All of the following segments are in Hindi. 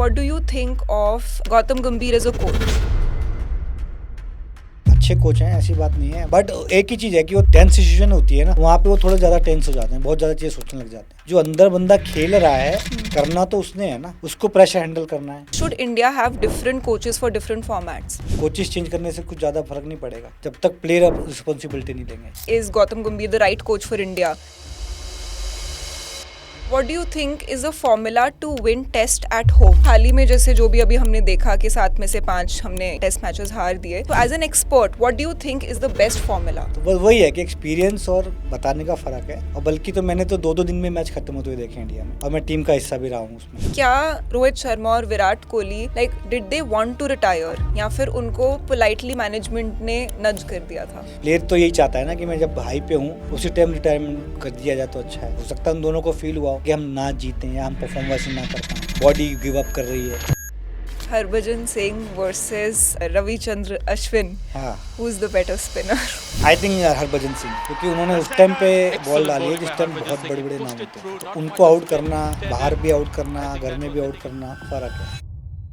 What do you think of Gautam Gambhir as a coach? अच्छे कोच हैं, ऐसी बात नहीं है, बट एक ही चीज है कि वो टेंस सिचुएशन होती है ना, वहाँ पे वो थोड़ा ज्यादा टेंस हो जाते हैं, बहुत ज्यादा चीजें सोचने लग जाते हैं। जो अंदर बंदा खेल रहा है, करना तो उसने है ना, उसको प्रेशर हैंडल करना है। Should India have different coaches for different formats? Coaches change करने से कुछ ज्यादा फर्क नहीं पड़ेगा जब तक प्लेयर अब रिस्पॉन्सिबिलिटी नहीं लेंगे। Is Gautam Gambhir the right coach for India? What do you think is a formula to win test at home? हाल ही में जैसे जो भी अभी हमने देखा कि 7 में से 5 हमने टेस्ट मैचेस हार दिए, तो as an expert what do you think is the best formula? तो बस वही है कि एक्सपीरियंस और बताने का फर्क है, और बल्कि तो मैंने तो 2-2 दिन में मैच खत्म होते हुए देखे इंडिया में, और मैं टीम का हिस्सा भी रहा हूँ उसमें। क्या रोहित शर्मा और Virat Kohli did they want to retire या फिर उनको पोलाइटली मैनेजमेंट ने नज कर दिया था? प्लेयर तो यही चाहता है ना कि मैं जब हाई पे हूँ उसी टाइम रिटायरमेंट कर दिया जाए तो अच्छा है। हो सकता है उन दोनों को फील हुआ हो कि हम ना जीते या हम परफॉर्मेंस ना कर पाए, बॉडी गिव अप कर रही है। हरभजन सिंह वर्सेस रविचंद्र अश्विन, हाँ, who is the better spinner? I think Harbhajan Singh, क्योंकि उन्होंने उस टाइम पे बॉल डाली है जिस टाइम बहुत बड़े बड़े नाम होते हैं, तो उनको आउट करना, बाहर भी आउट करना, घर में भी आउट करना, फर्क है।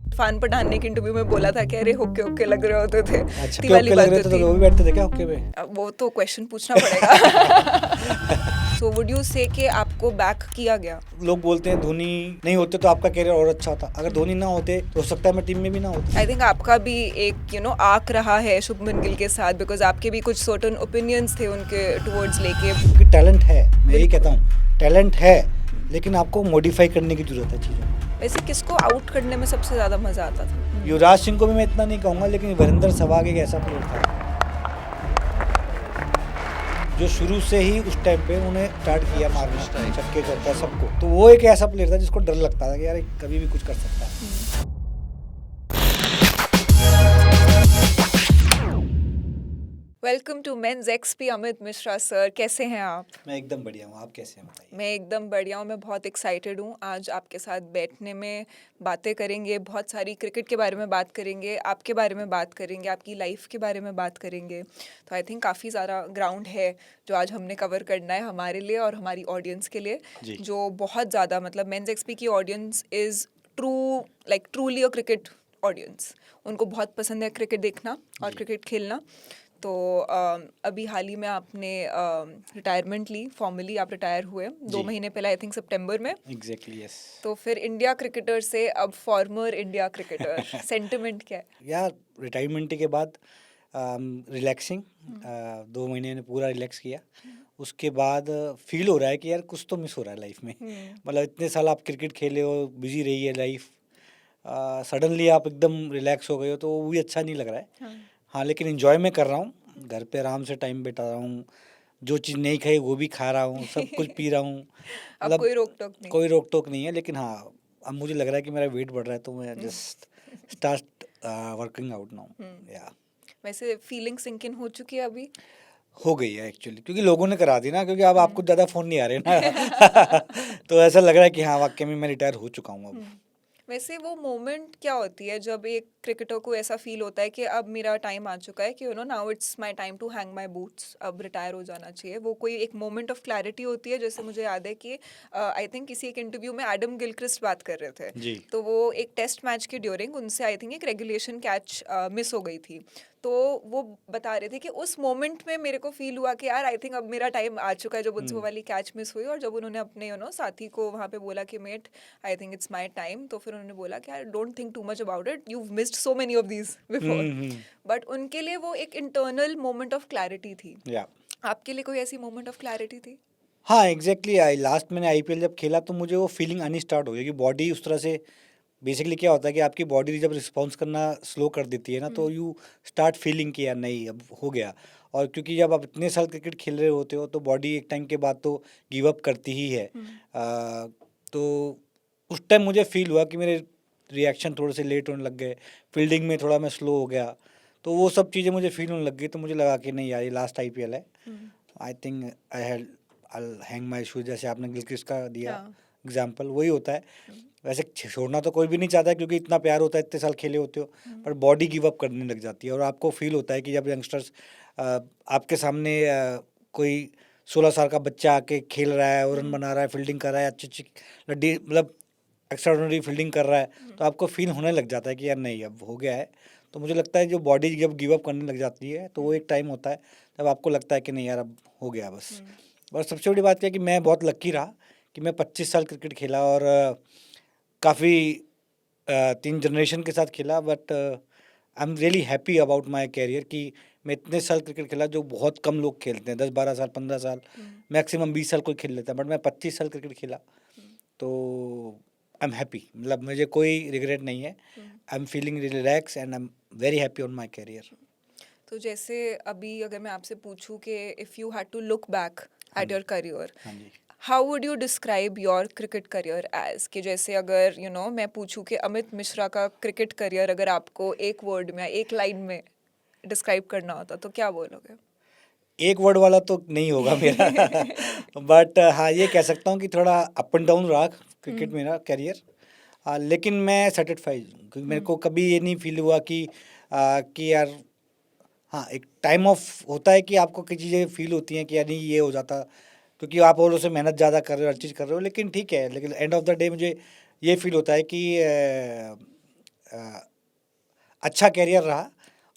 इरफान पठान ने एक इंटरव्यू में बोला था कि अरे होके होके लग रहे होते थे। अच्छा, इतनी वाली लग बात रहे थे होती। तो वो भी बैठते थे क्या हॉकी पे? वो तो क्वेश्चन पूछना पड़ेगा। सो वुड यू से कि आपको बैक किया गया? लोग बोलते हैं धोनी नहीं होते तो आपका करियर और अच्छा होता, अगर धोनी ना होते तो हो सकता है मैं टीम में भी ना होता। आई थिंक आपका भी एक आर्क रहा है शुभमन गिल के साथ, बिकॉज आपके भी कुछ सर्टेन ओपिनियंस थे उनके टुवर्ड्स लेके। क्योंकि टैलेंट है, मैं यही कहता हूँ, टैलेंट है, लेकिन आपको मॉडिफाई करने की जरूरत है चीज़ों। वैसे किसको आउट करने में सबसे ज्यादा मजा आता था? युवराज सिंह को भी मैं इतना नहीं कहूँगा, लेकिन वीरेंद्र सहवाग एक ऐसा प्लेयर था जो शुरू से ही उस टाइम पे उन्हें स्टार्ट किया मारना, छक्के चौका सबको, तो वो एक ऐसा प्लेयर था जिसको डर लगता था कि यार कभी भी कुछ कर सकता है। Welcome to men's XP. Amit Mishra sir, कैसे हैं आप? मैं एकदम बढ़िया हूँ, आप कैसे हैं बताइए? मैं एकदम बढ़िया हूँ, मैं बहुत एक्साइटेड हूँ आज आपके साथ बैठने में, बातें करेंगे, बहुत सारी क्रिकेट के बारे में बात करेंगे, आपके बारे में बात करेंगे, आपकी लाइफ के बारे में बात करेंगे। तो आई थिंक काफ़ी सारा ग्राउंड है जो आज हमने कवर करना है हमारे लिए और हमारी ऑडियंस के लिए, जो बहुत ज़्यादा मतलब मेंस एक्सपी की audience is truly a cricket audience. उनको बहुत पसंद है क्रिकेट देखना और क्रिकेट खेलना। तो अभी हाल ही में आपने रिटायरमेंट ली, फॉर्मली आप रिटायर हुए 2 महीने पहले, आई थिंक सितंबर में। Exactly, yes. तो फिर इंडिया क्रिकेटर से अब फॉर्मर इंडिया क्रिकेटर, सेंटिमेंट क्या है? यार रिटायरमेंट के बाद रिलैक्सिंग, 2 महीने ने पूरा रिलैक्स किया। उसके बाद फील हो रहा है कि यार कुछ तो मिस हो रहा है लाइफ में। मतलब इतने साल आप क्रिकेट खेले हो, बिजी रही है लाइफ, सडनली आप एकदम रिलैक्स हो गए हो, तो वो भी अच्छा नहीं लग रहा है। हाँ, लेकिन एंजॉय मैं कर रहा हूँ, घर पे आराम से टाइम बिता रहा हूँ, जो चीज़ नहीं खाई वो भी खा रहा हूँ, सब कुछ पी रहा हूँ। अब कोई रोक टोक नहीं? कोई रोक टोक नहीं है, लेकिन हाँ अब मुझे लग रहा है कि मेरा वेट बढ़ रहा है, तो मैं just start working out now. या वैसे फीलिंग सिंक इन हो चुकी है अभी? हो गई है एक्चुअली, क्योंकि लोगों ने करा दी ना, क्योंकि अब आपको ज़्यादा फ़ोन नहीं आ रहे ना। तो ऐसा लग रहा है कि हाँ वाकई में मैं रिटायर हो चुका हूँ अब। वैसे वो मोमेंट क्या होती है जब एक क्रिकेटर को ऐसा फील होता है कि अब मेरा टाइम आ चुका है, कि now it's my time to hang my boots, अब रिटायर हो जाना चाहिए? वो कोई एक मोमेंट ऑफ क्लैरिटी होती है? जैसे मुझे याद है कि आई थिंक किसी एक इंटरव्यू में एडम गिलक्रिस्ट बात कर रहे थे जी। तो वो एक टेस्ट मैच के ड्यूरिंग उनसे आई थिंक एक रेगुलेशन कैच मिस हो गई थी, तो वो बता रहे थे कि उस मोमेंट में मेरे को फील हुआ कि यार आई थिंक अब मेरा टाइम आ चुका है, जब उनसे वो वाली कैच मिस हुई और जब उन्होंने अपने साथी को वहाँ पे बोला कि mate I think it's my time, तो फिर उन्होंने बोला कि यार don't think too much about it, you missed so many of these before. But उनके लिए वो एक इंटरनल मोमेंट ऑफ क्लैरिटी थी। आपके लिए कोई ऐसी मोमेंट ऑफ क्लैरिटी थी? हाँ एग्जैक्टली, लास्ट मैंने आईपीएल जब खेला तो मुझे वो फीलिंग आनी स्टार्ट हो गई कि बॉडी उस तरह से, बेसिकली क्या होता है कि आपकी बॉडी जब रिस्पॉन्स करना स्लो कर देती है ना, तो यू स्टार्ट फीलिंग कि यार नहीं अब हो गया। और क्योंकि जब आप इतने साल क्रिकेट खेल रहे होते हो तो बॉडी एक टाइम के बाद तो गिव अप करती ही है। तो उस टाइम मुझे फील हुआ कि मेरे रिएक्शन थोड़े से लेट होने लग गए, फील्डिंग में थोड़ा मैं स्लो हो गया, तो वो सब चीज़ें मुझे फील होने लग गई। तो मुझे लगा कि नहीं यार ये लास्ट आईपीएल है, I think I hang my shoes, जैसे आपने गिलक्रिस्ट का दिया एग्जाम्पल, वही होता है। वैसे छोड़ना तो कोई भी नहीं चाहता क्योंकि इतना प्यार होता है, इतने साल खेले होते हो, पर बॉडी गिव अप करने लग जाती है। और आपको फील होता है कि जब यंगस्टर्स आपके सामने कोई 16 साल का बच्चा आके खेल रहा है और रन बना रहा है, फील्डिंग कर रहा है, अच्छी अच्छी लड्डी, मतलब एक्स्ट्राऑर्डिनरी फील्डिंग कर रहा है तो आपको फील होने लग जाता है कि यार नहीं अब हो गया है। तो मुझे लगता है जो बॉडी जब गिव अप करने लग जाती है तो वो एक टाइम होता है तब आपको लगता है कि नहीं यार अब हो गया बस। और सबसे बड़ी बात क्या है कि मैं बहुत लकी रहा कि मैं 25 साल क्रिकेट खेला और काफ़ी 3 जनरेशन के साथ खेला, but I am really happy about my career कि मैं इतने साल क्रिकेट खेला जो बहुत कम लोग खेलते हैं, 10-12 साल 15 साल, मैक्सिमम 20 साल कोई खेल लेता है, बट मैं 25 साल क्रिकेट खेला। तो आई एम हैप्पी, मतलब मुझे कोई रिग्रेट नहीं है। I am feeling relax and I am very happy on my career. तो जैसे अभी अगर मैं आपसे पूछूं कि if you had to look back at your career, हाँ जी। How would you describe your cricket career as, कि जैसे अगर मैं पूछूं कि अमित मिश्रा का क्रिकेट करियर अगर आपको एक वर्ड में, एक लाइन में डिस्क्राइब करना होता तो क्या बोलोगे? एक वर्ड वाला तो नहीं होगा मेरा बट हाँ ये कह सकता हूँ कि थोड़ा अप एंड डाउन रहा क्रिकेट मेरा कैरियर। लेकिन मैं सेटिस्फाइड हूँ क्योंकि मेरे को कभी ये नहीं फील हुआ कि यार, हाँ एक टाइम ऑफ होता है कि आपको कई चीज़ें फील होती हैं कि यार नहीं ये हो जाता, क्योंकि आप और उससे मेहनत ज़्यादा कर रहे हो, हर चीज़ कर रहे हो, लेकिन ठीक है, लेकिन एंड ऑफ द डे मुझे ये फील होता है कि अच्छा कैरियर रहा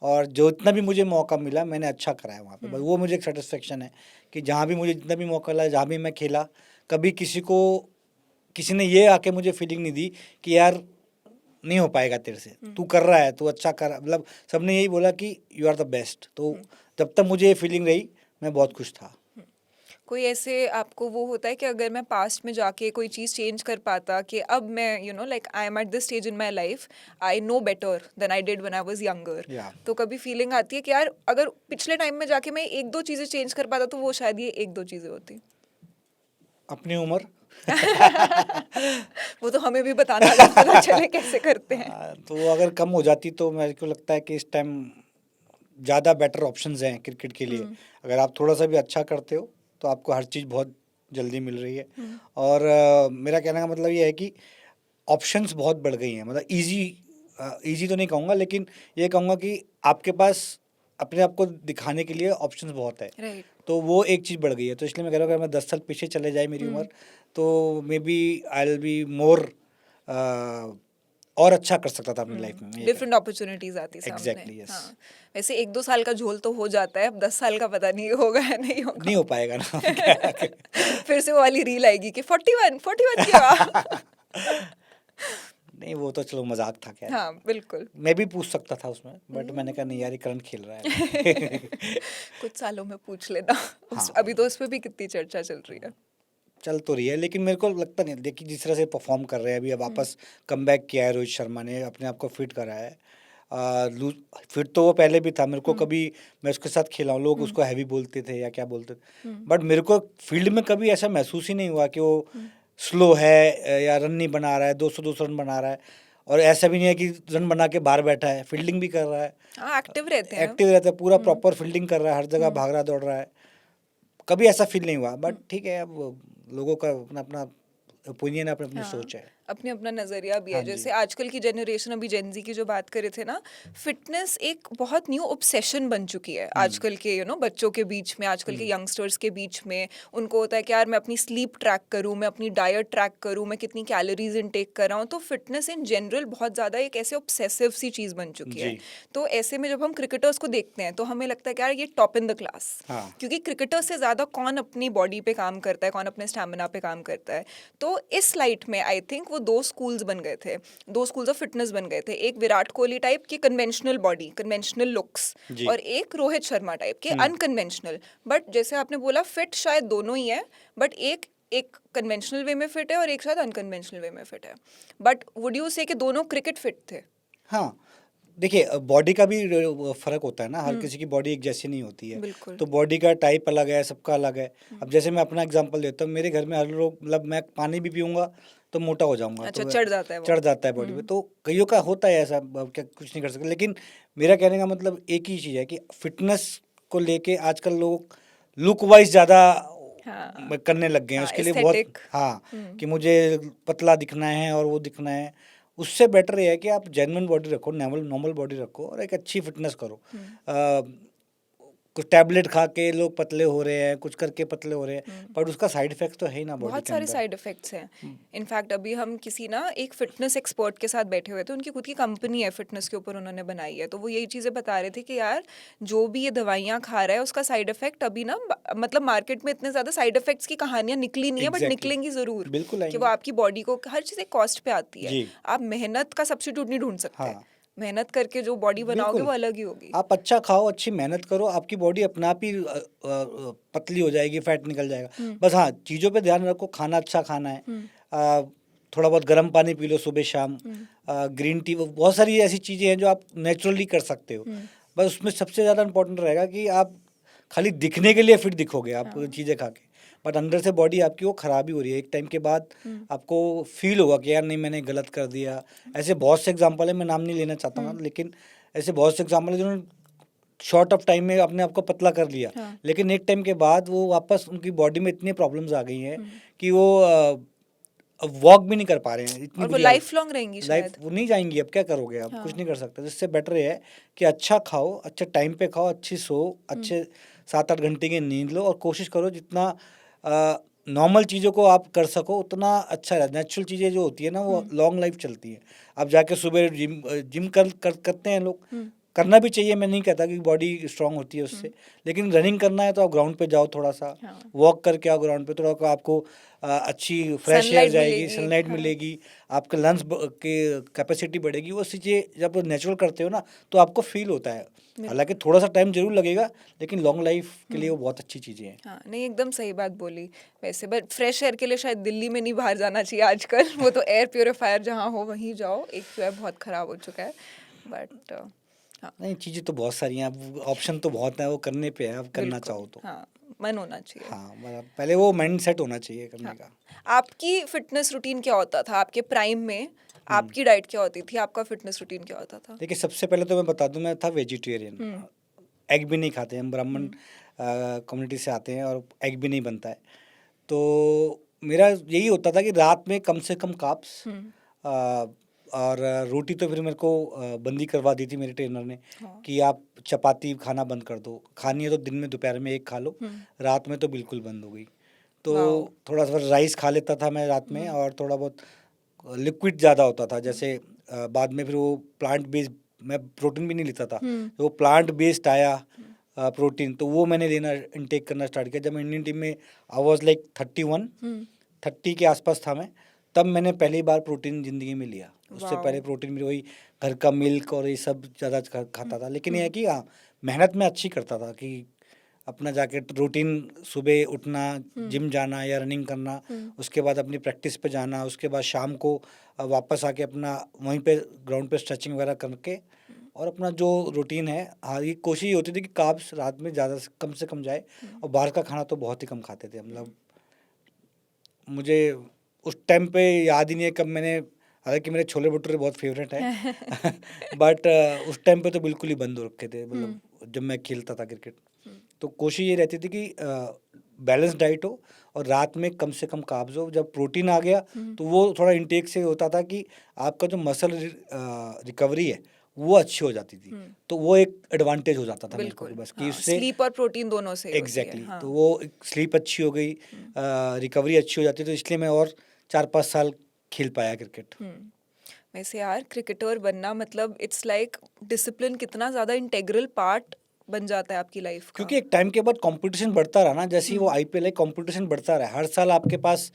और जो इतना भी मुझे मौका मिला मैंने अच्छा करा है वहाँ पे, बस वो मुझे एक सेटिस्फेक्शन है कि जहाँ भी मुझे जितना भी मौका मिला, जहाँ भी मैं खेला, कभी किसी ने ये आके मुझे फीलिंग नहीं दी कि यार नहीं हो पाएगा तेरे से, तू कर रहा है, तू अच्छा कर, मतलब सबने यही बोला कि यू आर द बेस्ट। तो जब तक मुझे ये फीलिंग रही मैं बहुत खुश था। कोई ऐसे आपको वो होता है कि अगर मैं पास्ट में जाके कोई चीज़ चेंज कर पाता कि अब मैं like I am at this stage in my life, I know better than I did when I was younger, या तो कभी फीलिंग आती है कि यार अगर पिछले टाइम में जाके मैं एक दो चीज़ें चेंज कर पाता तो वो शायद ये एक दो चीज़ें होती। अपनी उम्र वो तो हमें भी बताना अगर पता चले कैसे करते हैं। तो अगर कम हो जाती तो मेरे को लगता है कि इस टाइम ज़्यादा बेटर ऑप्शंस हैं क्रिकेट के लिए। अगर आप थोड़ा सा भी अच्छा करते हो तो आपको हर चीज़ बहुत जल्दी मिल रही है। और मेरा कहने का मतलब ये है कि ऑप्शंस बहुत बढ़ गई हैं, मतलब इजी तो नहीं कहूँगा, लेकिन ये कहूँगा कि आपके पास अपने आप को दिखाने के लिए ऑप्शंस बहुत है। राइट। तो वो एक चीज़ बढ़ गई है, तो इसलिए मैं कह रहा हूँ अगर मैं 10 साल पीछे चले जाए मेरी उम्र तो maybe I will be more और अच्छा कर सकता था अपनी लाइफ में, मैं ये डिफरेंट अपॉर्चुनिटीज आती सामने। Exactly yes. हाँ, वैसे एक दो साल का झोल तो हो जाता है, अब 10 साल का पता नहीं होगा या नहीं होगा। नहीं हो पाएगा ना क्या फिर से वो वाली रील आएगी कि 41 किया। नहीं वो तो चलो मजाक था, क्या हाँ बिल्कुल। मैं भी पूछ सकता था उसमें, बट मैंने कहा नहीं यार ये करंट खेल रहा है कुछ सालों में पूछ लेना। हाँ अभी तो उस पर भी कितनी चर्चा चल रही है। चल तो रही है, लेकिन मेरे को लगता नहीं, देखिए जिस तरह से परफॉर्म कर रहे हैं अभी, अब वापस कमबैक किया है रोहित शर्मा ने, अपने आप को फिट करा है। फिट तो वो पहले भी था, मेरे को कभी, मैं उसके साथ खेला हूँ, लोग उसको हैवी बोलते थे या क्या बोलते थे, बट मेरे को फील्ड में कभी ऐसा महसूस ही नहीं हुआ कि वो स्लो है या रन नहीं बना रहा है, 200 रन बना रहा है। और ऐसा भी नहीं है कि रन बना के बाहर बैठा है, फील्डिंग भी कर रहा है, हाँ एक्टिव रहते हैं। एक्टिव रहता है, पूरा प्रॉपर फील्डिंग कर रहा है, हर जगह भाग रहा दौड़ रहा है, कभी ऐसा फील नहीं हुआ। बट ठीक है, अब लोगों का अपना अपना ओपिनियन है, अपनी अपनी हाँ, सोच है। अपने अपना नज़रिया भी है। हाँ जी। जैसे आजकल की जनरेशन, अभी जेनजी की जो बात करे थे ना, फिटनेस एक बहुत न्यू ऑब्सेशन बन चुकी है आजकल के बच्चों के बीच में, आजकल के यंगस्टर्स के बीच में। उनको होता है कि यार मैं अपनी स्लीप ट्रैक करूँ, मैं अपनी डाइट ट्रैक करूँ, मैं कितनी कैलोरीज इनटेक कर रहा हूँ। तो फिटनेस इन जनरल बहुत ज़्यादा एक ऐसे ऑब्सेसिव सी चीज़ बन चुकी है। जी। तो ऐसे में जब हम क्रिकेटर्स को देखते हैं तो हमें लगता है कि यार ये टॉप इन द क्लास, हाँ क्योंकि क्रिकेटर से ज़्यादा कौन अपनी बॉडी पे काम करता है, कौन अपने स्टैमिना पे काम करता है। तो इस लाइट में आई थिंक वो दो स्कूल्स बन गए थे, दो स्कूल्स ऑफ फिटनेस बन गए थे। एक विराट कोहली टाइप की कन्वेंशनल बॉडी, कन्वेंशनल लुक्स, जी। और एक रोहित शर्मा टाइप के अनकन्वेंशनल। बट जैसे आपने बोला फिट शायद दोनों ही है, बट एक एक कन्वेंशनल वे में फिट है और एक शायद अनकन्वेंशनल वे में फिट है। बट वुड यू से कि दोनों क्रिकेट फिट थे? हाँ देखिए, बॉडी का भी फर्क होता है ना, हर किसी की बॉडी एक जैसी नहीं होती है। बिल्कुल। तो बॉडी का टाइप अलग है, सबका अलग है। अब जैसे मैं अपना एग्जांपल देता हूँ, मेरे घर में हर लोग, मतलब मैं पानी भी पीऊँगा तो मोटा हो जाऊँगा, अच्छा, तो चढ़ जाता है वो। चढ़ जाता है बॉडी पे। तो कईयों का होता है ऐसा, अब क्या कुछ नहीं कर सकते। लेकिन मेरा कहने का मतलब एक ही चीज़ है कि फिटनेस को लेके आजकल लोग लुक वाइज ज़्यादा हाँ करने लग गए हैं, हाँ, उसके लिए बहुत, एस्थेटिक। हाँ कि मुझे पतला दिखना है और वो दिखना है। उससे बेटर ये है कि आप जेन्युइन बॉडी रखो, नॉर्मल नॉर्मल बॉडी रखो और एक अच्छी फिटनेस करो। कुछ टैबलेट खा के लोग पतले हो रहे हैं, कुछ करके पतले हो रहे हैं, पर उसका साइड इफेक्ट तो है ही ना बॉडी बहुत के सारे अंदर। साइड इफेक्ट्स हैं। इनफैक्ट अभी हम किसी ना एक फिटनेस एक्सपर्ट के साथ बैठे हुए थे, उनकी खुद की कंपनी है फिटनेस के ऊपर उन्होंने बनाई है, तो वो यही चीज़ें बता रहे थे कि यार जो भी ये दवाइयाँ खा रहा है उसका साइड इफेक्ट अभी ना मतलब मार्केट में इतने ज़्यादा साइड इफेक्ट्स की कहानियाँ निकली नहीं है, बट एग्जैक्टली, निकलेंगी ज़रूर बिल्कुल कि वो आएंगी। आपकी बॉडी को हर चीज़ एक कॉस्ट पे आती है। जी। आप मेहनत का सब्स्टिट्यूट नहीं ढूंढ सकते। हाँ, मेहनत करके जो बॉडी बनाओगे बिल्कुल। वो अलग ही होगी। आप अच्छा खाओ, अच्छी मेहनत करो, आपकी बॉडी अपने आप ही पतली हो जाएगी, फैट निकल जाएगा। बस हाँ, चीज़ों पे ध्यान रखो, खाना अच्छा खाना है। अ, थोड़ा बहुत गर्म पानी पी लो सुबह शाम, ग्रीन टी, बहुत सारी ऐसी चीज़ें हैं जो आप नेचुरली कर सकते हो। बस उसमें सबसे ज़्यादा इम्पोर्टेंट रहेगा कि आप खाली दिखने के लिए फिट दिखोगे आप चीज़ें खा के, बट अंदर से बॉडी आपकी वो खराब ही हो रही है। एक टाइम के बाद आपको फील होगा कि यार नहीं, मैंने गलत कर दिया। ऐसे बहुत से एग्जांपल है, मैं नाम नहीं लेना चाहता हूँ, लेकिन ऐसे बहुत से एग्जांपल है जिन्होंने शॉर्ट ऑफ टाइम में अपने आप को पतला कर लिया, लेकिन एक टाइम के बाद वो वापस उनकी बॉडी में इतनी प्रॉब्लम्स आ गई हैं कि वो वॉक भी नहीं कर पा रहे हैं, इतनी और वो बुरी हालत। लाइफ लॉन्ग रहेंगी लाइफ शायद। वो नहीं जाएंगी, अब क्या करोगे, आप कुछ नहीं कर सकते। जिससे बेटर ये है कि अच्छा खाओ, अच्छे टाइम पे खाओ, अच्छी सो, अच्छे 7-8 घंटे की नींद लो, और कोशिश करो जितना नॉर्मल चीज़ों को आप कर सको उतना अच्छा है। नेचुरल चीज़ें जो होती है ना वो लॉन्ग लाइफ चलती है। आप जाके सुबह जिम जिम करते हैं लोग, करना भी चाहिए, मैं नहीं कहता कि बॉडी स्ट्रांग होती है उससे, लेकिन रनिंग करना है तो आप ग्राउंड पे जाओ, थोड़ा सा वॉक करके आओ ग्राउंड पे, थोड़ा आपको अच्छी फ्रेश एयर सनलाइट जाएगी, मिलेगी। सनलाइट हाँ। मिलेगी, आपके लंग्स की कैपेसिटी बढ़ेगी। वो चीज़ें जब नेचुरल करते हो ना तो आपको फील होता है। हालांकि थोड़ा सा टाइम जरूर लगेगा, लेकिन लॉन्ग लाइफ के लिए वो बहुत अच्छी चीज़ें हैं। हाँ, नहीं एकदम सही बात बोली। वैसे बट फ्रेश एयर के लिए शायद दिल्ली में नहीं बाहर जाना चाहिए आजकल। वो तो एयर प्योरीफायर जहाँ हो वहीं जाओ। एक जो है बहुत ख़राब हो चुका है, बट हाँ नहीं, चीज़ें तो बहुत सारी हैं, अब ऑप्शन तो बहुत हैं, वो करने पे है, अब करना बिल्कुल। चाहो तो। हाँ, मन होना चाहिए। हाँ, मतलब पहले वो माइंड सेट होना चाहिए करने हाँ, का। आपकी फिटनेस रूटीन क्या होता था आपके प्राइम में? आपकी डाइट क्या होती थी? आपका फिटनेस रूटीन क्या होता था? देखिए, सबसे पहले तो मैं बता दूं, मैं था वेजिटेरियन। एग भी नहीं खाते, हम ब्राह्मण कम्युनिटी से आते हैं और एग भी नहीं बनता है। तो मेरा यही होता था कि रात में कम से कम कार्ब्स, और रोटी तो फिर मेरे को बंदी करवा दी थी मेरे ट्रेनर ने हाँ। कि आप चपाती खाना बंद कर दो, खानी है तो दिन में दोपहर में एक खा लो, रात में तो बिल्कुल बंद हो गई। तो वाओ। थोड़ा सा राइस खा लेता था मैं रात में, और थोड़ा बहुत लिक्विड ज़्यादा होता था, जैसे बाद में फिर वो प्लांट बेस्ड, मैं प्रोटीन भी नहीं लेता था, तो वो प्लांट बेस्ड आया प्रोटीन, तो वो मैंने लेना इनटेक करना स्टार्ट किया जब मैं इंडियन टीम में आई वाज लाइक 30 के आसपास था मैं, तब मैंने पहली बार प्रोटीन ज़िंदगी में लिया। उससे वाओ। पहले प्रोटीन में वही घर का मिल्क और ये सब ज़्यादा खाता था, लेकिन ये है कि हाँ, मेहनत मैं अच्छी करता था कि अपना जाके रूटीन, सुबह उठना, जिम जाना या रनिंग करना, उसके बाद अपनी प्रैक्टिस पे जाना, उसके बाद शाम को वापस आके अपना वहीं पे ग्राउंड पे स्ट्रेचिंग वगैरह करके, और अपना जो रूटीन है, हाँ, ये कोशिश ये होती थी कि कार्ब्स रात में ज़्यादा से कम जाए, और बाहर का खाना तो बहुत ही कम खाते थे। मतलब मुझे उस टाइम पे याद ही नहीं है कब मैंने, हालांकि मेरे छोले भटूरे बहुत फेवरेट है बट उस टाइम पे तो बिल्कुल ही बंद हो रखे थे, मतलब जब मैं खेलता था क्रिकेट। तो कोशिश ये रहती थी कि बैलेंस डाइट हो और रात में कम से कम कार्ब्स हो। जब प्रोटीन आ गया तो वो थोड़ा इंटेक से होता था कि आपका जो मसल रिकवरी है वो अच्छी हो जाती थी, तो वो एक एडवांटेज हो जाता था मेरे को कि बिल्कुल। बस कि हाँ, उससे स्लीप और प्रोटीन दोनों से ही होती है। एग्जैक्टली हाँ। तो वो स्लीप अच्छी हो गई, रिकवरी अच्छी हो जाती, तो इसलिए मैं और 4-5 साल खेल पाया क्रिकेट। वैसे यार क्रिकेटर बनना मतलब इट्स लाइक डिसिप्लिन कितना ज़्यादा इंटेग्रल पार्ट बन जाता है आपकी लाइफ का। क्योंकि एक टाइम के बाद कंपटीशन बढ़ता रहा ना, जैसे ही वो आईपीएल है, कंपटीशन बढ़ता रहा है, हर साल आपके पास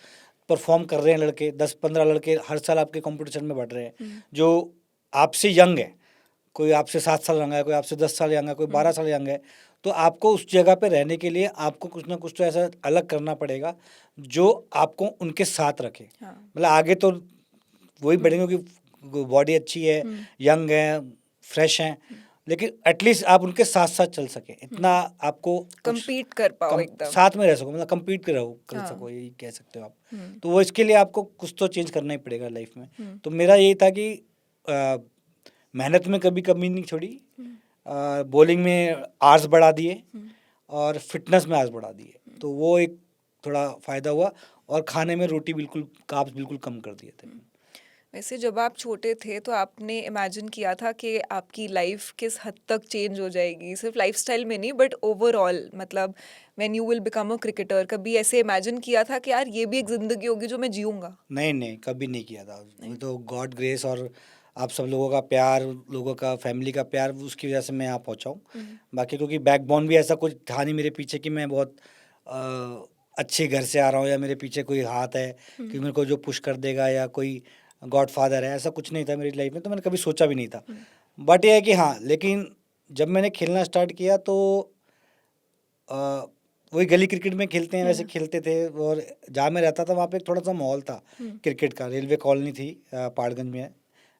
परफॉर्म कर रहे हैं लड़के, 10-15 लड़के हर साल आपके कंपटीशन में बढ़ रहे हैं, जो आपसे यंग है, कोई आपसे 7 साल यंग है, कोई आपसे 10 साल यंग है, कोई 12 साल यंग है। तो आपको उस जगह पे रहने के लिए आपको कुछ ना कुछ तो ऐसा अलग करना पड़ेगा जो आपको उनके साथ रखे। हाँ। मतलब आगे तो वही बढ़ेंगे कि बॉडी अच्छी है, यंग है, फ्रेश हैं, लेकिन एटलीस्ट आप उनके साथ साथ चल सके, इतना आपको कुछ compete कर पाओ एकदम। साथ में रह सको, मतलब compete कर हाँ। सको, यही कह सकते हो आप। तो वो इसके लिए आपको कुछ तो चेंज करना ही पड़ेगा लाइफ में। तो मेरा यही था कि मेहनत में कभी कमी नहीं छोड़ी, बॉलिंग में आवर्स बढ़ा दिए और फिटनेस में आवर्स बढ़ा दिए, तो वो एक थोड़ा फ़ायदा हुआ, और खाने में रोटी बिल्कुल, कार्ब्स बिल्कुल कम कर दिए थे। वैसे जब आप छोटे थे तो आपने इमेजिन किया था कि आपकी लाइफ किस हद तक चेंज हो जाएगी, सिर्फ लाइफस्टाइल में नहीं बट ओवरऑल, मतलब when you will become a cricketer, कभी ऐसे इमेजिन किया था कि यार ये भी एक ज़िंदगी होगी जो मैं जीऊँगा? नहीं, नहीं, कभी नहीं किया था। वो नहीं। तो गॉड ग्रेस और आप सब लोगों का प्यार, लोगों का फैमिली का प्यार, उसकी वज़ह से मैं यहाँ पहुँचा हूँ। हुँ, बाकी क्योंकि बैकबोन भी ऐसा कुछ था नहीं मेरे पीछे कि मैं बहुत अच्छे घर से आ रहा हूँ या मेरे पीछे कोई हाथ है हुँ, कि मेरे को जो पुश कर देगा या कोई गॉडफ़ादर है, ऐसा कुछ नहीं था मेरी लाइफ़ में, तो मैंने कभी सोचा भी नहीं था। हुँ, बट ये है कि हाँ, लेकिन जब मैंने खेलना स्टार्ट किया तो अ, वही गली क्रिकेट में खेलते हैं वैसे हुँ, खेलते थे। और जहाँ मैं रहता था वहाँ पे एक थोड़ा सा माहौल था हुँ, क्रिकेट का। रेलवे कॉलोनी थी पहाड़गंज में,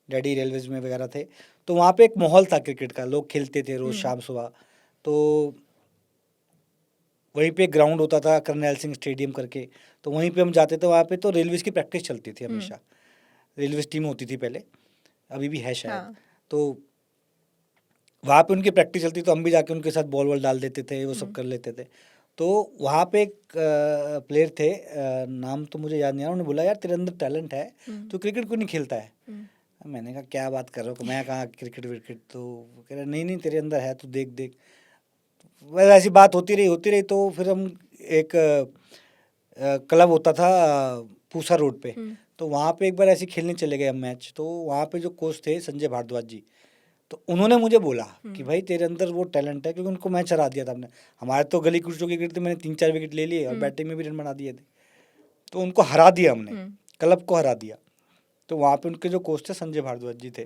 डैडी रेलवेज में वगैरह थे, तो वहाँ पे एक माहौल था क्रिकेट का, लोग खेलते थे रोज़ हुँ, शाम सुबह। तो वहीं पे एक ग्राउंड होता था करनैल सिंह स्टेडियम करके, तो वहीं पे हम जाते थे। वहाँ पे तो रेलवेज की प्रैक्टिस चलती थी हुँ, हमेशा। रेलवेज टीम होती थी पहले, अभी भी है शायद। हाँ, तो वहाँ पे उनकी प्रैक्टिस चलती, तो हम भी जाके उनके साथ बॉल वॉल डाल देते थे, वो सब हुँ, कर लेते थे। तो वहाँ पे एक प्लेयर थे, नाम तो मुझे याद नहीं आ रहा, उन्होंने बोला यार तेरे अंदर टैलेंट है, हुँ, तो क्रिकेट क्यों नहीं खेलता है? हुँ, मैंने कहा क्या बात कर रहे हो, मैं कहाँ क्रिकेट विकेट, तो वो कह रहे नहीं नहीं तेरे अंदर है, तू देख देख। वैसे ऐसी बात होती रही, तो फिर हम एक क्लब होता था पूसा रोड पे, हुँ, तो वहाँ पे एक बार ऐसे ही खेलने चले गए हम मैच। तो वहाँ पे जो कोच थे संजय भारद्वाज जी, तो उन्होंने मुझे बोला कि हुँ, भाई तेरे अंदर वो टैलेंट है, क्योंकि उनको मैच हरा दिया था हमने। हमारे तो गली कुचों की विकेट थी, मैंने 3-4 विकेट ले लिए और हुँ, बैटिंग में भी रन बना दिए थे। तो उनको हरा दिया हमने, हुँ, क्लब को हरा दिया। तो वहाँ पे उनके जो कोच थे संजय भारद्वाज जी थे,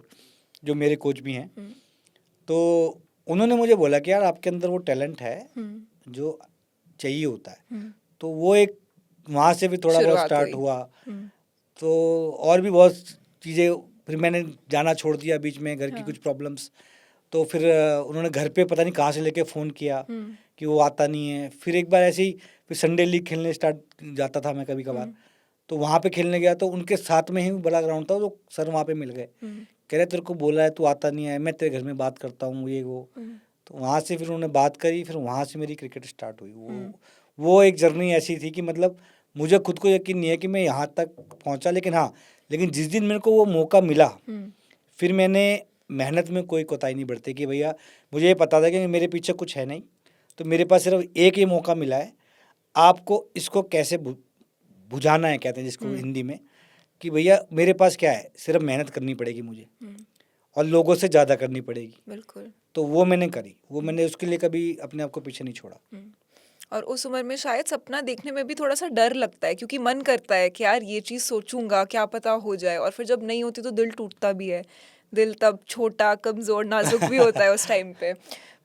जो मेरे कोच भी हैं। हुँ, तो उन्होंने मुझे बोला कि यार आपके अंदर वो टैलेंट है हुँ, जो चाहिए होता है। हुँ, तो वो एक वहाँ से भी थोड़ा बहुत शुरुआत स्टार्ट हुई। हुआ। हुँ, तो और भी बहुत चीज़ें, फिर मैंने जाना छोड़ दिया बीच में, घर की हाँ, कुछ प्रॉब्लम्स। तो फिर उन्होंने घर पे पता नहीं कहाँ से लेके फ़ोन किया हुँ, कि वो आता नहीं है। फिर एक बार ऐसे ही फिर संडे लीग खेलने स्टार्ट जाता था मैं कभी कभार। हुँ, तो वहाँ पे खेलने गया, तो उनके साथ में ही बड़ा ग्राउंड था, तो सर वहाँ पे मिल गए। हुँ, कह रहे तेरे को बोला है तू आता नहीं है, मैं तेरे घर में बात करता हूँ ये वो। हुँ, तो वहाँ से फिर उन्होंने बात करी, फिर वहाँ से मेरी क्रिकेट स्टार्ट हुई। हुँ, वो एक जर्नी ऐसी थी कि मतलब मुझे खुद को यकीन नहीं है कि मैं यहाँ तक पहुँचा, लेकिन हाँ, लेकिन जिस दिन मेरे को वो मौका मिला, हुँ, फिर मैंने मेहनत में कोई कोताही नहीं बरती कि भैया मुझे ये पता था कि मेरे पीछे कुछ है नहीं, तो मेरे पास सिर्फ एक ही मौका मिला है, आपको इसको कैसे बुझाना है, कहते हैं जिसको हुँ, हिंदी में, कि भैया मेरे पास क्या है, सिर्फ मेहनत करनी पड़ेगी मुझे हुँ, और लोगों से ज़्यादा करनी पड़ेगी। बिल्कुल। तो वो मैंने करी, वो हुँ, मैंने उसके लिए कभी अपने आप को पीछे नहीं छोड़ा। हुँ। और उस उम्र में शायद सपना देखने में भी थोड़ा-सा डर लगता है, क्योंकि मन करता है कि यार ये चीज़ सोचूँगा, क्या पता हो जाए, और फिर जब नहीं होती तो दिल टूटता भी है। दिल तब छोटा, कमज़ोर, नाज़ुक भी होता है उस टाइम पे।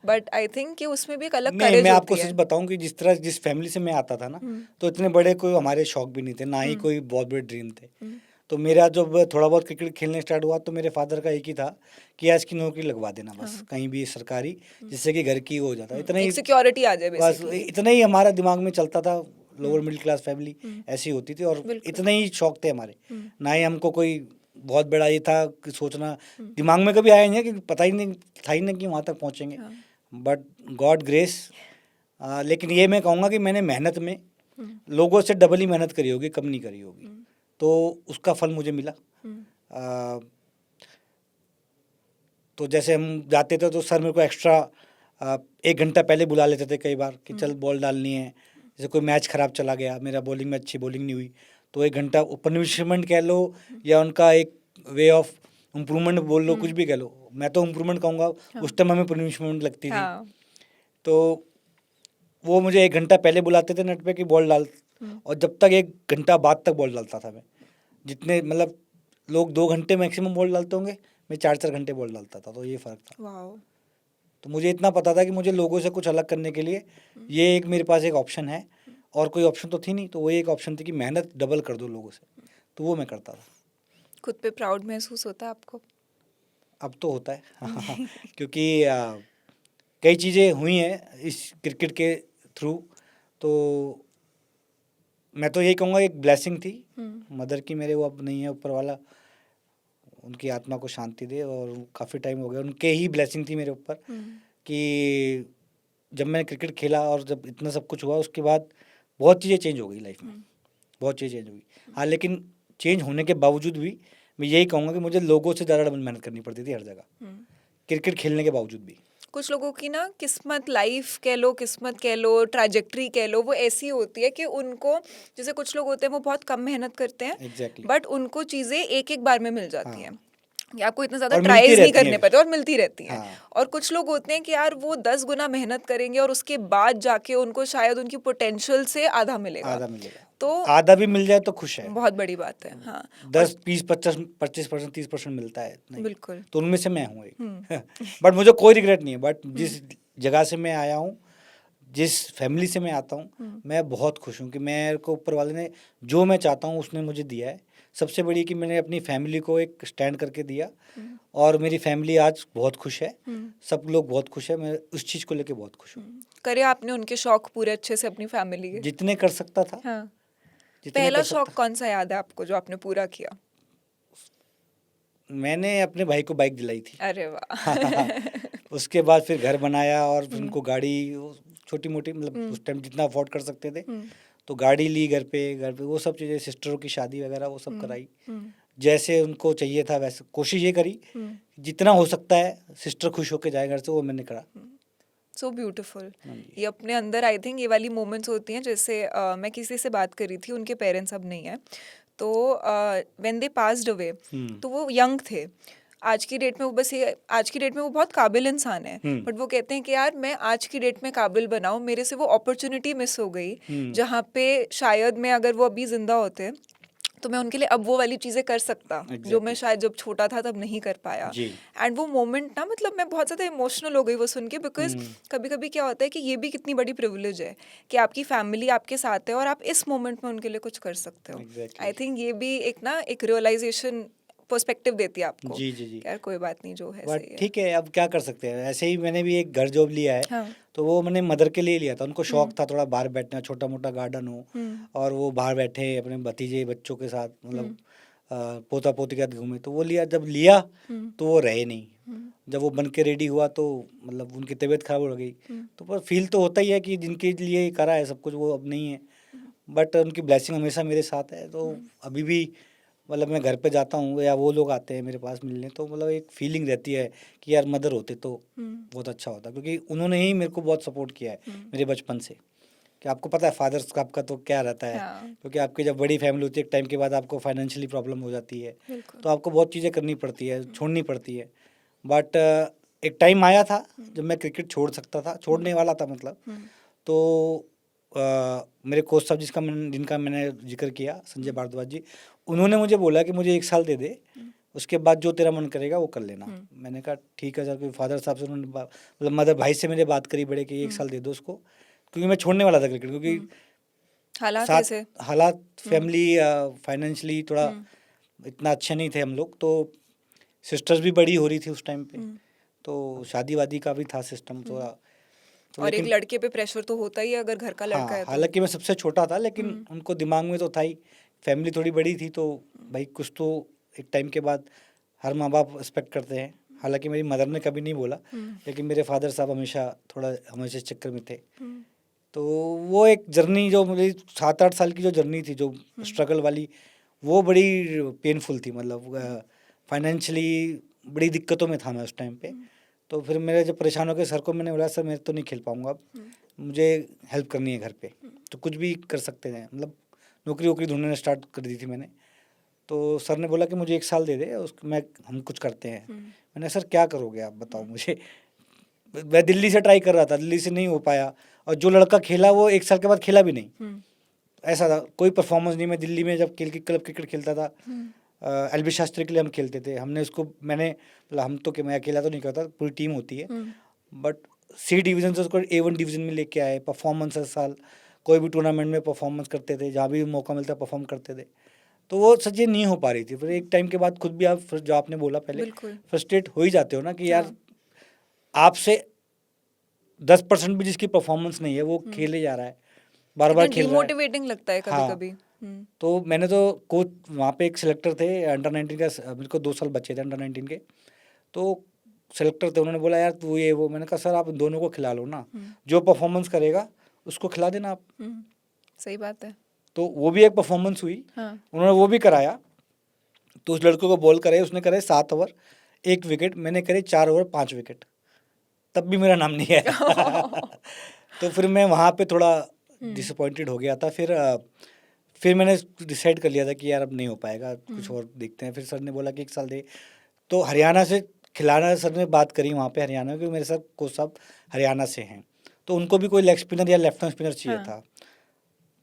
बट आई थिंक कि उसमें भी एक अलग नहीं, मैं करेज आपको होती सच है। बताऊँ कि जिस तरह जिस फैमिली से मैं आता था ना, हुँ, तो इतने बड़े कोई हमारे शौक भी नहीं थे, ना ही हुँ, कोई बहुत बड़े ड्रीम थे। हुँ, तो मेरा जब थोड़ा बहुत क्रिकेट खेलने स्टार्ट हुआ, तो मेरे फादर का एक ही था कि यार इसकी नौकरी लगवा देना बस, हाँ, कहीं भी सरकारी, हुँ, जिससे कि घर की वो हो जाता। इतना एक ही सिक्योरिटी आ जाए बस, बेसिकली। इतना ही हमारा दिमाग में चलता था। हुँ, लोअर मिडिल क्लास फैमिली हुँ, ऐसी होती थी, और बिल्कुल। इतने ही शौक थे हमारे। हुँ, ना ही हमको कोई बहुत बड़ा ये था कि सोचना, हुँ, दिमाग में कभी आया ही नहीं है, कि पता ही नहीं था ही नहीं कि वहाँ तक पहुँचेंगे। हाँ, बट गॉड ग्रेस। लेकिन ये मैं कहूँगा कि मैंने मेहनत में हुँ, लोगों से डबल ही मेहनत करी होगी, कम नहीं करी होगी। हुँ, तो उसका फल मुझे मिला। हुँ, अ, तो जैसे हम जाते थे तो सर मेरे को एक्स्ट्रा 1 घंटा पहले बुला लेते थे कई बार कि हुँ, चल बॉल डालनी है। जैसे कोई मैच ख़राब चला गया, मेरा बॉलिंग में अच्छी बॉलिंग नहीं हुई, तो 1 घंटा पनिशमेंट कह लो या उनका एक वे ऑफ इम्प्रूवमेंट बोल लो, कुछ हुँ, भी कह लो। मैं तो इम्प्रूवमेंट कहूँगा, हाँ, उस टाइम हमें पनिशमेंट लगती थी। हाँ, तो वो मुझे 1 घंटा पहले बुलाते थे नेट पे कि बॉल डाल, हुँ, और जब तक 1 घंटा बाद तक बॉल डालता था मैं। जितने मतलब लोग 2 घंटे मैक्सिमम बॉल डालते होंगे, मैं 4-4 घंटे बॉल डालता था, तो ये फ़र्क था। वॉव! तो मुझे इतना पता था कि मुझे लोगों से कुछ अलग करने के लिए हुँ, ये एक मेरे पास एक ऑप्शन है, हुँ, और कोई ऑप्शन तो थी नहीं, तो वो एक ऑप्शन थी कि मेहनत डबल कर दो लोगों से, तो वो मैं करता था। खुद पे प्राउड महसूस होता है आपको? अब तो होता है क्योंकि कई चीज़ें हुई हैं इस क्रिकेट के थ्रू। तो मैं तो यही कहूँगा एक ब्लेसिंग थी हुँ, मदर की मेरे, वो अब नहीं है, ऊपर वाला उनकी आत्मा को शांति दे, और काफ़ी टाइम हो गया, उनके ही ब्लेसिंग थी मेरे ऊपर हुँ, कि जब मैंने क्रिकेट खेला और जब इतना सब कुछ हुआ, उसके बाद बहुत चीज़ें चेंज हो गई लाइफ में, हुँ, बहुत चीज़ें चेंज हुई। हुँ, हाँ, लेकिन चेंज होने के बावजूद भी मैं यही कहूँगा कि मुझे लोगों से ज़्यादा डबल मेहनत करनी पड़ती थी हर जगह, क्रिकेट खेलने के बावजूद भी। कुछ लोगों की ना किस्मत, लाइफ कह लो, किस्मत कह लो, ट्रैजेक्टरी कह लो, वो ऐसी होती है कि उनको, जैसे कुछ लोग होते हैं वो बहुत कम मेहनत करते हैं एग्जैक्टली। बट उनको चीज़ें एक एक बार में मिल जाती हैं, हाँ, या आपको इतना ज़्यादा और मिलती ट्राइज नहीं रहती करने हैं पड़ते फिर। और मिलती रहती हैं। हाँ, और कुछ लोग होते हैं कि यार वो 10 गुना मेहनत करेंगे और उसके बाद जाके उनको शायद उनकी पोटेंशियल से आधा मिलेगा, आधा मिलेगा। तो आधा भी मिल जाए तो खुश है। बहुत बड़ी बात है। हाँ, और 10, 20, 25%, 30% मिलता है नहीं, बिल्कुल। तो उनमें से मैं हूँ एक। बट मुझे कोई रिग्रेट नहीं है, बट जिस जगह से मैं आया हूँ, जिस फैमिली से मैं आता हूँ, मैं बहुत खुश हूँ कि मेरे को ऊपर वाले ने जो मैं चाहता हूँ उसने मुझे दिया है। सबसे बड़ी कि मैंने अपनी फैमिली को एक स्टैंड करके दिया, और मेरी फैमिली आज बहुत खुश है, सब लोग बहुत खुश है, मैं उस चीज़ को लेके बहुत खुश हूँ। करे आपने उनके शौक पूरे अच्छे से अपनी फैमिली के? जितने कर सकता था, हाँ। जितने पहला कर शौक सकता, कौन सा याद है आपको जो आपने पूरा किया? मैंने अपने भाई को बाइक दिलाई थी। अरे वाह। उसके बाद फिर घर बनाया, और फिर उनको गाड़ी छोटी मोटी, मतलब उस टाइम जितना अफोर्ड कर सकते थे, तो गाड़ी ली घर पे वो सब चीज़ें, सिस्टरों की शादी वगैरह वो सब कराई, जैसे उनको चाहिए था वैसे। कोशिश ये करी जितना हो सकता है सिस्टर खुश होकर जाए घर से, वो मैंने करा। So beautiful. हाँ जी। ये अपने अंदर आई थिंक ये वाली मोमेंट्स होती हैं, जैसे मैं किसी से बात कर रही थी, उनके पेरेंट्स अब नहीं है, तो व्हेन दे पास्ड अवे तो वो यंग थे। आज की डेट में वो बस ये, आज की डेट में वो बहुत काबिल इंसान है, बट वो कहते हैं कि यार मैं आज की डेट में काबिल बनाऊं, मेरे से वो अपॉर्चुनिटी मिस हो गई जहाँ पे शायद मैं, अगर वो अभी जिंदा होते तो मैं उनके लिए अब वो वाली चीज़ें कर सकता जो मैं Exactly. शायद जब छोटा था तब नहीं कर पाया। जी। एंड वो मोमेंट ना, मतलब मैं बहुत ज़्यादा इमोशनल हो गई वो सुन के, बिकॉज कभी कभी क्या होता है कि ये भी कितनी बड़ी प्रिविलेज है कि आपकी फैमिली आपके साथ है और आप इस मोमेंट में उनके लिए कुछ कर सकते हो। Exactly. आई थिंक ये भी एक ना, एक रियलाइजेशन, पर्सपेक्टिव देती है आपको जी जी जी। कि यार कोई बात नहीं, जो है बट सही है। ठीक है, अब क्या कर सकते हैं। ऐसे ही मैंने भी एक घर जॉब लिया है, हाँ। तो वो मैंने मदर के लिए लिया था। उनको शौक था थोड़ा बाहर बैठना, छोटा मोटा गार्डन हो, और वो बाहर बैठे अपने भतीजे बच्चों के साथ, मतलब पोता पोती के साथ घूमे, तो वो लिया। जब लिया तो वो रहे नहीं। जब वो बन के रेडी हुआ तो मतलब उनकी तबीयत खराब हो गई, तो पर फील तो होता ही है कि जिनके लिए करा है सब कुछ वो अब नहीं है, बट उनकी ब्लेसिंग हमेशा मेरे साथ है। तो अभी भी मतलब मैं घर पे जाता हूँ या वो लोग आते हैं मेरे पास मिलने, तो मतलब एक फीलिंग रहती है कि यार मदर होते तो बहुत अच्छा होता, क्योंकि उन्होंने ही मेरे को बहुत सपोर्ट किया है मेरे बचपन से। कि आपको पता है फादर्स का आपका तो क्या रहता है, हाँ, क्योंकि आपकी जब बड़ी फैमिली होती है एक टाइम के बाद आपको फाइनेंशियली प्रॉब्लम हो जाती है, बिल्कुल। तो आपको बहुत चीज़ें करनी पड़ती है, छोड़नी पड़ती है। बट एक टाइम आया था जब मैं क्रिकेट छोड़ सकता था, छोड़ने वाला था मतलब, तो मेरे कोच साहब जिनका मैंने जिक्र किया, संजय भारद्वाज जी, उन्होंने मुझे बोला कि मुझे 1 साल दे दे, उसके बाद जो तेरा मन करेगा वो कर लेना। मैंने कहा ठीक है सर। क्योंकि फादर साहब से उन्होंने मतलब मदर भाई से मैंने बात करी बड़े कि 1 साल दे दो उसको, क्योंकि मैं छोड़ने वाला था क्रिकेट, क्योंकि हालात साथ ऐसे। हालात फैमिली फाइनेंशियली थोड़ा इतना अच्छे नहीं थे हम लोग, तो सिस्टर्स भी बड़ी हो रही थी उस टाइम पे, तो शादी वादी का भी था सिस्टम थोड़ा, तो और एक लेकिन लड़के पे प्रेशर तो होता ही है अगर घर का लड़का हाँ, है तो। हालांकि मैं सबसे छोटा था, लेकिन उनको दिमाग में तो था ही, फैमिली थोड़ी बड़ी थी, तो भाई कुछ तो एक टाइम के बाद हर माँ बाप एक्सपेक्ट करते हैं। हालांकि मेरी मदर ने कभी नहीं बोला, लेकिन मेरे फादर साहब हमेशा थोड़ा हमेशा इस चक्कर में थे। तो वो एक जर्नी जो मेरी 7-8 साल की जो जर्नी थी, जो स्ट्रगल वाली, वो बड़ी पेनफुल थी। मतलब फाइनेंशियली बड़ी दिक्कतों में था मैं उस टाइम पे। तो फिर मेरे जब परेशान हो गए सर को मैंने बोला, सर मैं तो नहीं खेल पाऊँगा अब, मुझे हेल्प करनी है घर पे, तो कुछ भी कर सकते हैं, मतलब नौकरी वोकरी ढूंढने स्टार्ट कर दी थी मैंने। तो सर ने बोला कि मुझे 1 साल दे दे, हम कुछ करते हैं। मैंने, सर क्या करोगे आप बताओ मुझे। मैं दिल्ली से ट्राई कर रहा था, दिल्ली से नहीं हो पाया, और जो लड़का खेला वो 1 साल के बाद खेला भी नहीं। ऐसा था, कोई परफॉर्मेंस नहीं। मैं दिल्ली में जब क्लब क्रिकेट खेलता था, एलबी शास्त्री के लिए हम खेलते थे, हमने उसको मैंने मतलब हम तो कि मैं अकेला तो नहीं करता, पूरी टीम होती है, बट C डिवीज़न से उसको A1 डिवीज़न में लेके आए। परफॉर्मेंस हर साल कोई भी टूर्नामेंट में परफॉर्मेंस करते थे, जहाँ भी मौका मिलता परफॉर्म करते थे। तो वो सच्ची नहीं हो पा रही थी। फिर एक टाइम के बाद खुद भी आप जो आपने बोला पहले, बिल्कुल। फ्रस्ट्रेट हो ही जाते हो ना कि यार हाँ। आपसे 10% भी जिसकी परफॉर्मेंस नहीं है वो खेले जा रहा है, बार बार कितना खेल रहा है। डिमोटिवेटिंग लगता है कभी हाँ, कभी। तो मैंने तो कोच वहाँ पे एक सिलेक्टर थे अंडर 19 का, मेरे को 2 साल बच्चे थे अंडर 19 के, तो सिलेक्टर थे, उन्होंने बोला यार तू ये वो, मैंने कहा सर आप दोनों को खिला लो ना, जो परफॉर्मेंस करेगा उसको खिला देना आप। सही बात है। तो वो भी एक परफॉर्मेंस हुई, हाँ। उन्होंने वो भी कराया, तो उस लड़के को बॉल करे, उसने करे 7 ओवर 1 विकेट, मैंने करे 4 ओवर 5 विकेट, तब भी मेरा नाम नहीं आया। तो फिर मैं वहाँ पे थोड़ा डिसअपॉइंटेड हो गया था। फिर मैंने डिसाइड कर लिया था कि यार अब नहीं हो पाएगा, कुछ और देखते हैं। फिर सर ने बोला कि 1 साल दे, तो हरियाणा से खिलाना, सर ने बात करी वहाँ पे हरियाणा में, क्योंकि मेरे साथ कोच साहब हरियाणा से हैं, तो उनको भी कोई लेग स्पिनर या लेफ्ट आर्म स्पिनर चाहिए हाँ। था।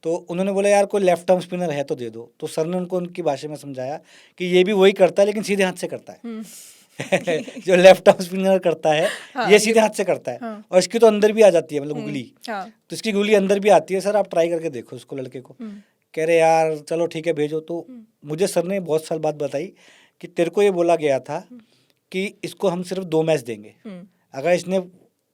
तो उन्होंने बोला यार कोई लेफ्ट आर्म स्पिनर है तो दे दो। तो सर ने उनको उनकी भाषा में समझाया कि ये भी वही करता है लेकिन सीधे हाथ से करता है। जो लेफ्ट आर्म स्पिनर करता है हाँ, ये सीधे हाथ से करता है, हाँ। और इसकी तो अंदर भी आ जाती है, मतलब गुगली, हाँ। तो इसकी गुगली अंदर भी आती है। सर आप ट्राई करके देखो उसको, लड़के को। कह रहे यार चलो ठीक है भेजो। तो मुझे सर ने बहुत साल बाद बताई कि तेरे को ये बोला गया था कि इसको हम सिर्फ 2 मैच देंगे, अगर इसने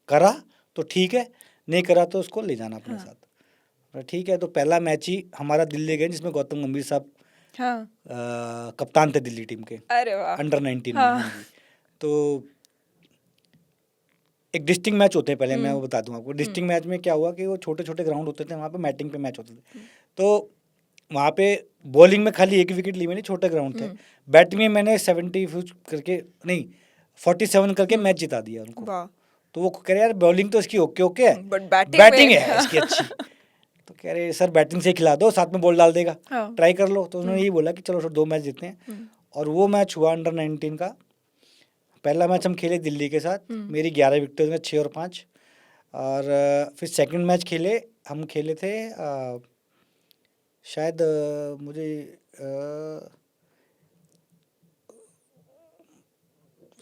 करा तो ठीक है, नहीं करा तो उसको ले जाना अपने साथ। ठीक है, तो पहला मैच ही हमारा दिल्ली गए, जिसमें गौतम गंभीर साहब हाँ। कप्तान थे दिल्ली टीम के, अरे वाह। अंडर 19 में। हाँ। हाँ जी। तो एक डिस्टिंग मैच होते हैं, पहले मैं वो बता दूं आपको। डिस्टिंग मैच में क्या हुआ कि वो छोटे छोटे ग्राउंड होते थे, वहाँ पे मैटिंग पे मैच होते थे। तो वहाँ पे बॉलिंग में खाली 1 विकेट ली मैंने, छोटे ग्राउंड थे। बैटिंग में मैंने 70 करके नहीं 47 करके मैच जिता दिया उनको। वाह। तो वो कह रहे यार बॉलिंग तो इसकी ओके ओके है, बट बैटिंग बैटिंग में है इसकी अच्छी। तो कह रहे सर बैटिंग से ही खिला दो, साथ में बॉल डाल देगा, हाँ। ट्राई कर लो। तो उन्होंने यही बोला कि चलो सर 2 मैच जीतते हैं। और वो मैच हुआ अंडर 19 का। पहला मैच हम खेले दिल्ली के साथ, मेरी 11 विकेट में 6 और 5। और फिर सेकंड मैच हम खेले थे शायद मुझे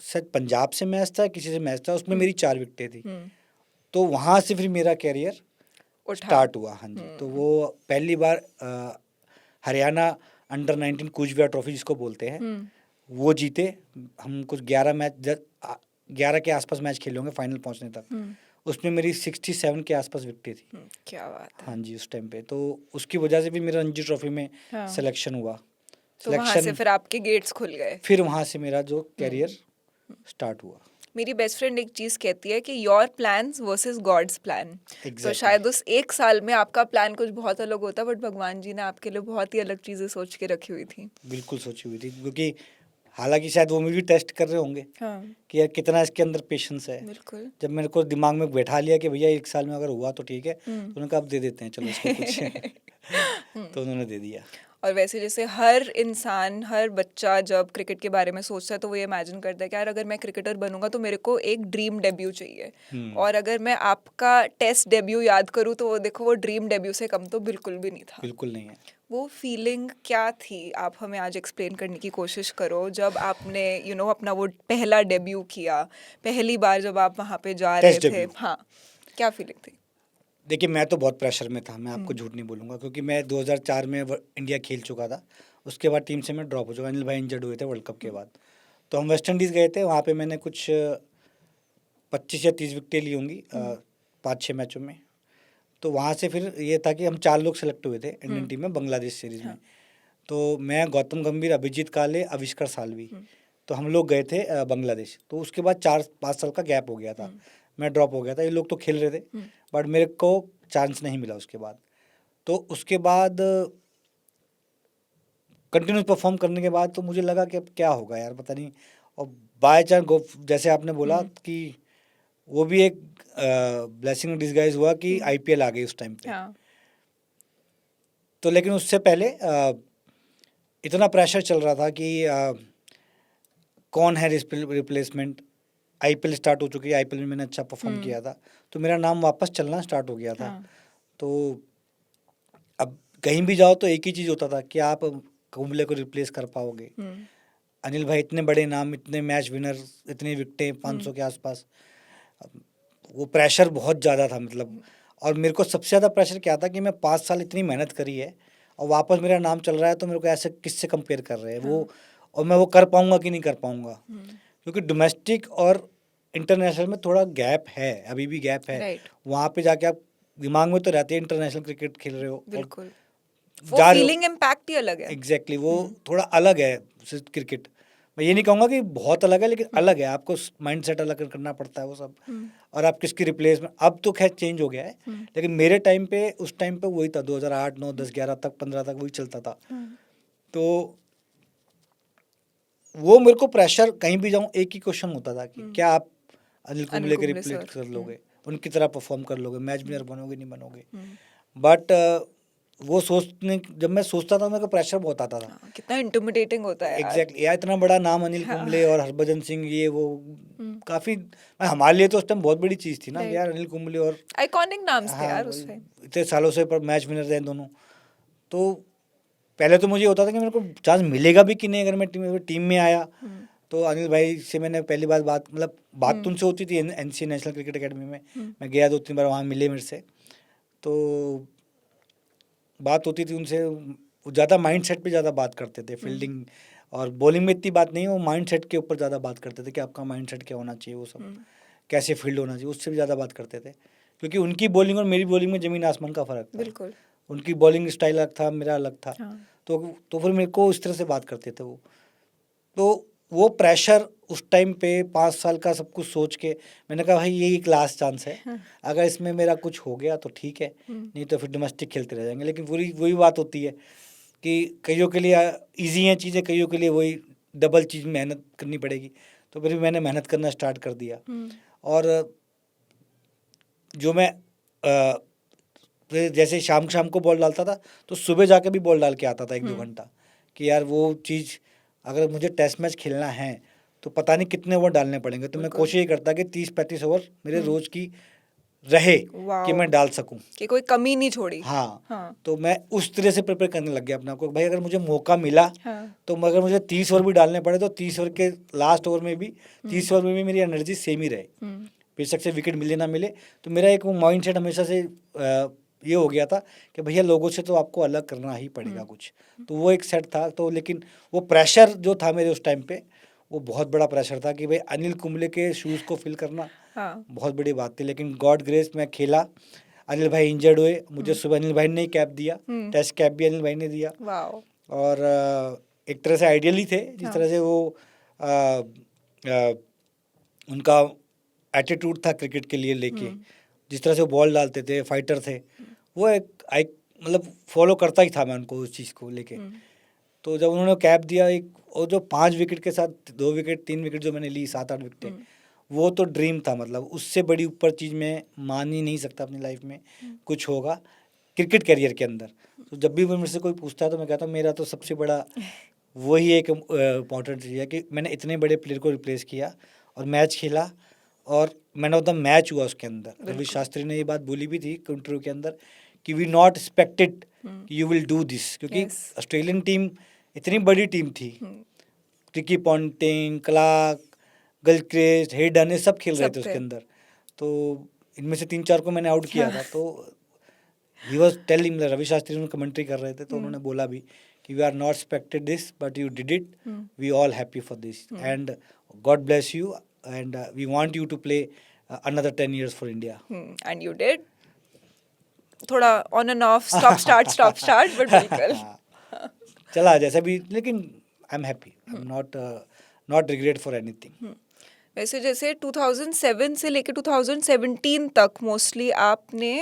शायद पंजाब से मैच था, किसी से मैच था, उसमें मेरी 4 विकेटें थी। तो वहाँ से फिर मेरा कैरियर उठा। स्टार्ट हुआ। हाँ जी। तो वो पहली बार हरियाणा अंडर 19 कूच बिहार ट्रॉफी जिसको बोलते हैं, वो जीते। हम कुछ 11 के आसपास मैच खेले होंगे फाइनल पहुंचने तक। उसमें मेरी 67 के आसपास विकेटें थी। क्या बात है। हाँ जी, उस टाइम पे। तो उसकी वजह से भी मेरा रणजी ट्रॉफी में हाँ। सिलेक्शन हुआ। तो वहाँ से फिर आपके गेट्स खुल गए। फिर वहाँ से मेरा जो कैरियर स्टार्ट हुआ। मेरी बेस्ट फ्रेंड एक चीज़ कहती है कि your plans versus God's plan. तो Exactly. शायद उस 1 साल में आपका प्लान कुछ बहुत अलग होता, बट भगवान जी ने आपके लिए बहुत ही अलग चीज़ें सोच के रखी हुई थी। बिल्कुल सोची हुई थी, क्योंकि हालांकि शायद वो मुझे भी टेस्ट कर रहे होंगे हाँ। कि यार कितना इसके अंदर पेशेंस है। बिल्कुल। जब मेरे को दिमाग में बैठा लिया कि भैया 1 साल में अगर हुआ तो ठीक है, तो उन्होंने कहा अब दे देते हैं चलो इसको कुछ। तो उन्होंने दे दिया। और वैसे जैसे हर इंसान, हर बच्चा जब क्रिकेट के बारे में सोचता है तो वो ये इमेजिन करता है कि यार अगर मैं क्रिकेटर बनूंगा तो मेरे को एक ड्रीम डेब्यू चाहिए। और अगर मैं आपका टेस्ट डेब्यू याद करूँ तो वो देखो, वो ड्रीम डेब्यू से कम तो बिल्कुल भी नहीं था। बिल्कुल नहीं है। वो फीलिंग क्या थी, आप हमें आज एक्सप्लेन करने की कोशिश करो, जब आपने अपना वो पहला डेब्यू किया, पहली बार जब आप वहाँ पे जा रहे टेस्ट थे। डेब्यू। हाँ, क्या फीलिंग थी? देखिए मैं तो बहुत प्रेशर में था, मैं आपको झूठ नहीं बोलूँगा, क्योंकि मैं 2004 में इंडिया खेल चुका था। उसके बाद टीम से मैं ड्रॉप हो चुका, अनिल भाई इंजर्ड हुए थे वर्ल्ड कप के बाद। तो हम वेस्ट इंडीज़ गए थे, वहाँ पे मैंने कुछ 25 या 30 विकेटें ली होंगी 5-6 मैचों में। तो वहाँ से फिर ये था कि हम 4 लोग सेलेक्ट हुए थे इंडियन टीम में बांग्लादेश सीरीज़ में। तो मैं, गौतम गंभीर, अभिजीत काले, आविष्कार सालवी, तो हम लोग गए थे बांग्लादेश। तो उसके बाद 4-5 साल का गैप हो गया था, मैं ड्रॉप हो गया था। ये लोग तो खेल रहे थे बट मेरे को चांस नहीं मिला उसके बाद। तो उसके बाद कंटिन्यूस परफॉर्म करने के बाद तो मुझे लगा कि अब क्या होगा यार, पता नहीं। और बाय चांस जैसे आपने बोला कि वो भी एक ब्लेसिंग डिस्गाइज हुआ कि आईपीएल आ गई उस टाइम पे। हाँ। तो लेकिन उससे पहले इतना प्रेशर चल रहा था कि कौन है रिप्लेसमेंट। आईपीएल स्टार्ट हो चुकी है, आईपीएल में मैंने अच्छा परफॉर्म किया था, तो मेरा नाम वापस चलना स्टार्ट हो गया था। तो अब कहीं भी जाओ तो एक ही चीज़ होता था कि आप कुंबले को रिप्लेस कर पाओगे। अनिल भाई इतने बड़े नाम, इतने मैच विनर, इतनी विकेटें 500 के आसपास, वो प्रेशर बहुत ज़्यादा था मतलब। और मेरे को सबसे ज़्यादा प्रेशर क्या था कि मैं 5 साल इतनी मेहनत करी है और वापस मेरा नाम चल रहा है, तो मेरे को ऐसे किससे कंपेयर कर रहे हैं वो, और मैं वो कर पाऊँगा कि नहीं कर पाऊँगा। क्योंकि डोमेस्टिक और इंटरनेशनल में थोड़ा गैप है, अभी भी गैप है। राइट। वहाँ पे जाके आप दिमाग में तो रहते हैं इंटरनेशनल क्रिकेट खेल रहे हो, बिल्कुल। और वो जा रहे हो। फीलिंग इम्पैक्ट ही अलग है। एग्जैक्टली वो थोड़ा अलग है क्रिकेट। मैं ये नहीं कहूँगा कि बहुत अलग है, लेकिन अलग है। आपको माइंड सेट अलग करना पड़ता है वो सब। और आप किसकी रिप्लेसमेंट, अब तो खैर चेंज हो गया है, लेकिन मेरे टाइम पे, उस टाइम पे वही था। 2008, 9, 10, 11 तक, 15 तक वही चलता था। तो वो मेरे को प्रेशर कहीं भी जाऊँ एक ही क्वेश्चन होता था कि क्या आप अनिल अनिल कुंबले के कुंबले रिप्लेस सर। कर लोगे, उनकी तरह परफॉर्म कर लोगे, मैच विनर बनोगे नहीं बनोगे। हम्म। बट वो सोचने जब मैं सोचता था मेरे को प्रेशर बहुत आता था। हाँ, कितना इंटिमिडेटिंग होता है यार। एग्जैक्टली यार, इतना बड़ा नाम अनिल हाँ। कुंबले और हरभजन सिंह, ये वो हम्म। काफी हमारे लिए तो उस टाइम बहुत बड़ी चीज थी ना कि राइट। यार अनिल कुंबले और आइकॉनिक नाम्स थे हाँ यार उस टाइम। इतने सालों से पर मैच विनर रहे दोनों। तो पहले तो मुझे ये होता था कि मेरे को चांस मिलेगा भी कि नहीं, अगर मैं टीम में आया। हम्म। तो अनिल भाई से मैंने पहली बार बात मतलब बात तो हम्म। उनसे होती थी एनसी नेशनल क्रिकेट एकेडमी में। हम्म। मैं गया 2-3 बार, वहाँ मिले मेरे से, तो बात होती थी उनसे। वो ज़्यादा माइंड सेट पे ज़्यादा बात करते थे, फील्डिंग और बॉलिंग में इतनी बात नहीं, वो माइंड सेट के ऊपर ज़्यादा बात करते थे कि आपका माइंड सेट क्या होना चाहिए, वो सब हम्म। कैसे फील्ड होना चाहिए, उससे भी ज़्यादा बात करते थे। क्योंकि उनकी बॉलिंग और मेरी बॉलिंग में ज़मीन आसमान का फ़र्क था। बिल्कुल। उनकी बॉलिंग स्टाइल अलग था, मेरा अलग था। हाँ। तो फिर मेरे को इस तरह से बात करते थे वो। तो वो प्रेशर उस टाइम पे 5 साल का सब कुछ सोच के मैंने कहा भाई ये एक लास्ट चांस है, अगर इसमें मेरा कुछ हो गया तो ठीक है, नहीं तो फिर डोमेस्टिक खेलते रह जाएंगे। लेकिन वही वही बात होती है कि कईयों के लिए इजी हैं चीज़ें, कईयों के लिए वही डबल चीज़ मेहनत करनी पड़ेगी। तो फिर मैंने मेहनत करना स्टार्ट कर दिया। और जो मैं फिर जैसे शाम शाम को बॉल डालता था तो सुबह जाके भी बॉल डाल के आता था 1-2 घंटा, कि यार वो चीज़ अगर मुझे टेस्ट मैच खेलना है तो पता नहीं कितने ओवर डालने पड़ेंगे। तो मैं बिल्कुल। कोशिश ये करता कि 30-35 ओवर मेरे रोज़ की रहे कि मैं वाओ, डाल सकूं। कि कोई कमी नहीं छोड़ी। हाँ, हाँ। तो मैं उस तरह से प्रिपेयर करने लग गया अपने आप को भाई अगर मुझे मौका मिला हाँ। तो अगर मुझे 30 ओवर भी डालने पड़े तो 30 ओवर के लास्ट ओवर में भी 30 ओवर में भी मेरी एनर्जी सेम ही रहे, बेशक से विकेट मिले ना मिले। तो मेरा एक वो माइंड सेट हमेशा से ये हो गया था कि भैया लोगों से तो आपको अलग करना ही पड़ेगा कुछ। तो वो एक सेट था। तो लेकिन वो प्रेशर जो था मेरे उस टाइम पे, वो बहुत बड़ा प्रेशर था कि भाई अनिल कुंबले के शूज़ को फिल करना हाँ। बहुत बड़ी बात थी। लेकिन गॉड ग्रेस मैं खेला, अनिल भाई इंजर्ड हुए, मुझे सुबह अनिल भाई ने ही कैप दिया, टेस्ट कैप भी अनिल भाई ने दिया। वाओ। और एक तरह से आइडियल ही थे, जिस हाँ। तरह से वो अ, अ, उनका एटीट्यूड था क्रिकेट के लिए लेके, जिस तरह से वो बॉल डालते थे, फाइटर थे, वो एक आई मतलब फॉलो करता ही था मैं उनको उस चीज़ को लेके। तो जब उन्होंने कैप दिया एक, और जो 5 विकेट के साथ 2 विकेट 3 विकेट जो मैंने ली, 7-8 विकेटें, वो तो ड्रीम था। मतलब उससे बड़ी ऊपर चीज़ मैं मान ही नहीं सकता अपनी लाइफ में कुछ होगा क्रिकेट करियर के अंदर। तो जब भी वो मेरे से कोई पूछता है तो मैं कहता हूँ मेरा तो सबसे बड़ा वही एक इम्पॉर्टेंट चीज़ है कि मैंने इतने बड़े प्लेयर को रिप्लेस किया और मैच खेला, और मैन ऑफ द मैच हुआ उसके अंदर। रवि बिल्कुल। शास्त्री ने ये बात बोली भी थी इंटरव्यू के अंदर कि वी नॉट एक्सपेक्टेड कि यू विल डू दिस, क्योंकि Yes. ऑस्ट्रेलियन टीम इतनी बड़ी टीम थी, Ricky Ponting, Clarke, Gilchrist, Hayden, ये सब खेल रहे सब थे थे। उसके अंदर। तो इनमें से 3-4 को मैंने आउट किया था। तो he was telling, Ravi Shastri उन्होंने कमेंट्री कर रहे थे तो उन्होंने बोला भी कि we are not expected this but you did it, we all happy for this and God bless you and we want you to play another 10 years for India. And you did. थोड़ा on and off, stop start, but बिल्कुल। चला जैसा भी, लेकिन I am happy, I am not regret for anything. वैसे जैसे 2007 से लेके 2017 तक मोस्टली आपने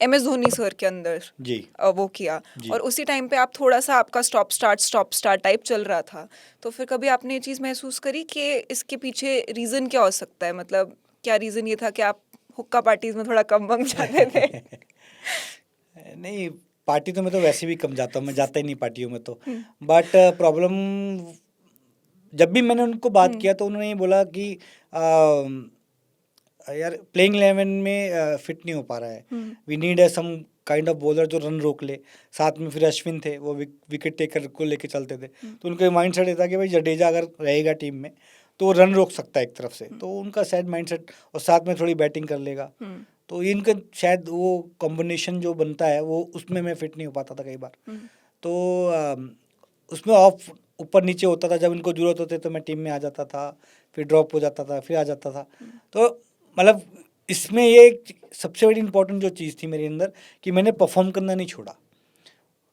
MS धोनी सर के अंदर जी वो किया, जी। और उसी टाइम पे आप थोड़ा सा आपका स्टॉप स्टार्ट टाइप चल रहा था। तो फिर कभी आपने ये चीज़ महसूस करी कि इसके पीछे रीज़न क्या हो सकता है? मतलब क्या रीज़न ये था कि आप हुक्का पार्टीज में थोड़ा कम वम जाते थे? नहीं, पार्टी तो मैं तो वैसे भी कम जाता हूँ, मैं जाता ही नहीं पार्टियों में तो। बट प्रॉब्लम जब भी मैंने उनको बात किया तो उन्होंने ये बोला कि यार प्लेइंग 11 में फिट नहीं हो पा रहा है, we need some kind of bowler जो रन रोक ले। साथ में फिर अश्विन थे, वो विकेट टेकर को लेके चलते थे। तो उनका माइंड सेट ये था कि भाई जडेजा अगर रहेगा टीम में तो वो रन रोक सकता है एक तरफ से, तो उनका शायद माइंड सेट, और साथ में थोड़ी बैटिंग कर लेगा। तो इनका शायद वो कॉम्बिनेशन जो बनता है वो उसमें मैं फिट नहीं हो पाता था कई बार। तो उसमें ऑफ ऊपर नीचे होता था, जब इनको जरूरत होती तो मैं टीम में आ जाता था, फिर ड्रॉप हो जाता था, फिर आ जाता था। तो मतलब इसमें ये एक सबसे बड़ी इंपॉर्टेंट जो चीज़ थी मेरे अंदर कि मैंने परफॉर्म करना नहीं छोड़ा,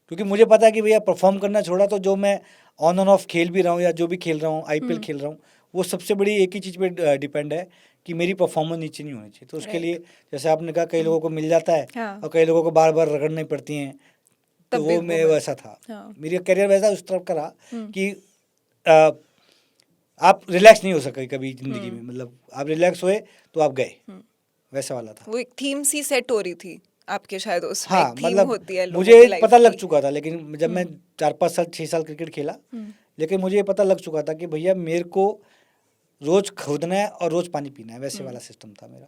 क्योंकि मुझे पता है कि भैया परफॉर्म करना छोड़ा तो जो मैं ऑन एंड ऑफ खेल भी रहा हूँ या जो भी खेल रहा हूँ, IPL खेल रहा हूँ, वो सबसे बड़ी एक ही चीज़ पे डिपेंड है कि मेरी परफॉर्मेंस नीचे नहीं होनी चाहिए। तो उसके लिए जैसे आपने कहा कई लोगों को मिल जाता है हाँ। और कई लोगों को बार बार रगड़नी पड़ती हैं, तो तब भी वो वो मैं वैसा था। हाँ। मेरा करियर वैसा उस तरफ का रहा कि आप रिलैक्स नहीं हो सके कभी ज़िंदगी में, मतलब आप रिलैक्स हुए तो आप गए, वैसा वाला था। वो एक थीम सी सेट हो रही थी आपके, शायद उसमें हाँ, एक थीम मतलब होती है लोगों मुझे की लाइफ पता लग की। चुका था, लेकिन जब मैं 4-5 साल 6 साल क्रिकेट खेला, लेकिन मुझे ये पता लग चुका था कि भैया मेरे को रोज़ खोदना है और रोज़ पानी पीना है, वैसे वाला सिस्टम था मेरा।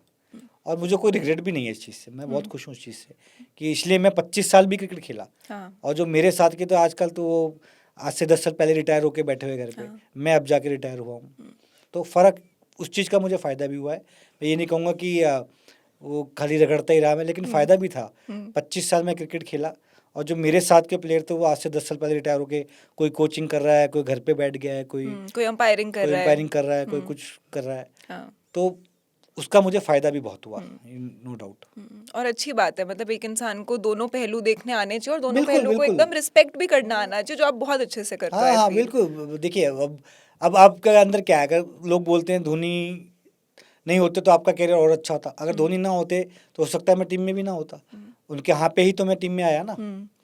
और मुझे कोई रिग्रेट भी नहीं है इस चीज़ से, मैं बहुत खुश हूँ इस चीज़ से कि इसलिए मैं 25 साल भी क्रिकेट खेला। हाँ। और जो मेरे साथ के तो आजकल तो वो आज से 10 साल पहले रिटायर होके बैठे हुए घर पे, हाँ। मैं अब जाके रिटायर हुआ हूँ। तो फ़र्क उस चीज़ का मुझे फ़ायदा भी हुआ है। मैं ये नहीं कहूँगा कि वो खाली रगड़ता ही रहा मैं, लेकिन फ़ायदा भी था। 25 साल मैं क्रिकेट खेला और जो मेरे साथ के प्लेयर थे वो आज से 10 साल पहले रिटायर होके कोई कोचिंग कर रहा है, कोई घर पे बैठ गया है, कोई कोई अंपायरिंग कर कोई रहा है। एम्पायरिंग कर रहा है, कोई कुछ कर रहा है। हाँ। तो उसका मुझे फ़ायदा भी बहुत हुआ, नो डाउट। और अच्छी बात है, मतलब एक इंसान को दोनों पहलू देखने आने चाहिए और दोनों बिल्कुल, पहलुओं को बिल्कुल। एकदम रिस्पेक्ट भी करना आना चाहिए, जो आप बहुत अच्छे से करते हो, हाँ, आई हाँ, फील। बिल्कुल। देखिए, अब आपके अंदर क्या है, अगर लोग बोलते हैं धोनी नहीं होते तो आपका करियर और अच्छा होता। अगर धोनी ना होते तो हो सकता है मैं टीम में भी ना होता। उनके हाँ पे ही तो मैं टीम में आया ना।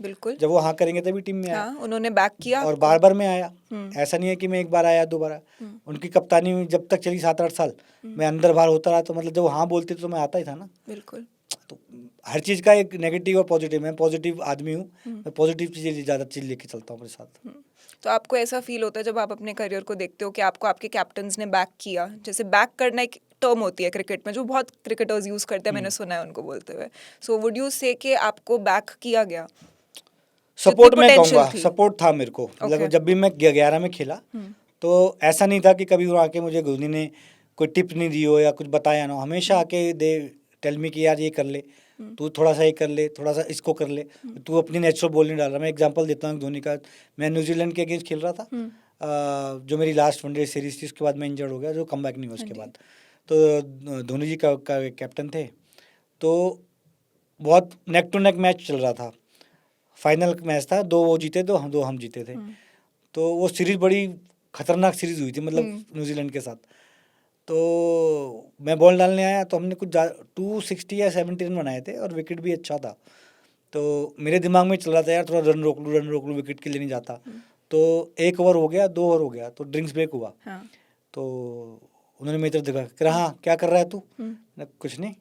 बिल्कुल। जब वो हाँ करेंगे तभी टीम में आया। हाँ, उन्होंने बैक किया और आपको। बार-बार मैं आया। ऐसा नहीं है कि मैं एक बार आया, 2 बार आया। उनकी कप्तानी में जब तक चली 7-8 साल, मैं अंदर-बाहर होता रहा, तो मतलब जब वो हाँ बोलते तो मैं आता ही था ना। बिल्कुल। तो हर चीज़ का एक नेगेटिव और पॉजिटिव, मैं पॉजिटिव आदमी हूँ। मैं पॉजिटिव चीज़ें ज़्यादा चीज़ लेके चलता हूँ अपने साथ। तो आपको ऐसा फील होता है जब आप अपने करियर को देखते हो कि आपको आपके कैप्टन्स ने बैक किया? जैसे बैक करना एक टर्म होती है क्रिकेट में, जो बहुत क्रिकेटर्स यूज करते हैं, मैंने सुना है उनको बोलते हुए। सो वुड यू से कि आपको बैक किया गया? जितनी सपोर्ट मैं पोटेंशियल कहूँगा, थी। सपोर्ट था मेरे को। मतलब ओके। जब भी मैं 11 में खेला, तो ऐसा नहीं था कि कभी वो आके मुझे धोनी ने कोई टिप नहीं दी हो या कुछ बताया ना हो। हमेशा आके दे टेल मी कि यार ये कर ले, तू थोड़ा सा ये कर ले, थोड़ा सा इसको कर ले, तू अपनी नेचुरल बॉल नहीं डाल रहा। मैं एग्जांपल देता हूँ धोनी का। मैं न्यूजीलैंड के अगेंस्ट खेल रहा था, जो मेरी लास्ट वनडे सीरीज थी, उसके बाद मैं इंजर्ड हो गया, जो कमबैक नहीं हुआ उसके बाद। तो धोनी जी का कैप्टन थे, तो बहुत नेक टू नेक मैच चल रहा था। फाइनल मैच था, 2 वो जीते, 2 हम जीते थे। तो वो सीरीज़ बड़ी खतरनाक सीरीज़ हुई थी, मतलब न्यूजीलैंड के साथ। तो मैं बॉल डालने आया तो हमने कुछ 260 या 70 रन बनाए थे और विकेट भी अच्छा था। तो मेरे दिमाग में चल रहा था यार थोड़ा रन रोक लूँ, विकेट के लिए नहीं जाता। तो 1 ओवर हो गया, 2 ओवर हो गया, तो ड्रिंक्स ब्रेक हुआ। हाँ। तो उन्होंने मेरी तरफ देखा, कह रहा हाँ क्या कर रहा है तू? मैंने कुछ नहीं।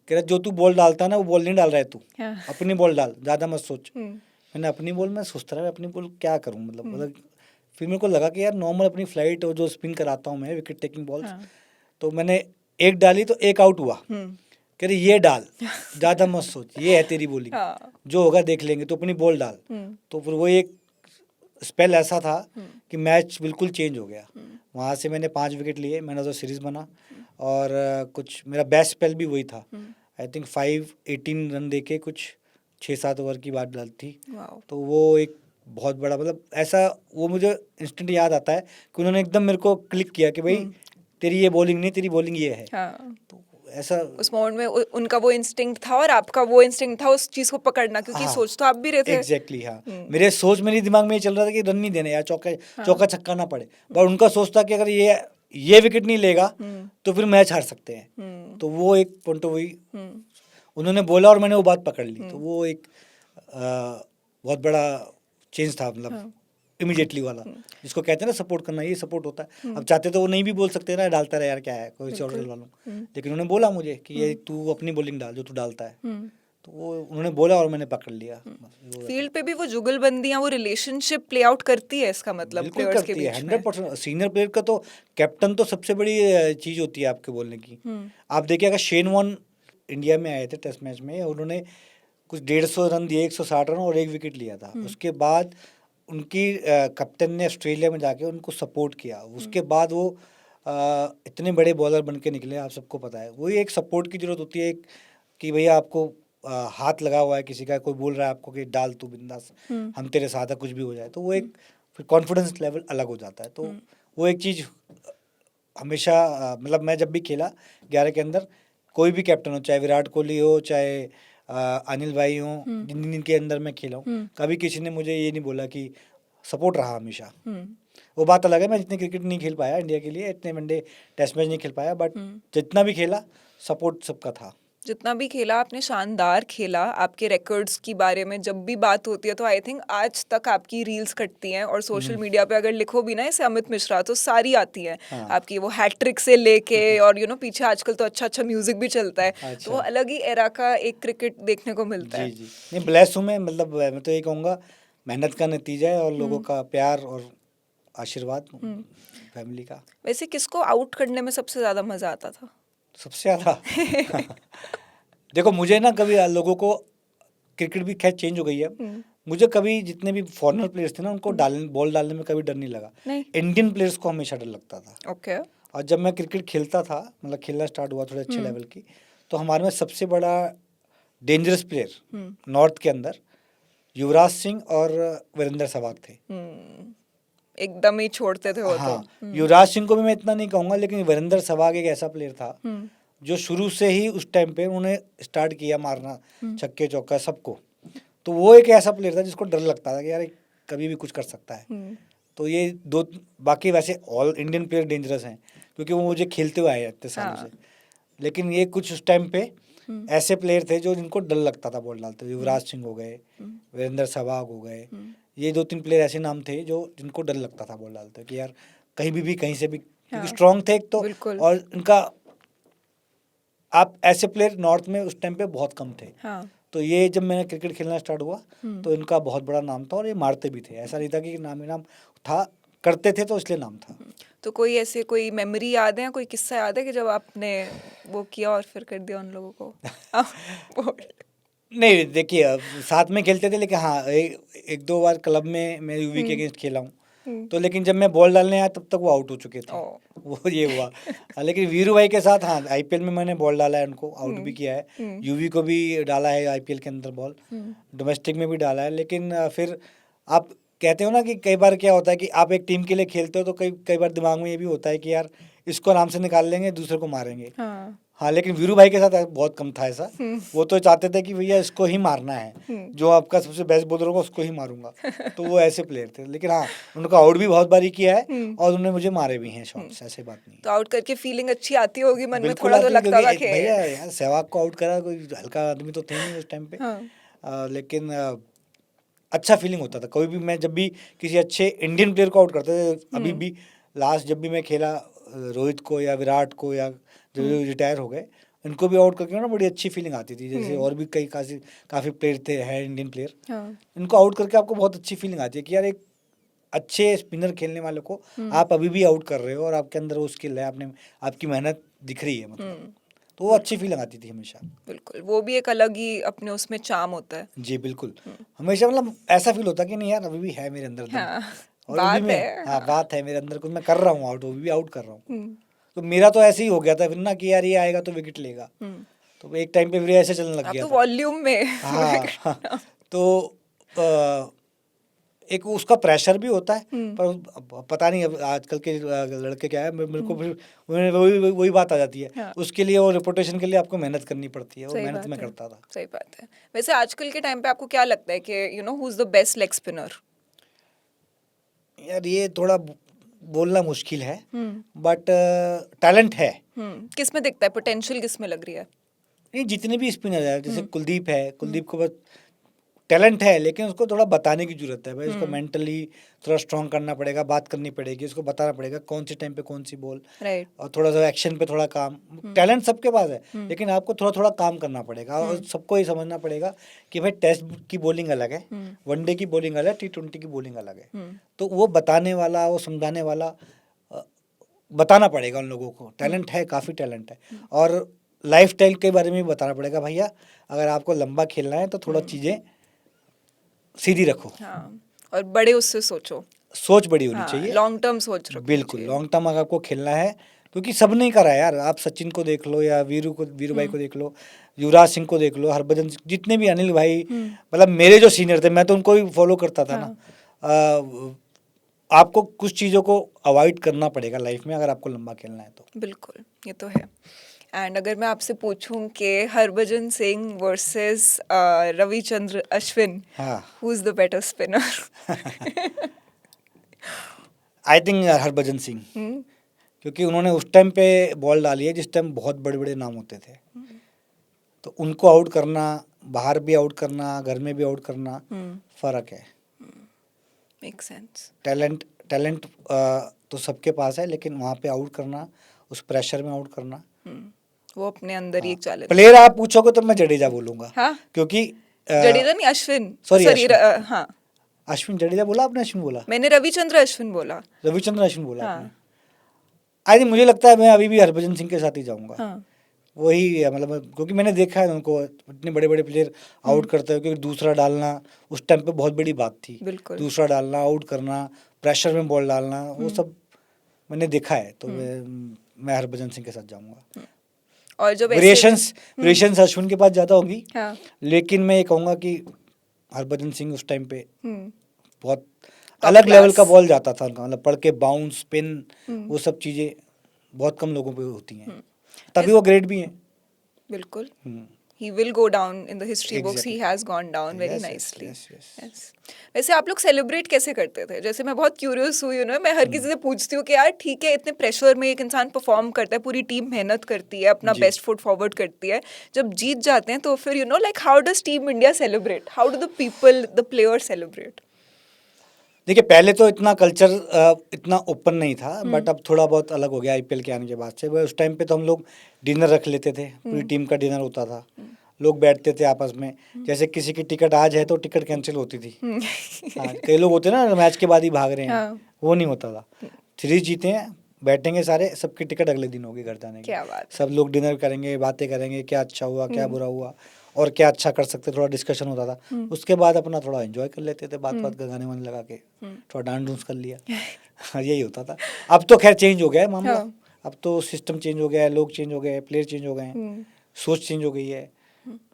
कह रहा जो तू बॉल डालता है ना वो बॉल नहीं डाल रहा है तू, हाँ। अपनी बॉल डाल, ज़्यादा मत सोच। मैंने अपनी बॉल में सोचता रहा, मैं अपनी बॉल क्या करूँ, मतलब फिर मेरे को लगा कि यार नॉर्मल अपनी फ्लाइट और जो स्पिन कराता हूँ मैं, विकेट टेकिंग बॉल्स, तो मैंने एक डाली तो एक आउट हुआ। कह रही ये डाल, ज़्यादा मत सोच, ये है तेरी बॉलिंग, हाँ। जो होगा देख लेंगे, तो अपनी बॉल डाल। तो फिर वो एक स्पेल ऐसा था कि मैच बिल्कुल चेंज हो गया। वहाँ से मैंने 5 विकेट लिए, मैंने तो सीरीज़ बना। और कुछ मेरा बेस्ट स्पेल भी वही था। आई थिंक 518 रन दे के कुछ 6-7 ओवर की बात डाली थी। वाओ। तो वो एक बहुत बड़ा, मतलब ऐसा वो मुझे इंस्टेंट याद आता है कि उन्होंने एकदम मेरे को क्लिक किया कि भाई तेरी ये बॉलिंग नहीं, तेरी बॉलिंग ये है। हाँ। तो ऐसा उस मोमेंट में उनका वो इंस्टिंक्ट था और आपका वो इंस्टिंक्ट था उस चीज को पकड़ना, क्योंकि हाँ, सोच तो आप भी रहे थे। एग्जैक्टली हाँ। मेरे दिमाग में ये चल रहा था कि रन नहीं देने यार, चौका छक्का ना पड़े। पर उनका सोच था कि अगर ये विकेट नहीं लेगा तो फिर मैच हार सकते हैं। तो वो एक पॉइंट ऑफ व्यू उन्होंने बोला और मैंने वो बात पकड़ ली। तो वो एक बहुत बड़ा चेंज था, मतलब इमीडिएटली वाला, जिसको कहते हैं ना सपोर्ट करना, ये सपोर्ट होता है। अब चाहते तो वो नहीं भी बोल सकते ना, डालता रहे यार क्या है, कोई और डलवा लूँ, लेकिन उन्होंने बोला मुझे कि ये तू अपनी बॉलिंग डाल जो तू डालता है। तो वो उन्होंने बोला और मैंने पकड़ लिया। फील्ड पे भी वो जुगलबंदियां, वो रिलेशनशिप प्ले आउट करती है, इसका मतलब बिल्कुल प्लेयर्स के करती है, बीच में। 100%। सीनियर प्लेयर का तो कैप्टन तो सबसे बड़ी चीज़ होती है आपके बोलने की। आप देखिए, अगर शेन वॉर्न इंडिया में आए थे टेस्ट मैच में, उन्होंने कुछ 150 रन दिए, 160 रन और 1 विकेट लिया था। उसके बाद उनकी कैप्टन ने ऑस्ट्रेलिया में जाके उनको सपोर्ट किया। उसके बाद वो इतने बड़े बॉलर बन के निकले, आप सबको पता है। वही एक सपोर्ट की ज़रूरत होती है, कि भैया आपको हाथ लगा हुआ है किसी का, कोई बोल रहा है आपको कि डाल तू बिंदास, हम तेरे साथ है, कुछ भी हो जाए, तो वो एक फिर कॉन्फिडेंस लेवल अलग हो जाता है। तो वो एक चीज़ हमेशा मतलब मैं जब भी खेला 11 के अंदर, कोई भी कैप्टन हो, चाहे विराट कोहली हो, चाहे अनिल भाई हो, जिन जिन के अंदर मैं खेला हूँ, कभी किसी ने मुझे ये नहीं बोला कि सपोर्ट रहा हमेशा। वो बात अलग है, मैं जितने क्रिकेट नहीं खेल पाया इंडिया के लिए, इतने वनडे टेस्ट मैच नहीं खेल पाया, बट जितना भी खेला सपोर्ट सबका था। जितना भी खेला आपने शानदार खेला। आपके रिकॉर्ड्स की बारे में जब भी बात होती है तो आई थिंक आज तक आपकी रील्स कटती हैं और सोशल मीडिया पे अगर लिखो भी ना ऐसे अमित मिश्रा तो सारी आती हैं। हाँ। आपकी वो हैट्रिक से लेके और पीछे आजकल तो अच्छा अच्छा म्यूजिक भी चलता है। तो वो अच्छा। अलग ही एरा का एक क्रिकेट देखने को मिलता जी है। जी, नहीं ब्लेस हूँ मैं, मतलब मैं तो ये कहूँगा मेहनत का नतीजा है और लोगों का प्यार और आशीर्वाद फैमिली का। वैसे किसको आउट करने में सबसे ज्यादा मजा आता था? सबसे ज़्यादा देखो मुझे ना कभी लोगों को, क्रिकेट भी खैर चेंज हो गई है, मुझे कभी जितने भी फॉरेनर प्लेयर्स थे ना उनको बॉल डालने में कभी डर नहीं लगा। नहीं। इंडियन प्लेयर्स को हमेशा डर लगता था। ओके। और जब मैं क्रिकेट खेलता था, मतलब खेलना स्टार्ट हुआ थोड़े अच्छे लेवल की, तो हमारे में सबसे बड़ा डेंजरस प्लेयर नॉर्थ के अंदर युवराज सिंह और वीरेंद्र सहवाग थे। एकदम ही छोड़ते थे वो तो। हाँ, युवराज सिंह को भी मैं इतना नहीं कहूँगा, लेकिन वीरेंद्र सहवाग एक ऐसा प्लेयर था जो शुरू से ही उस टाइम पे उन्होंने स्टार्ट किया मारना छक्के चौका सबको। तो वो एक ऐसा प्लेयर था जिसको डर लगता था कि यार कभी भी कुछ कर सकता है। तो ये दो, बाकी वैसे ऑल इंडियन प्लेयर डेंजरस हैं क्योंकि वो मुझे खेलते हुए आए हैं इतने सालों से, लेकिन ये कुछ उस टाइम पे ऐसे प्लेयर थे जो जिनको डर लगता था बॉल डालते हुए। युवराज सिंह हो गए, वीरेंद्र सहवाग हो गए, ये 2-3 प्लेयर ऐसे नाम थे जो जिनको डर लगता था बॉल डालते हुए कि यार कहीं भी कहीं से भी, क्योंकि स्ट्रांग थे एक तो, बिल्कुल। और इनका आप ऐसे प्लेयर नॉर्थ में उस टाइम पे बहुत कम थे। तो ये जब मैंने क्रिकेट खेलना स्टार्ट हुआ तो इनका बहुत बड़ा नाम था और ये मारते भी थे, ऐसा नहीं था कि नाम ही नाम था, करते थे तो इसलिए नाम था। तो कोई ऐसे कोई मेमोरी याद है, कोई किस्सा याद है कि जब आपने वो किया और फिर कर दिया उन लोगों को? नहीं देखिए, अब साथ में खेलते थे, लेकिन हाँ एक दो बार क्लब में मैं यूवी के अगेंस्ट खेला हूँ, तो लेकिन जब मैं बॉल डालने आया तब तक वो आउट हो चुके थे। वो ये हुआ। लेकिन वीरू भाई के साथ हाँ आईपीएल में मैंने बॉल डाला है, उनको आउट भी किया है, यूवी को भी डाला है आईपीएल के अंदर बॉल, डोमेस्टिक में भी डाला है। लेकिन फिर आप कहते हो ना कि कई बार क्या होता है कि आप एक टीम के लिए खेलते हो तो कई कई बार दिमाग में ये भी होता है कि यार इसको आराम से निकाल लेंगे, दूसरे को मारेंगे। हाँ, लेकिन वीरू भाई के साथ बहुत कम था ऐसा। वो तो चाहते थे कि भैया इसको ही मारना है, जो आपका सबसे बेस्ट बॉलर होगा उसको ही मारूंगा। तो वो ऐसे प्लेयर थे, लेकिन हाँ उनका आउट भी बहुत बारी किया है और उन्होंने मुझे मारे भी हैं शॉट्स, ऐसे बात नहीं। तो आउट करके फीलिंग अच्छी आती होगी मन में, बिल्कुल थोड़ा तो आती है, लगता था क्योंकि कि भैया यार सहवाग को आउट करा कोई हल्का आदमी तो थे नहीं उस टाइम पे। लेकिन अच्छा फीलिंग होता था कोई भी, मैं जब भी किसी अच्छे इंडियन प्लेयर को आउट करता था, अभी भी लास्ट जब भी मैं खेला रोहित को या विराट को, या जो रिटायर हो गए इनको भी आउट करके ना बड़ी अच्छी फीलिंग आती थी। जैसे और भी कई काफ़ी प्लेयर थे, हैं इंडियन प्लेयर, इनको आउट करके आपको बहुत अच्छी फीलिंग आती है कि यार एक अच्छे स्पिनर खेलने वाले को आप अभी भी आउट कर रहे हो और आपके अंदर वो स्किल है, आपने आपकी मेहनत दिख रही है, मतलब तो वो अच्छी फीलिंग आती थी हमेशा। बिल्कुल, वो भी एक अलग ही अपने उसमें चार्म होता है। जी बिल्कुल, हमेशा मतलब ऐसा फील होता कि नहीं यार अभी भी है मेरे अंदर दम, और अभी बात मैं है। हाँ बात है मेरे अंदर, कुछ मैं कर रहा हूँ आउट, अभी भी आउट कर रहा हूँ। तो मेरा तो ऐसे ही हो गया था फिर ना कि यार ये आएगा तो विकेट लेगा, तो एक टाइम पे फिर ऐसे चलने लग आप गया तो था। वॉल्यूम में हाँ तो एक उसका प्रेशर भी होता है, पर पता नहीं अब आजकल के लड़के क्या है, मेरे को फिर वही बात आ जाती है, उसके लिए और रेपुटेशन के लिए आपको मेहनत करनी पड़ती है, और मेहनत मैं करता था। सही बात है। वैसे आजकल के टाइम पे आपको क्या लगता है कि who is the best leg spinner? यार ये थोड़ा बोलना मुश्किल है, बट टैलेंट है। किस में दिखता है पोटेंशियल, किस में लग रही है? नहीं जितने भी स्पिनर है, जैसे कुलदीप है, कुलदीप को बस टैलेंट है, लेकिन उसको थोड़ा बताने की जरूरत है भाई, उसको मेंटली थोड़ा स्ट्रांग करना पड़ेगा, बात करनी पड़ेगी, उसको बताना पड़ेगा कौन से टाइम पे कौन सी बॉल, और थोड़ा सा एक्शन पे थोड़ा काम। टैलेंट सबके पास है, लेकिन आपको थोड़ा थोड़ा काम करना पड़ेगा, और सबको ये समझना पड़ेगा कि भाई टेस्ट की बॉलिंग अलग है, वनडे की बॉलिंग अलग है, T20 की बॉलिंग अलग है। तो वो बताने वाला, वो समझाने वाला, बताना पड़ेगा उन लोगों को। टैलेंट है, काफ़ी टैलेंट है, और लाइफ स्टाइल के बारे में भी बताना पड़ेगा, भैया अगर आपको लंबा खेलना है तो थोड़ा चीज़ें सीधी रखो। हाँ, और बड़े उससे सोचो, सोच बड़ी होनी चाहिए, लॉन्ग टर्म सोच रखनी बिल्कुल चाहिए। लॉन्ग टर्म अगर आपको खेलना है, क्योंकि सब नहीं करा है यार, आप सचिन को देख लो, या वीरू भाई को देख लो, युवराज सिंह को देख लो, हरभजन सिंह, जितने भी अनिल भाई, मतलब मेरे जो सीनियर थे मैं तो उनको ही फॉलो करता था ना। आपको कुछ चीज़ों को अवॉइड करना पड़ेगा लाइफ में अगर आपको लंबा खेलना है तो। बिल्कुल, ये तो है। एंड अगर मैं आपसे पूछूं कि हरभजन सिंह वर्सेस रविचंद्र अश्विन, हाँ, who is the better spinner? I think Harbhajan Singh, क्योंकि उन्होंने उस टाइम पे बॉल डाली है जिस टाइम बहुत बड़े बड़े नाम होते थे, तो उनको आउट करना, बाहर भी आउट करना, घर में भी आउट करना, फ़र्क है। Make sense. टैलेंट टैलेंट तो सबके पास है, लेकिन वहाँ पे आउट करना, उस प्रेशर में आउट करना। वो अपने अंदर ही हाँ, एक चैलेंज। प्लेयर आप पूछोगे तो मैं जडेजा बोलूंगा, हाँ, क्योंकि जडेजा नहीं, अश्विन, sorry, सॉरी, अश्विन। हाँ, अश्विन जडेजा बोला आपने? अश्विन बोला? मैंने रविचंद्र अश्विन बोला। रविचंद्रन अश्विन बोला हाँ। आपने? आई थिंक मुझे लगता है मैं अभी भी हरभजन सिंह के साथ ही जाऊंगा। हाँ। वही है, मतलब क्योंकि मैंने देखा है उनको इतने बड़े बड़े प्लेयर आउट करते हुए, क्योंकि दूसरा डालना उस टाइम पे बहुत बड़ी बात थी। बिल्कुल। दूसरा डालना, आउट करना, प्रेशर में बॉल डालना, वो सब मैंने देखा है। तो मैं हरभजन सिंह के साथ जाऊंगा। और जब ऐसे वेरिएशंस अश्विन के पास ज़्यादा होगी, हाँ, लेकिन मैं ये कहूँगा कि हरभजन सिंह उस टाइम पे बहुत Top अलग लेवल class। का बॉल जाता था उनका, मतलब पढ़ के बाउंस, स्पिन, वो सब चीज़ें बहुत कम लोगों पे होती हैं, तभी वो ग्रेट भी हैं। बिल्कुल। He will go down in the history books. He Exactly. has gone down very Yes, yes, nicely. yes, yes. Yes. वैसे आप लोग सेलिब्रेट कैसे करते थे? जैसे मैं बहुत क्यूरियस हुई हूँ ना, मैं हर किसी से पूछती हूँ कि यार ठीक है, इतने प्रेशर में एक इंसान परफॉर्म करता है, पूरी टीम मेहनत करती है, अपना जी। बेस्ट फुट फॉरवर्ड करती है, जब जीत जाते हैं तो फिर like how does team India celebrate? How do the people, the players celebrate? देखिए, पहले तो इतना कल्चर इतना ओपन नहीं था, बट अब थोड़ा बहुत अलग हो गया आईपीएल के आने के बाद से। उस टाइम पे तो हम लोग डिनर रख लेते थे, पूरी टीम का डिनर होता था, लोग बैठते थे आपस में। जैसे किसी की टिकट आज है तो टिकट कैंसिल होती थी। हाँ, कई लोग होते ना मैच के बाद ही भाग रहे हैं, हाँ। वो नहीं होता था। सीरीज जीते हैं, बैठेंगे सारे, सबकी टिकट अगले दिन होगी घर जाने की। क्या बात। सब लोग डिनर करेंगे, बातें करेंगे, क्या अच्छा हुआ, क्या बुरा हुआ, और क्या अच्छा कर सकते, थोड़ा डिस्कशन होता था। उसके बाद अपना थोड़ा एंजॉय कर लेते थे, बात बात का गाने वाने लगा के थोड़ा डांस डूंस कर लिया। हाँ, यही होता था। अब तो खैर चेंज हो गया है मामला। हाँ। अब तो सिस्टम चेंज हो गया है, लोग चेंज हो गए हैं, प्लेयर चेंज हो गए हैं, सोच चेंज हो गई है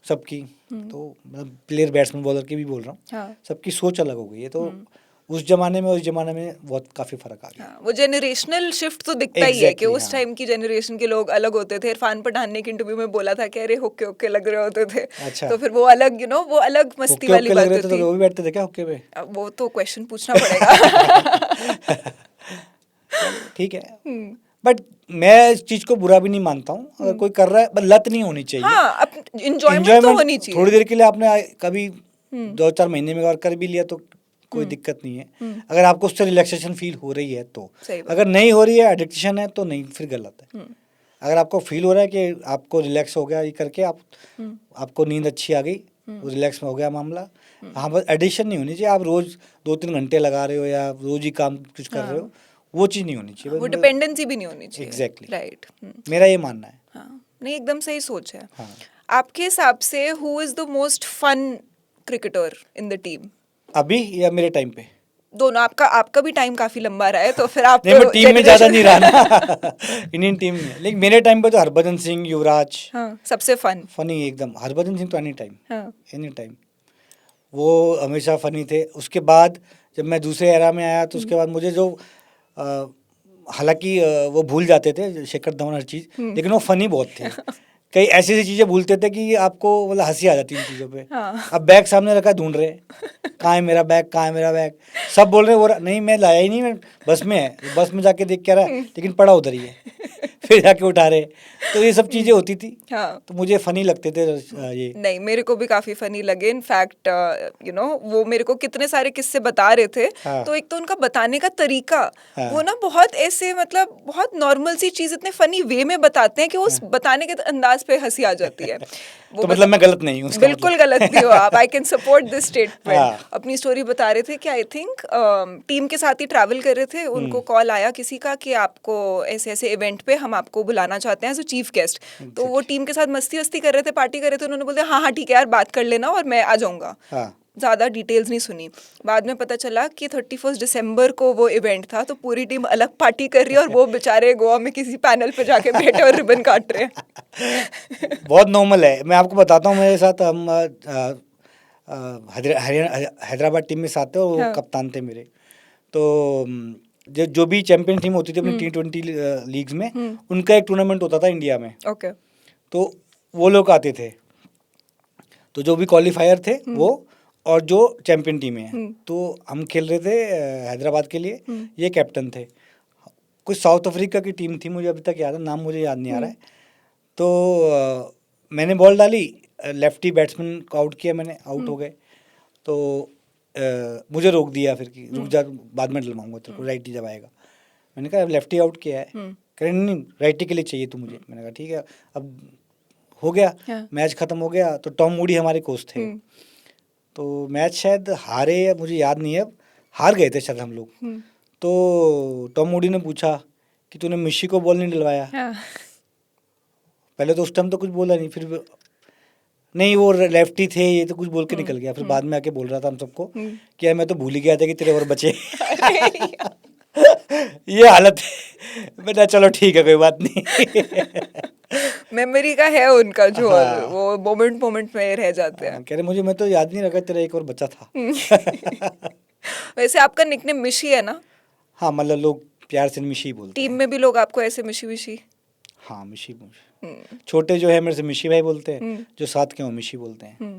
सबकी। तो मतलब प्लेयर, बैट्समैन, बॉलर की भी बोल रहा हूँ, हाँ। सबकी सोच अलग हो गई है। तो उस जमाने में, उस जमाने में बहुत काफी फर्क आ गया। हाँ, वो जेनरेशनल शिफ्ट तो दिखता ही है कि Exactly, उस हाँ। टाइम की जनरेशन के लोग अलग होते थे। इरफान पठान ने एक इंटरव्यू में बोला था कि अरे होके होके लग रहे होते थे। अच्छा। तो फिर वो अलग वो अलग मस्ती हुक्के वाली हुक्के लग बात रहे थे तो होती। वो भी बैठते थे क्या हुक्के पे? अब वो तो क्वेश्चन पूछना पड़ेगा। चलो ठीक है, बट मैं इस चीज को बुरा भी नहीं मानता हूँ। अगर कोई कर रहा है, बस लत नहीं होनी चाहिए। हाँ, अब इंजॉयमेंट तो Enjoyment होनी चाहिए। थोड़ी देर के लिए आपने कभी 2-4 महीने में अगर कर भी लिया तो कोई दिक्कत नहीं है, अगर आपको उससे रिलैक्सेशन फील हो रही है तो। सही बात। अगर नहीं हो रही है, एडिक्शन है, तो नहीं, फिर गलत है। अगर आपको फील हो रहा है कि आपको रिलैक्स हो गया ये करके, आपको नींद अच्छी आ गई, वो रिलैक्स में हो गया मामला, हाँ, बस एडिक्शन नहीं होनी चाहिए। आप रोज 2-3 घंटे लगा रहे हो या रोज ही काम कुछ कर रहे हो, वो चीज़ नहीं होनी चाहिए। वो डिपेंडेंसी भी नहीं होनी चाहिए। Exactly. राइट। मेरा ये मानना है। हाँ, नहीं, एकदम सही सोच है। हाँ। आपके हिसाब से who is the most fun cricketer in the team? अभी या मेरे टाइम पे? दोनों। आपका भी टाइम काफी लंबा रहा है, तो फिर आप नहीं, मैं टीम में ज़्यादा नहीं रहा generation- ना। इंडियन टीम में, लेकिन मेरे टाइम पे तो हरभजन सिंह, युवराज, हाँ, सबसे फन। फनी एकदम। हरभजन सिंह तो एनी टाइम, हाँ। एनी टाइम, वो हमेशा फनी थे। उसके बाद जब मैं दूसरे एरा में आया तो उसके बाद मुझे जो हालांकि वो भूल जाते थे शेखर धवन हर चीज़, लेकिन वो फनी बहुत थे। कई ऐसी ऐसी चीज़ें भूलते थे कि आपको मतलब हंसी आ जाती इन चीज़ों पे। हाँ। अब बैग सामने रखा, ढूंढ रहे, कहाँ है मेरा बैग, कहाँ है मेरा बैग, सब बोल रहे, वो नहीं मैं लाया ही नहीं, मैं बस में है, बस में जाके देख के रहा है, लेकिन पड़ा उधर ही है। फिर जाके उठा रहे। तो ये सब चीज़ें होती थी, हाँ। तो मुझे फनी लगते थे ये। नहीं, मेरे को भी काफी फनी लगे। इनफैक्ट वो मेरे को कितने सारे किस्से बता रहे थे। हाँ। तो एक तो उनका बताने का तरीका, हाँ। वो ना बहुत ऐसे, मतलब बहुत नॉर्मल सी चीज इतने फनी वे में बताते हैं कि उस बताने के अंदाज पे हंसी आ जाती है। वो तो मतलब मैं गलत नहीं हूँ उसका बिल्कुल मतलब। गलत नहीं हो आप। I can support this statement. हाँ। अपनी स्टोरी बता रहे थे कि आई थिंक टीम के साथ ही ट्रैवल कर रहे थे, उनको कॉल आया किसी का कि आपको ऐसे ऐसे इवेंट पे हम आपको बुलाना चाहते हैं एज अ चीफ गेस्ट। तो वो टीम के साथ मस्ती वस्ती कर रहे थे, पार्टी कर रहे थे। उन्होंने बोला हाँ हाँ ठीक है यार, बात कर लेना और मैं आ जाऊंगा। हाँ। ज़्यादा डिटेल्स नहीं सुनी। बाद में पता चला कि 31 दिसंबर को वो इवेंट था, तो पूरी टीम अलग पार्टी कर रही है और वो बेचारे गोवा में किसी पैनल पे जाके बैठे और रिबन काट रहे हैं। बहुत नॉर्मल है। मैं आपको बताता हूँ, मेरे साथ हम हैदराबाद टीम में साथ थे, और वो हाँ। कप्तान थे मेरे। तो जो भी चैंपियन टीम होती थी अपनी T20 लीग्स में, उनका एक टूर्नामेंट होता था इंडिया में। ओके। तो वो लोग आते थे, तो जो भी क्वालिफायर थे वो, और जो चैंपियन टीमें हैं, तो हम खेल रहे थे हैदराबाद के लिए। ये कैप्टन थे। कुछ साउथ अफ्रीका की टीम थी, मुझे अभी तक याद है, नाम मुझे याद नहीं आ रहा है। तो मैंने बॉल डाली, लेफ्टी बैट्समैन को आउट किया मैंने, आउट हो गए, तो मुझे रोक दिया फिर कि रुक जा, बाद में डलवाऊंगा तेरे को, राइटी जब आएगा। मैंने कहा लेफ्टी आउट किया है, कह रहे नहीं राइटी के लिए चाहिए तू मुझे। मैंने कहा ठीक है। अब हो गया, हाँ। मैच खत्म हो गया, तो टॉम मूडी हमारे कोच थे, तो मैच शायद हारे या मुझे याद नहीं है, अब हार गए थे शायद हम लोग। तो टॉम मूडी ने पूछा कि तूने मिशी को बॉल नहीं डलवाया। हाँ। पहले तो उस टाइम तो कुछ बोला नहीं, फिर नहीं वो लेफ्टी थे ये, तो कुछ बोल के निकल गया। फिर बाद में आके बोल रहा था हम सबको कि यार मैं तो भूल ही गया था कि तेरे और बचे। ये हालत है। मैंने चलो ठीक है कोई बात नहीं। मेमोरी का है उनका जो, हाँ। वो मोमेंट में रह जाते हैं। कह रहे मुझे, मैं तो याद नहीं रखा तेरा एक और बच्चा था। वैसे आपका निकनेम मिशी है ना? हाँ, मतलब लोग प्यार से मिशी बोलते टीम हैं। में भी लोग आपको ऐसे मिशी मिशी? हाँ, मिशी छोटे जो है मेरे से मिशी भाई बोलते हैं, जो साथ के वो मिशी बोलते हैं,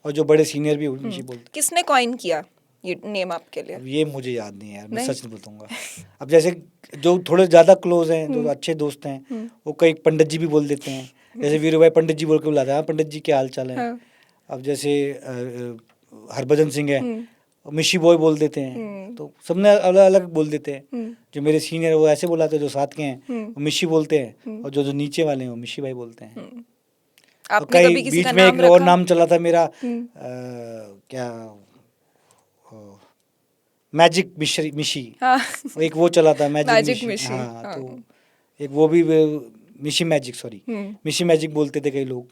और जो बड़े सीनियर भी मिशी बोलते हैं। किसने कॉइन किया ये नेम आपके लिए? अब ये मुझे याद नहीं है यार, मैं नहीं? सच नहीं बताऊंगा। अब जैसे जो थोड़े ज़्यादा क्लोज हैं, जो अच्छे दोस्त हैं, वो कई पंडित जी भी बोल देते हैं। जैसे वीरू भाई पंडित जी बोल के बुलाते हैं, हाँ पंडित जी क्या हाल चाल है। हाँ। अब जैसे हरभजन सिंह है, मिशी बॉय बोल देते हैं, तो सबने अलग अलग बोल देते हैं। जो मेरे सीनियर वो ऐसे बुलाते हैं, जो साथ के हैं वो मिशी बोलते हैं, और जो जो नीचे वाले हैं वो मिशी भाई बोलते हैं। और आपने कभी किसी बीच का में नाम एक और रखा? नाम चला था मेरा, क्या मैजिक मिशी, हाँ। एक वो चला था मैजिक मैजिक मिशी। मिशी, हाँ, हाँ। तो एक वो भी मिशी मैजिक, सॉरी मिशी मैजिक बोलते थे कई लोग,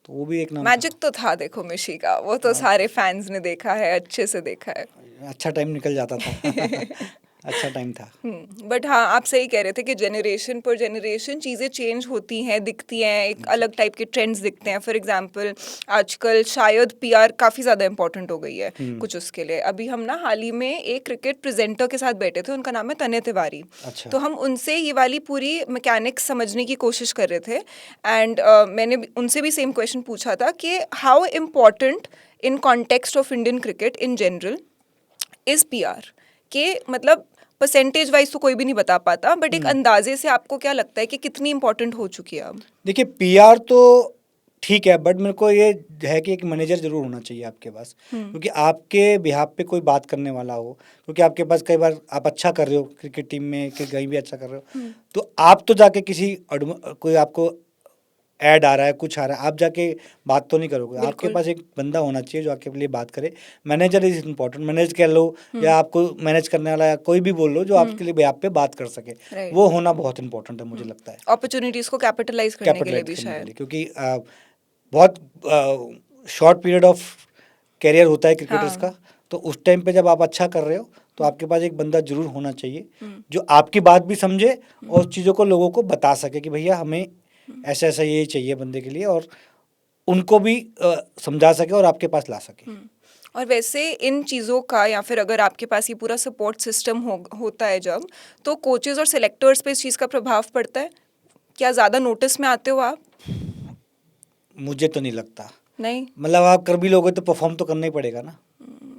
तो वो भी एक नाम मैजिक तो था देखो मिशी का, वो तो सारे फैंस ने देखा है, अच्छे से देखा है। था। अच्छा टाइम निकल जाता था। अच्छा टाइम था। बट हाँ, आप सही कह रहे थे कि जनरेशन पर जनरेशन चीज़ें चेंज होती हैं, दिखती हैं, एक अलग टाइप के ट्रेंड्स दिखते हैं। फॉर एग्जांपल आजकल शायद पीआर काफ़ी ज़्यादा इंपॉर्टेंट हो गई है कुछ उसके लिए। अभी हम ना हाल ही में एक क्रिकेट प्रेजेंटर के साथ बैठे थे, उनका नाम है तन्य तिवारी। अच्छा। तो हम उनसे ये वाली पूरी मैकेनिक्स समझने की कोशिश कर रहे थे, एंड मैंने उनसे भी सेम क्वेश्चन पूछा था कि how important in context of Indian cricket in general is PR, के मतलब परसेंटेज वाइज तो कोई भी नहीं बता पाता, बट एक अंदाजे से आपको क्या लगता है कि कितनी इंपॉर्टेंट हो चुकी है अब? देखिए पीआर तो ठीक है, बट मेरे को ये है कि एक मैनेजर जरूर होना चाहिए आपके पास, क्योंकि आपके बिहाफ पे कोई बात करने वाला हो। क्योंकि आपके पास कई बार आप अच्छा कर रहे हो क्रिकेट टीम में, कि कहीं भी अच्छा कर रहे हो, तो आप तो जाके किसी कोई आपको ऐड आ रहा है, कुछ आ रहा है, आप जाके बात तो नहीं करोगे। आपके पास एक बंदा होना चाहिए जो आपके लिए बात करे। मैनेजर इज इम्पोर्टेंट, मैनेज कर लो या आपको मैनेज करने वाला या कोई भी बोल लो जो आपके लिए आप पे बात कर सके, Right. वो होना बहुत इंपॉर्टेंट है मुझे लगता है। अपॉर्चुनिटीज को कैपिटलाइज करने के लिए कैपिटलाइज भी करने के शायद। लिए, क्योंकि बहुत शॉर्ट पीरियड ऑफ कैरियर होता है क्रिकेटर्स हाँ। का, तो उस टाइम पे जब आप अच्छा कर रहे हो तो आपके पास एक बंदा जरूर होना चाहिए जो आपकी बात भी समझे और उस चीज़ों को लोगों को बता सके कि भैया हमें ऐसा ऐसा ये चाहिए बंदे के लिए, और उनको भी समझा सके और आपके पास ला सके। और वैसे इन चीज़ों का, या फिर अगर आपके पास ये पूरा सपोर्ट सिस्टम होता है जब, तो कोचेज और सिलेक्टर्स पे इस चीज़ का प्रभाव पड़ता है? क्या ज़्यादा नोटिस में आते हो आप? मुझे तो नहीं लगता। नहीं? मतलब आप कर भी लोगे तो परफॉर्म तो करना ही पड़ेगा ना।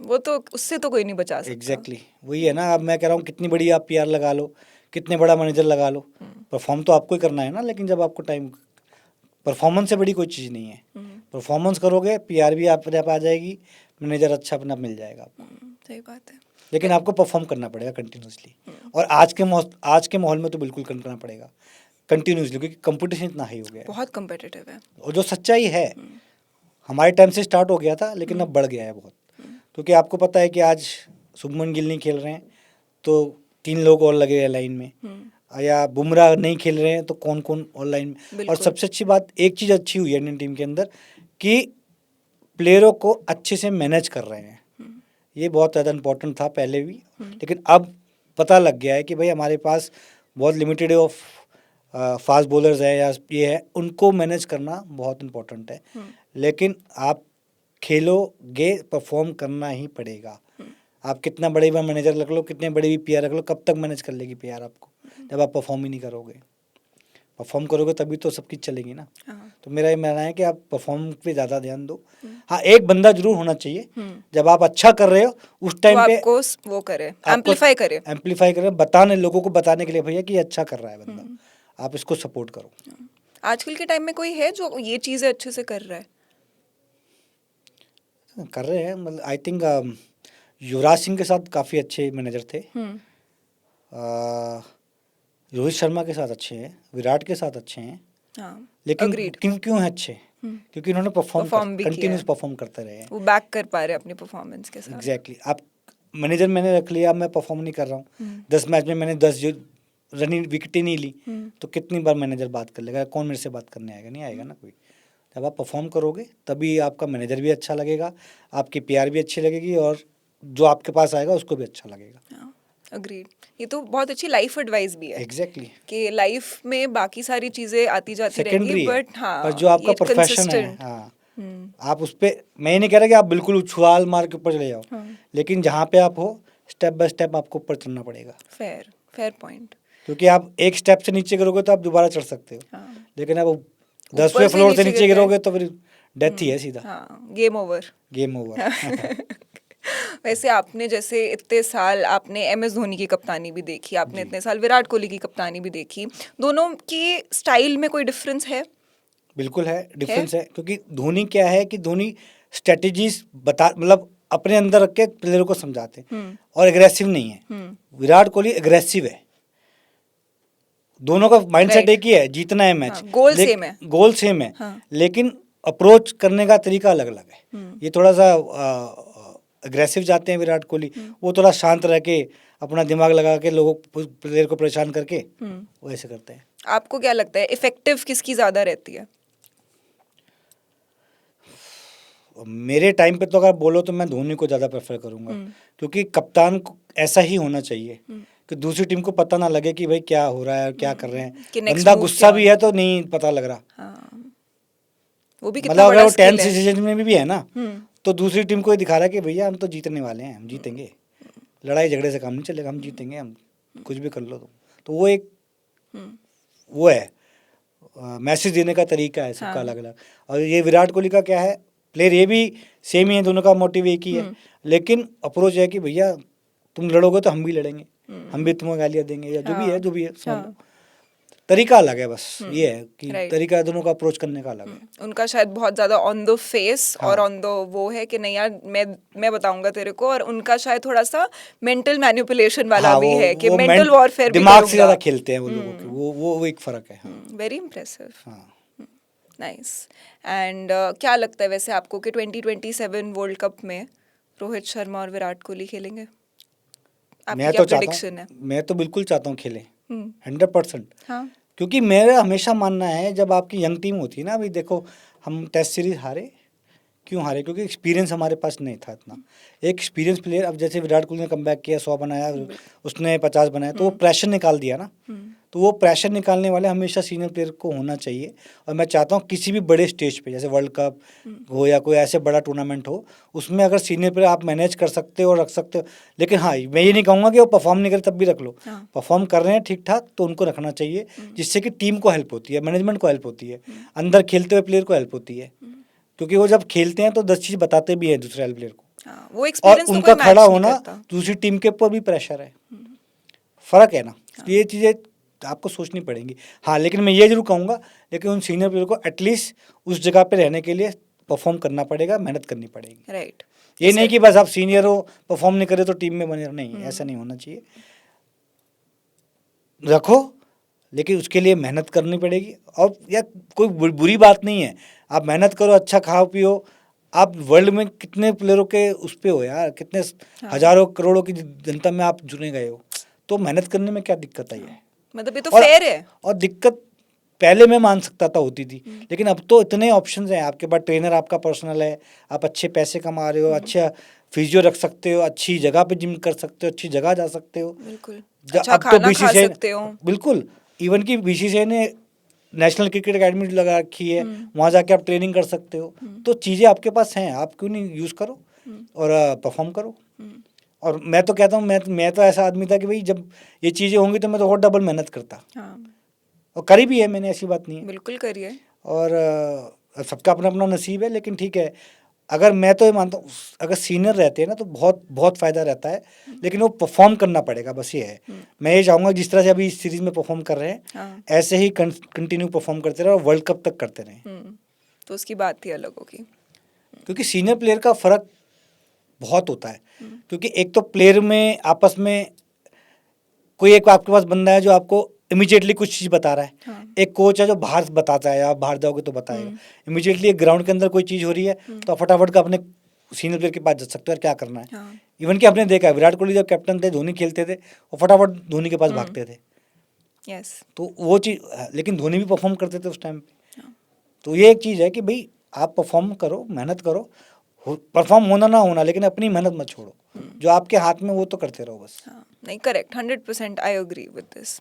वो तो उससे तो कोई नहीं बचा सकता। एग्जैक्टली वही है ना। अब मैं कह रहा हूँ कितनी बड़ी आप पीआर लगा लो, कितने बड़ा मैनेजर लगा लो, परफॉर्म तो आपको ही करना है ना। लेकिन जब आपको टाइम, परफॉर्मेंस से बड़ी कोई चीज़ नहीं है। परफॉर्मेंस करोगे पीआर भी आप आ जाएगी, मैनेजर अच्छा अपना मिल जाएगा आपको। सही बात है। लेकिन आपको परफॉर्म करना पड़ेगा कंटिन्यूसली, और आज के माहौल में तो बिल्कुल करना पड़ेगा कंटिन्यूसली, क्योंकि कंपटीशन इतना हाई हो गया है। बहुत कम्पिटिटिव है। और जो सच्चाई है, हमारे टाइम से स्टार्ट हो गया था लेकिन अब बढ़ गया है बहुत। क्योंकि आपको पता है कि आज शुभमन गिल नहीं खेल रहे हैं तो 3 लोग और लगे हैं लाइन में, या बुमराह नहीं खेल रहे हैं तो कौन कौन और लाइन में। और बिल्कुल। सबसे अच्छी बात, एक चीज़ अच्छी हुई है इंडियन टीम के अंदर कि प्लेयरों को अच्छे से मैनेज कर रहे हैं। ये बहुत ज़्यादा इंपॉर्टेंट था पहले भी, लेकिन अब पता लग गया है कि भाई हमारे पास बहुत लिमिटेड ऑफ फास्ट बॉलर्स है या ये है, उनको मैनेज करना बहुत इम्पोर्टेंट है। लेकिन आप खेलोगे, परफॉर्म करना ही पड़ेगा। आप कितना बड़े भी मैनेजर रख लो, कितने बड़े भी पीआर रख लो, कब तक मैनेज कर लेगी पीआर आपको, जब आप परफॉर्म ही नहीं करोगे। परफॉर्म करोगे तभी तो सब चीज़ चलेगी ना। तो मेरा ये मानना है कि आप परफॉर्म पे ज़्यादा ध्यान दो। हाँ, एक बंदा जरूर होना चाहिए जब आप अच्छा कर रहे हो उस टाइम तो पे आपको वो करे, एम्पलीफाई करे, बताने लोगों को बताने के लिए भैया कि ये अच्छा कर रहा है बंदा, आप इसको सपोर्ट करो। आजकल के टाइम में कोई है जो ये चीज़ें अच्छे से कर रहा है? कर रहे हैं, मतलब आई थिंक युवराज सिंह के साथ काफ़ी अच्छे मैनेजर थे। अ, रोहित शर्मा के साथ अच्छे हैं, विराट के साथ अच्छे हैं। हाँ, लेकिन अग्रीड। क्यों क्यों है अच्छे? क्योंकि उन्होंने परफॉर्म भी किया कंटिन्यूस है, परफॉर्म करते रहे हैं। वो बैक कर पा रहे हैं अपनी परफॉर्मेंस के साथ। एग्जैक्टली आप मैनेजर मैंने रख लिया, मैं परफॉर्म नहीं कर रहा हूँ, 10 मैच में मैंने 10 रन विकेट ही नहीं ली, तो कितनी बार मैनेजर बात कर लेगा? कौन मेरे से बात करने आएगा? नहीं आएगा ना कोई। जब आप परफॉर्म करोगे तभी आपका मैनेजर भी अच्छा लगेगा, आपकी पीआर भी अच्छी लगेगी, और जो आपके पास आएगा उसको भी अच्छा लगेगा। अग्रीड। ये तो बहुत अच्छी लाइफ एडवाइस भी है एग्जैक्टली कि लाइफ में बाकी सारी चीज़ें आती जाती रहेंगी, सेकेंडरी है, बट हाँ पर जो आपका ये प्रोफेशन है, कंसिस्टेंट। हाँ, आप उस पे, मैं ये नहीं कह रहा कि आप बिल्कुल उछाल मार के ऊपर चले जाओ, लेकिन जहाँ पे आप हो स्टेप बाय स्टेप आपको ऊपर चलना पड़ेगा। Fair fair point. क्योंकि आप एक स्टेप से नीचे गिरोगे तो आप दोबारा चढ़ सकते हो, हाँ, लेकिन आप ऊपर 10वें से फ्लोर से नीचे नीचे गिर गए। गिरोगे तो फिर डेथ ही है सीधा, हाँ, गेम ओवर। Game over. वैसे आपने जैसे इतने साल आपने MS धोनी की कप्तानी भी देखी, आपने इतने साल विराट कोहली की कप्तानी भी देखी, दोनों की स्टाइल में कोई डिफरेंस है? बिल्कुल है, डिफरेंस है। क्योंकि धोनी क्या है कि धोनी स्ट्रेटेजीज बता, मतलब अपने अंदर रख के प्लेयर को समझाते हैं, और एग्रेसिव नहीं है। विराट कोहली एग्रेसिव है। दोनों का माइंडसेट Right. एक ही है, जीतना है मैच, हाँ, गोल सेम है। गोल सेम है, हाँ। लेकिन अप्रोच करने का तरीका अलग अलग है। ये थोड़ा सा अग्रेसिव जाते हैं विराट कोहली, वो थोड़ा शांत रह के अपना दिमाग लगा के लोगों प्लेयर को परेशान करके वो ऐसे करते हैं। आपको क्या लगता है इफेक्टिव किसकी ज़्यादा रहती है? मेरे टाइम पे तो अगर बोलो तो मैं धोनी को ज़्यादा प्रेफर करूंगा, क्योंकि कप्तान को ऐसा ही होना चाहिए कि दूसरी टीम को पता ना लगे कि भाई क्या हो रहा है और क्या कर रहे कि हैं। next बंदा move गुस्सा क्या भी है तो नहीं पता लग रहा, हाँ, वो भी कितना मतलब अगर बड़ा वो स्किल 10 है। सीजन में भी है ना, तो दूसरी टीम को ये दिखा रहा है कि भैया हम तो जीतने वाले हैं, हम जीतेंगे, लड़ाई झगड़े से काम नहीं चलेगा, हम जीतेंगे, हम कुछ भी कर लो तुम। तो वो एक वो है, मैसेज देने का तरीका है सबका अलग अलग। और ये विराट कोहली का क्या है, प्लेयर ये भी सेम ही है, दोनों का मोटिव एक ही है, लेकिन अप्रोच है कि भैया तुम लड़ोगे तो हम भी लड़ेंगे, हम भी तुम्हें गालियाँ देंगे, या जो भी है समझ लो। तरीका अलग है, बस ये है कि Right. तरीका दोनों का अप्रोच करने का अलग है। उनका शायद बहुत ज़्यादा ऑन द फेस और हाँ। ऑन द वो है कि नहीं यार मैं बताऊंगा तेरे को, और उनका शायद थोड़ा सा मेंटल मैनिपुलेशन वाला हाँ, भी है कि वो मेंटल वॉरफेयर भी दिमाग से करूंगा। ज़्यादा खेलते हैं वो लोगों के, वो एक फ़र्क है। हाँ, वेरी इम्प्रेसिव। हाँ। नाइस। एंड क्या लगता है वैसे आपको कि 2027 वर्ल्ड कप में रोहित शर्मा और विराट कोहली खेलेंगे? आपकी मैं क्या तो चाहता प्रेडिक्शन है? हूँ, मैं तो बिल्कुल चाहता हूँ खेलें, हम्म, 100%। हाँ। क्योंकि मेरा हमेशा मानना है, जब आपकी यंग टीम होती है ना, अभी देखो हम टेस्ट सीरीज हारे, क्यों हारे? क्योंकि एक्सपीरियंस हमारे पास नहीं था इतना। एक एक्सपीरियंस प्लेयर, अब जैसे विराट कोहली ने कमबैक किया, 100 बनाया, उसने 50 बनाया, तो वो प्रेशर निकाल दिया ना। तो वो प्रेशर निकालने वाले हमेशा सीनियर प्लेयर को होना चाहिए। और मैं चाहता हूँ किसी भी बड़े स्टेज पे, जैसे वर्ल्ड कप हो या कोई ऐसे बड़ा टूर्नामेंट हो, उसमें अगर सीनियर प्लेयर आप मैनेज कर सकते हो और रख सकते हो, लेकिन हाँ मैं ये नहीं कहूँगा कि वो परफॉर्म नहीं करे तब भी रख लो। हाँ। परफॉर्म कर रहे हैं ठीक ठाक तो उनको रखना चाहिए, जिससे कि टीम को हेल्प होती है, मैनेजमेंट को हेल्प होती है, अंदर खेलते हुए प्लेयर को हेल्प होती है। क्योंकि वो जब खेलते हैं तो 10 चीज़ बताते भी हैं दूसरे प्लेयर को, हाँ, वो और एक्सपीरियंस तो उनका कोई खड़ा मैच नहीं होना करता। दूसरी टीम के ऊपर भी प्रेशर है, फर्क है ना। ये चीज़ें आपको सोचनी पड़ेंगी। हाँ, लेकिन मैं ये जरूर कहूँगा, लेकिन उन सीनियर प्लेयर को एटलीस्ट उस जगह पे रहने के लिए परफॉर्म करना पड़ेगा, मेहनत करनी पड़ेगी। राइट। ये नहीं कि बस आप सीनियर हो, परफॉर्म नहीं करे तो टीम में बने रहो, नहीं, ऐसा नहीं होना चाहिए। रखो, लेकिन उसके लिए मेहनत करनी पड़ेगी। और या कोई बुरी बात नहीं है, आप मेहनत करो, अच्छा खाओ पियो। आप वर्ल्ड में कितने प्लेयरों के उस पे हो यार, कितने हजारों करोड़ों की जनता में आप जुड़े गए हो, तो मेहनत करने में क्या दिक्कत आई है? मतलब ये तो और फेयर है। और दिक्कत पहले मैं मान सकता था होती थी, लेकिन अब तो इतने ऑप्शंस हैं आपके पास, ट्रेनर आपका पर्सनल है, आप अच्छे पैसे कमा रहे हो, अच्छा फिजियो रख सकते हो, अच्छी जगह पे जिम कर सकते हो, अच्छी जगह जा सकते हो। बिल्कुल। अच्छा अब तो खाना खा बीसीसीआई, सकते हो। बिल्कुल, इवन की बीसीसीआई ने नेशनल क्रिकेट एकेडमी लगा रखी है, वहाँ जाके आप ट्रेनिंग कर सकते हो। तो चीज़ें आपके पास हैं, आप क्यों नहीं यूज़ करो और परफॉर्म करो। और मैं तो कहता हूँ, मैं तो ऐसा आदमी था कि भाई जब ये चीज़ें होंगी तो मैं तो और डबल मेहनत करता, हाँ, और करी भी है मैंने, ऐसी बात नहीं है। बिल्कुल करिए। और सबका अपना अपना नसीब है, लेकिन ठीक है, अगर मैं तो ये मानता हूँ अगर सीनियर रहते हैं ना तो बहुत बहुत फ़ायदा रहता है, लेकिन वो परफॉर्म करना पड़ेगा, बस ये है। मैं ये चाहूँगा जिस तरह से अभी इस सीरीज़ में परफॉर्म कर रहे हैं हाँ। ऐसे ही कंटिन्यू परफॉर्म करते रहे और वर्ल्ड कप तक करते रहें, तो उसकी बात ही अलग होगी। क्योंकि सीनियर प्लेयर का फ़र्क बहुत होता है। क्योंकि एक तो प्लेयर में आपस में कोई एक आपके पास बंदा है जो आपको इमीडिएटली कुछ चीज़ बता रहा है, हाँ। एक कोच है जो बाहर बताता है, आप बाहर जाओगे तो बताएगा। इमीडिएटली एक ग्राउंड के अंदर कोई चीज़ हो रही है तो आप फटाफट का अपने सीनियर प्लेयर के पास जा सकते हो और क्या करना है। हाँ। इवन कि आपने देखा है विराट कोहली जब कैप्टन थे, धोनी खेलते थे, वो फटाफट धोनी के पास भागते थे। यस। तो वो चीज़, लेकिन धोनी भी परफॉर्म करते थे उस टाइम पे। हाँ। तो ये एक चीज़ है कि भाई आप परफॉर्म करो, मेहनत करो, परफॉर्म होना ना होना, लेकिन अपनी मेहनत मत छोड़ो। जो आपके हाथ में वो तो करते रहो बस। हाँ, नहीं, correct, 100% I agree with this.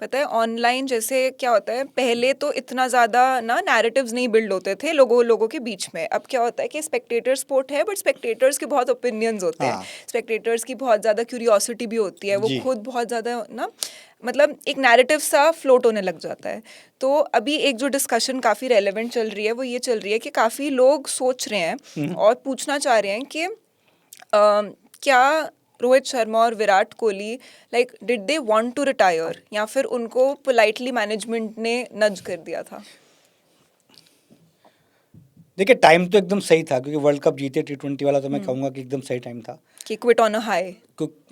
पता है ऑनलाइन जैसे क्या होता है, पहले तो इतना ज़्यादा ना नैरेटिव्स नहीं बिल्ड होते थे लोगों के बीच में। अब क्या होता है कि स्पेक्टेटर स्पोर्ट है, बट स्पेक्टेटर्स के बहुत ओपिनियंस होते हैं, हाँ स्पेक्टेटर्स की बहुत ज़्यादा क्यूरियोसिटी भी होती है, वो जी। खुद बहुत ज़्यादा ना, मतलब एक नैरेटिव सा फ्लोट होने लग जाता है। तो अभी एक जो डिस्कशन काफ़ी रेलेवेंट चल रही है वो ये चल रही है कि काफ़ी लोग सोच रहे हैं और पूछना चाह रहे हैं कि क्या रोहित शर्मा और Virat Kohli like did they want to retire, या फिर उनको पोलाइटली मैनेजमेंट ने नज कर दिया था? देखिए टाइम तो एकदम सही था, क्योंकि वर्ल्ड कप जीते T20 वाला, तो मैं कहूँगा कि एकदम सही टाइम था। कि क्विट ऑन अ हाई।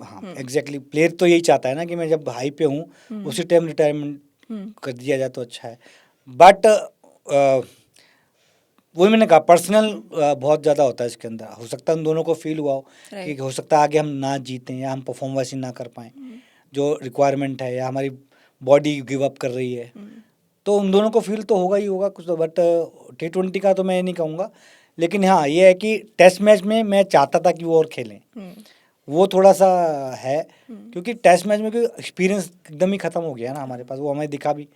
हाँ एग्जैक्टली, प्लेयर तो यही चाहता है ना कि मैं जब हाई पे हूँ उसी टाइम रिटायरमेंट कर दिया जाए तो अच्छा है। बट वही मैंने कहा, पर्सनल बहुत ज़्यादा होता है इसके अंदर। हो सकता है उन दोनों को फील हुआ हो कि Right. हो सकता है आगे हम ना जीतें या हम परफॉर्म वैसे ना कर पाएँ जो रिक्वायरमेंट है, या हमारी बॉडी गिव अप कर रही है, तो उन दोनों को फील तो होगा ही होगा कुछ तो। बट T20 का तो मैं ये नहीं कहूँगा, लेकिन हाँ ये है कि टेस्ट मैच में मैं चाहता था कि वो और खेलें, वो थोड़ा सा है, क्योंकि टेस्ट मैच में कोई एक्सपीरियंस एकदम ही ख़त्म हो गया ना हमारे पास, वो हमें दिखा भी।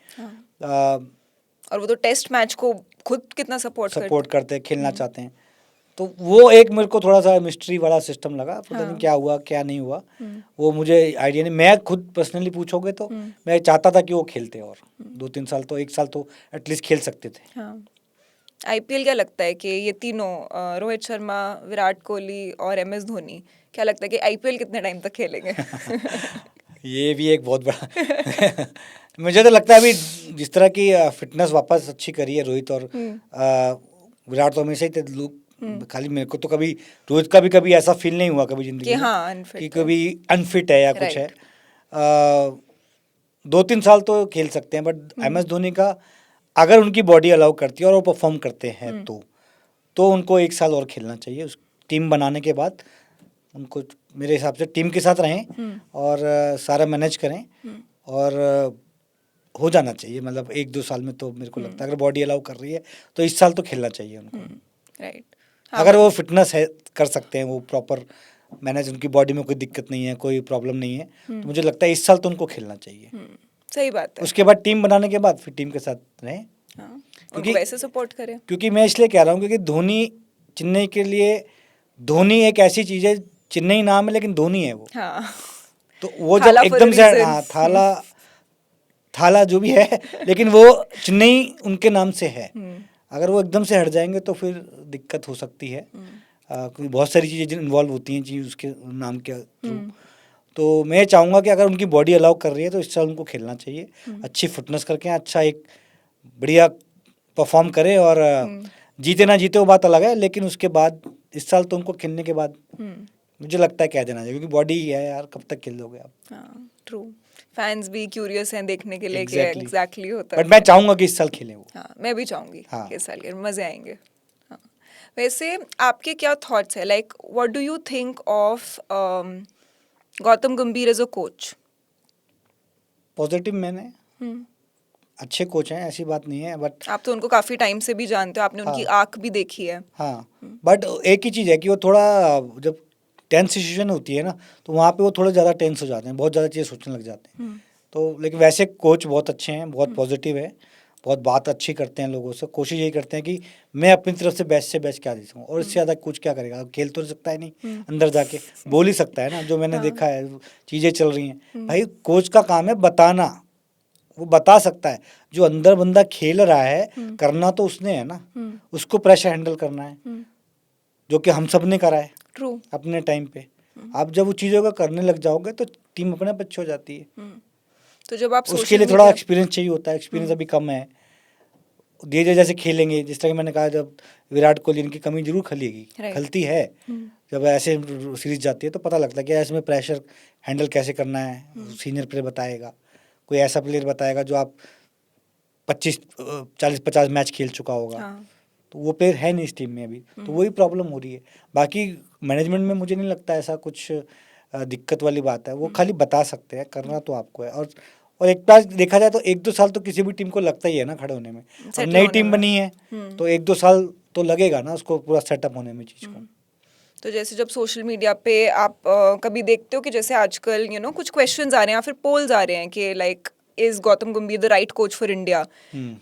और वो तो टेस्ट मैच को खुद कितना सपोर्ट सपोर्ट करते करते हैं, खेलना चाहते हैं, तो वो एक मेरे को थोड़ा सा मिस्ट्री वाला सिस्टम लगा। पता नहीं क्या हुआ क्या नहीं हुआ, वो मुझे आइडिया नहीं। मैं खुद पर्सनली पूछोगे तो मैं चाहता था कि वो खेलते, और 2-3 साल तो, 1 साल तो एटलीस्ट खेल सकते थे। हाँ। आईपीएल क्या लगता है कि ये तीनों रोहित शर्मा, विराट कोहली और एमएस धोनी, क्या लगता है कि आईपीएल कितने टाइम तक खेलेंगे? ये भी एक बहुत बड़ा मुझे तो लगता है अभी जिस तरह की फिटनेस वापस अच्छी करी है रोहित और विराट, तो हमेशा ही थे लोग। खाली मेरे को तो कभी रोहित का भी कभी ऐसा फील नहीं हुआ कभी जिंदगी कि में हाँ कि अनफिट है। कभी अनफिट है या कुछ है। Right. 2-3 साल तो खेल सकते हैं, बट एम एस धोनी का अगर उनकी बॉडी अलाउ करती है और वो परफॉर्म करते हैं तो उनको 1 साल और खेलना चाहिए। उस टीम बनाने के बाद उनको मेरे हिसाब से टीम के साथ रहें और सारा मैनेज करें, और हो जाना चाहिए। मतलब 1-2 साल में तो मेरे को लगता है अगर बॉडी अलाउ कर रही है तो इस साल तो खेलना चाहिए उनको। राइट। अगर वो फिटनेस है, कर सकते हैं वो प्रॉपर मैनेज, उनकी बॉडी में कोई दिक्कत नहीं है, कोई प्रॉब्लम नहीं है, तो मुझे लगता है इस साल तो उनको खेलना चाहिए। सही बात है। उसके बाद टीम बनाने के बाद फिर टीम के साथ रहें। हाँ, उनको क्योंकि वैसे सपोर्ट करें। क्योंकि मैं इसलिए कह रहा हूँ क्योंकि धोनी, चेन्नई के लिए धोनी एक ऐसी चीज़ है, चेन्नई नाम है लेकिन धोनी है वो। हाँ, तो वो जब थाला for a एकदम से reason. हाँ थाला थाला जो भी है लेकिन वो चेन्नई उनके नाम से है। अगर वो एकदम से हट जाएंगे तो फिर दिक्कत हो सकती है, क्योंकि बहुत सारी चीज़ें इन्वॉल्व होती हैं चीज़ उसके नाम के थ्रू। तो मैं चाहूँगा कि अगर उनकी बॉडी अलाउ कर रही है तो इस साल उनको खेलना चाहिए, अच्छी फिटनेस करके अच्छा एक बढ़िया परफॉर्म करे, और जीते ना जीते वो बात अलग है, लेकिन उसके बाद इस साल तो उनको खेलने के बाद मुझे लगता है कह देना चाहिए, क्योंकि बॉडी ही है यार, कब तक खेल लोगे आप। हाँ, ट्रू। फैंस भी क्यूरियस हैं देखने के लिए कि Exactly. एग्जैक्टली होता है। बट मैं चाहूँगा कि इस साल खेलें वो। हाँ, मैं भी चाहूँगी हाँ। कि इस साल के मज़े आएंगे। हाँ, वैसे आपके क्या थॉट्स है, like what do you think of Gautam गंभीर एज अ कोच? पॉजिटिव मैंने, अच्छे कोच हैं, ऐसी बात नहीं है, बट आप तो उनको काफ़ी टाइम से भी जानते हो, आपने उनकी हाँ। आँख भी देखी है। हाँ, बट एक ही चीज़ है कि वो थोड़ा जब टेंस सिचुएशन होती है ना तो वहाँ पे वो थोड़ा ज़्यादा टेंस हो जाते हैं, बहुत ज़्यादा चीज़ें सोचने लग जाते हैं। तो लेकिन वैसे कोच बहुत अच्छे हैं, बहुत पॉजिटिव है, बहुत बात अच्छी करते हैं लोगों से, कोशिश यही करते हैं कि मैं अपनी तरफ से बेस्ट क्या दे सकूँ, और इससे ज़्यादा कोच क्या करेगा, खेल तो सकता है नहीं, अंदर जाके बोल ही सकता है ना, जो मैंने देखा है चीज़ें चल रही हैं। भाई कोच का काम है बताना, वो बता सकता है, जो अंदर बंदा खेल रहा है करना तो उसने है ना, उसको प्रेशर हैंडल करना है। जो कि हम सब ने करा है ट्रू। अपने टाइम पे। आप जब वो चीज़ों का करने लग जाओगे तो टीम अपने आप अच्छी हो जाती है। तो जब आप उसके सोशल लिए थोड़ा मीडिया एक्सपीरियंस चाहिए होता है, एक्सपीरियंस अभी कम है। धीरे धीरे जैसे खेलेंगे, जिस तरह कि मैंने कहा, जब विराट कोहली, इनकी कमी जरूर खलेगी, राइट। खलती है। जब ऐसे सीरीज जाती है तो पता लगता है कि इसमें प्रेशर हैंडल कैसे करना है, सीनियर प्लेयर बताएगा, कोई ऐसा प्लेयर बताएगा जो आप 40-50 मैच खेल चुका होगा। हाँ। तो वो प्लेयर है नहीं इस टीम में अभी, तो वही प्रॉब्लम हो रही है। बाकी मैनेजमेंट में मुझे नहीं लगता ऐसा कुछ दिक्कत वाली बात है। वो खाली बता सकते हैं, करना तो आपको है। और एक बार देखा जाए तो 1-2 साल तो किसी भी टीम को लगता ही है ना खड़े होने में। अब सेटल नई होने टीम में। बनी है तो 1-2 साल तो लगेगा ना उसको पूरा सेटअप होने में चीज़ को। तो जैसे जब सोशल मीडिया पे आप कभी देखते हो कि जैसे आजकल कुछ क्वेश्चंस आ रहे हैं या फिर पोल्स आ रहे हैं कि like is Gautam Gambhir the right coach for India,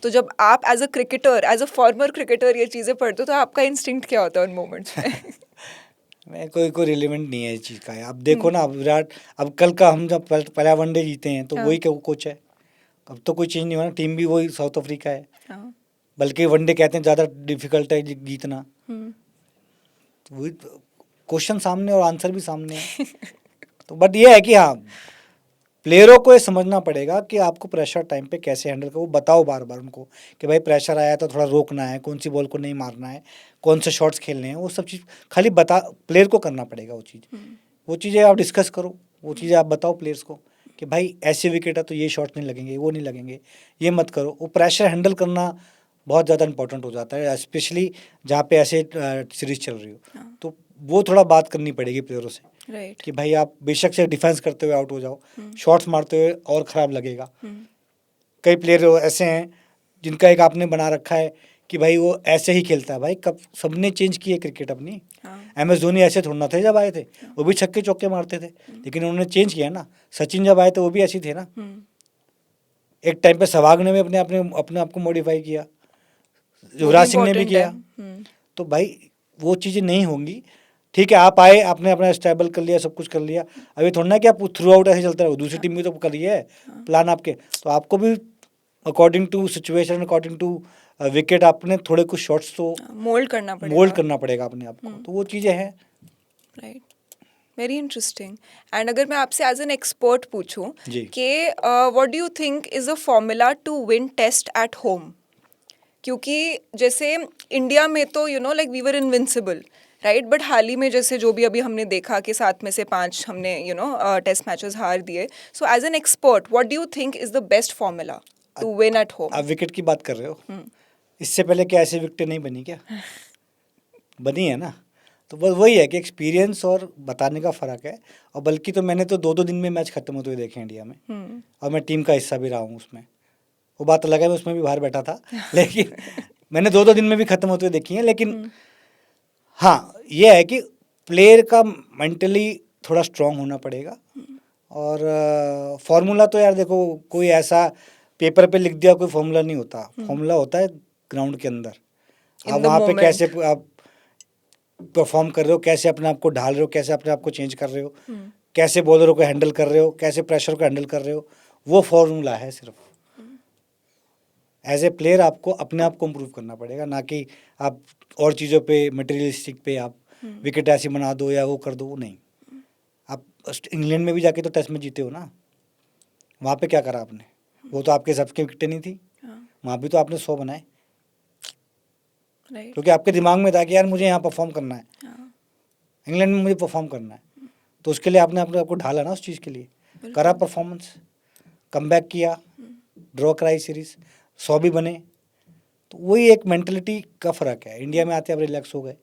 तो जब आप as a cricketer, as a former cricketer ये चीज़ें पढ़ते हो तो आपका इंस्टिंक्ट क्या होता है उन मोमेंट्स में? मैं कोई रिलेवेंट नहीं है इस चीज़ का। अब देखो ना, अब विराट, अब कल का हम जब पहला वनडे जीते हैं तो हाँ। वही कोच है। अब तो कोई चेंज नहीं हुआ ना, टीम भी वही साउथ अफ्रीका है। हाँ। बल्कि वनडे कहते हैं ज़्यादा डिफिकल्ट है जीतना। हम्म। तो वही क्वेश्चन सामने और आंसर भी सामने है। तो बट ये है कि हाँ, प्लेयरों को ये समझना पड़ेगा कि आपको प्रेशर टाइम पे कैसे हैंडल करो। वो बताओ बार बार उनको कि भाई प्रेशर आया है तो थोड़ा रोकना है, कौन सी बॉल को नहीं मारना है, कौन से शॉट्स खेलने हैं, वो सब चीज़ खाली बता, प्लेयर को करना पड़ेगा वो चीज़। वो चीज़ें आप डिस्कस करो, वो चीज़ें आप बताओ प्लेयर्स को कि भाई ऐसे विकेट है तो ये शॉट नहीं लगेंगे, वो नहीं लगेंगे, ये मत करो। वो प्रेशर हैंडल करना बहुत ज़्यादा इंपॉर्टेंट हो जाता है, स्पेशली जहाँ पे ऐसे सीरीज चल रही हो। तो वो थोड़ा बात करनी पड़ेगी प्लेयरों से राइट। कि भाई आप बेशक से डिफेंस करते हुए आउट हो जाओ, शॉट्स मारते हुए और ख़राब लगेगा। कई प्लेयर ऐसे हैं जिनका एक आपने बना रखा है कि भाई वो ऐसे ही खेलता है। भाई कब सबने चेंज की है क्रिकेट अपनी। MS धोनी ऐसे थोड़ा ना थे जब आए थे, वो भी छक्के चौके मारते थे, लेकिन उन्होंने चेंज किया ना। सचिन जब आए थे वो भी ऐसे ही थे ना। एक टाइम पे सहवाग ने भी अपने आप को मॉडिफाई किया, युवराज सिंह ने भी किया। तो भाई वो चीज़ें नहीं होंगी। ठीक है, आप आए, आपने अपना स्टेबल कर लिया, सब कुछ कर लिया। अभी थोड़ा ना कि आप थ्रू आउट ऐसे चलते रहो, दूसरी टीम भी तो कर रही है प्लान आपके, तो आपको भी according to situation, according to wicket, आपने थोड़े कुछ शॉट्स तो मोल्ड करना पड़ेगा। मोल्ड करना पड़ेगा अपने आप को। तो वो चीज़ें हैं। राइट। Very interesting. एंड अगर मैं आपसे एज एन एक्सपर्ट पूछूं जी। कि what do you think is a formula to win test at home? क्योंकि जैसे इंडिया में तो like we were invincible, right, but हाल ही में जैसे जो भी अभी हमने देखा कि 7 में से 5 हमने टेस्ट मैचेस हार दिए। So as an expert what do you think is the best formula to win at home? आप विकेट की बात कर रहे हो, इससे पहले क्या ऐसी विकेटें नहीं बनी क्या? बनी है ना। तो बस वही है कि एक्सपीरियंस और बताने का फ़र्क है। और बल्कि तो मैंने तो 2-2 दिन में मैच खत्म होते हुए देखे इंडिया में, और मैं टीम का हिस्सा भी रहा हूँ उसमें। वो बात अलग है, मैं उसमें भी बाहर बैठा था, लेकिन मैंने 2-2 दिन में भी खत्म होते हुए देखी हैं। लेकिन हाँ, ये है कि प्लेयर का मेंटली थोड़ा स्ट्रांग होना पड़ेगा। और फार्मूला तो यार देखो, कोई ऐसा पेपर पे लिख दिया कोई फार्मूला नहीं होता। फार्मूला होता है ग्राउंड के अंदर। In आप the वहाँ पे moment. कैसे आप परफॉर्म कर रहे हो, कैसे अपने आप को ढाल रहे हो, कैसे अपने आप को चेंज कर रहे हो, कैसे बॉलरों को हैंडल कर रहे हो, कैसे प्रेशर को हैंडल कर रहे हो, वो फार्मूला है सिर्फ। एज ए प्लेयर आपको अपने आप को इम्प्रूव करना पड़ेगा, ना कि आप और चीज़ों पे, मटेरियलिस्टिक पे आप विकेट ऐसी बना दो या वो कर दो। वो नहीं। आप इंग्लैंड में भी जाके तो टेस्ट में जीते हो ना, वहाँ पे क्या करा आपने? वो तो आपके सबके विकेटें नहीं थी, वहाँ भी तो आपने 100 बनाए, राइट। क्योंकि आपके दिमाग में था कि यार मुझे यहाँ परफॉर्म करना है, इंग्लैंड में मुझे परफॉर्म करना है। तो उसके लिए आपने अपने आप को ढाला ना उस चीज़ के लिए, करा परफॉर्मेंस, कमबैक किया, ड्रॉ कराई सीरीज, 100 भी बने। तो वही एक मेंटलिटी का फ़र्क है। इंडिया में आते आप रिलैक्स हो गए,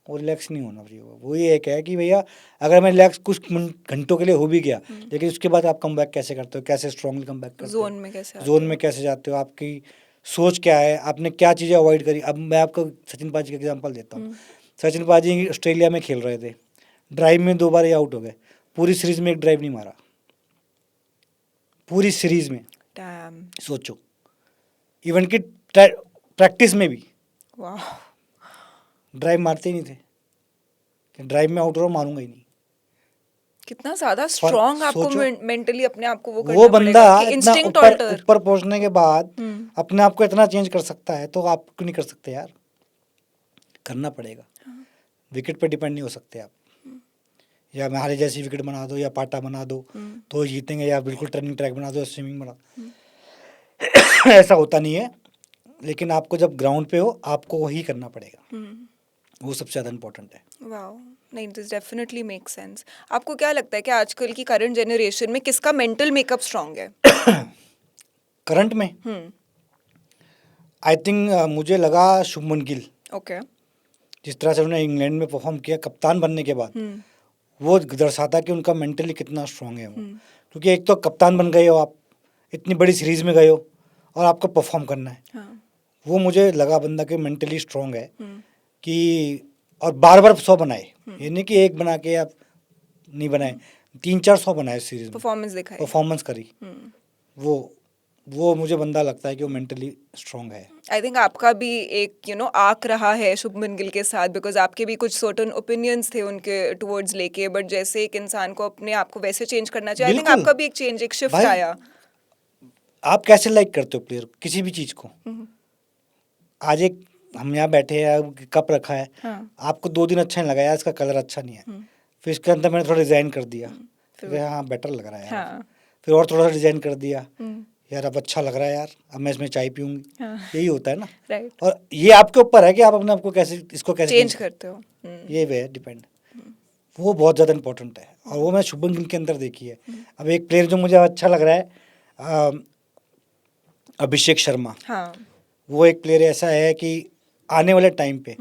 वो रिलैक्स नहीं होना चाहिए। वही एक है कि भैया अगर मैं रिलैक्स कुछ घंटों के लिए हो भी गया, लेकिन उसके बाद आप कमबैक कैसे करते हो, कैसे स्ट्रांगली कमबैक करते हो, जोन में कैसे आते जोन हो? में कैसे जाते हो, आपकी सोच क्या है, आपने क्या चीज़ें अवॉइड करी। अब मैं आपको सचिन पाजी का एग्जांपल देता हूँ। सचिन पाजी ऑस्ट्रेलिया में खेल रहे थे, ड्राइव में 2 बार ही आउट हो गए, पूरी सीरीज में एक ड्राइव नहीं मारा, पूरी सीरीज में। Damn. सोचो, इवन कि प्रैक्टिस में भी Wow. ड्राइव मारते ही नहीं थे कि ड्राइव में आउट हो रहा हूं, मारूंगा ही नहीं। कितना ज्यादा स्ट्रांग आपको सोचो, मेंटली अपने आप को वो वो करना बंदा पड़ेगा कि इतना इंस्टिंक्ट ऊपर ऑल्टर। ऊपर पहुंचने के बाद अपने आप को इतना चेंज कर सकता है, तो आप क्यों नहीं कर सकते यार? करना पड़ेगा। विकेट पे डिपेंड नहीं हो सकते आप, या हमारे जैसी विकेट बना दो या पाटा बना दो तो जीतेंगे, या बिल्कुल टर्निंग ट्रैक बना दो या स्विमिंग बना दो। ऐसा होता नहीं है, लेकिन आपको जब ग्राउंड पे हो आपको वही करना पड़ेगा, वो सबसे ज़्यादा इम्पोर्टेंट है। वाओ, नहीं, दिस डेफिनेटली मेक सेंस। आपको क्या लगता है कि आजकल की करंट जनरेशन में किसका मेंटल मेकअप स्ट्रांग है? करंट में आई थिंक मुझे लगा शुभमन गिल, ओके। जिस तरह से उन्होंने इंग्लैंड में परफॉर्म किया कप्तान बनने के बाद, वो दर्शाता कि उनका मेंटली कितना स्ट्रांग है वो। क्योंकि एक तो कप्तान बन गए हो आप, इतनी बड़ी सीरीज में गए हो और आपको परफॉर्म करना है, हाँ। वो मुझे लगा बंदा कि मेंटली स्ट्रांग है कि, और बार बार 100 बनाए, ये नहीं कि एक बना के आप नहीं बनाए, 300-400 बनाए सीरीज में, परफॉर्मेंस दिखाई। परफॉर्मेंस करी। वो मुझे बंदा लगता है कि वो मेंटली स्ट्रांग है। आई थिंक आपका भी एक आर्क रहा है शुभमन गिल के साथ, बिकॉज आपके भी कुछ सर्टेन ओपिनियंस थे उनके टुवर्ड्स लेके, बट जैसे एक इंसान को अपने आप को वैसे चेंज करना चाहिए, आई थिंक बिल्कुल। आपका भी एक चेंज, एक शिफ्ट भाई, आया। आप कैसे लाइक करते हो प्लेयर किसी भी चीज़ को? आज एक हम यहाँ बैठे हैं, कप रखा है, हाँ। आपको 2 दिन अच्छा नहीं लगा यार, इसका कलर अच्छा नहीं है, फिर इसके अंदर मैंने थोड़ा डिज़ाइन कर दिया, फिर हाँ बेटर लग रहा है यार, हाँ। फिर और थोड़ा सा डिज़ाइन कर दिया, यार अब अच्छा लग रहा है यार, अब मैं इसमें चाय पीऊंगी। हाँ। यही होता है ना। राइट। और ये आपके ऊपर है कि आप अपने आप को कैसे, इसको कैसे चेंज करते हो। ये वे है डिपेंड। वो बहुत ज़्यादा इंपॉर्टेंट है, और वो मैं शुभमन गिल के अंदर देखी है। अब एक प्लेयर जो मुझे अच्छा लग रहा है, अभिषेक शर्मा। हाँ। वो एक प्लेयर ऐसा है कि आने वाले टाइम पे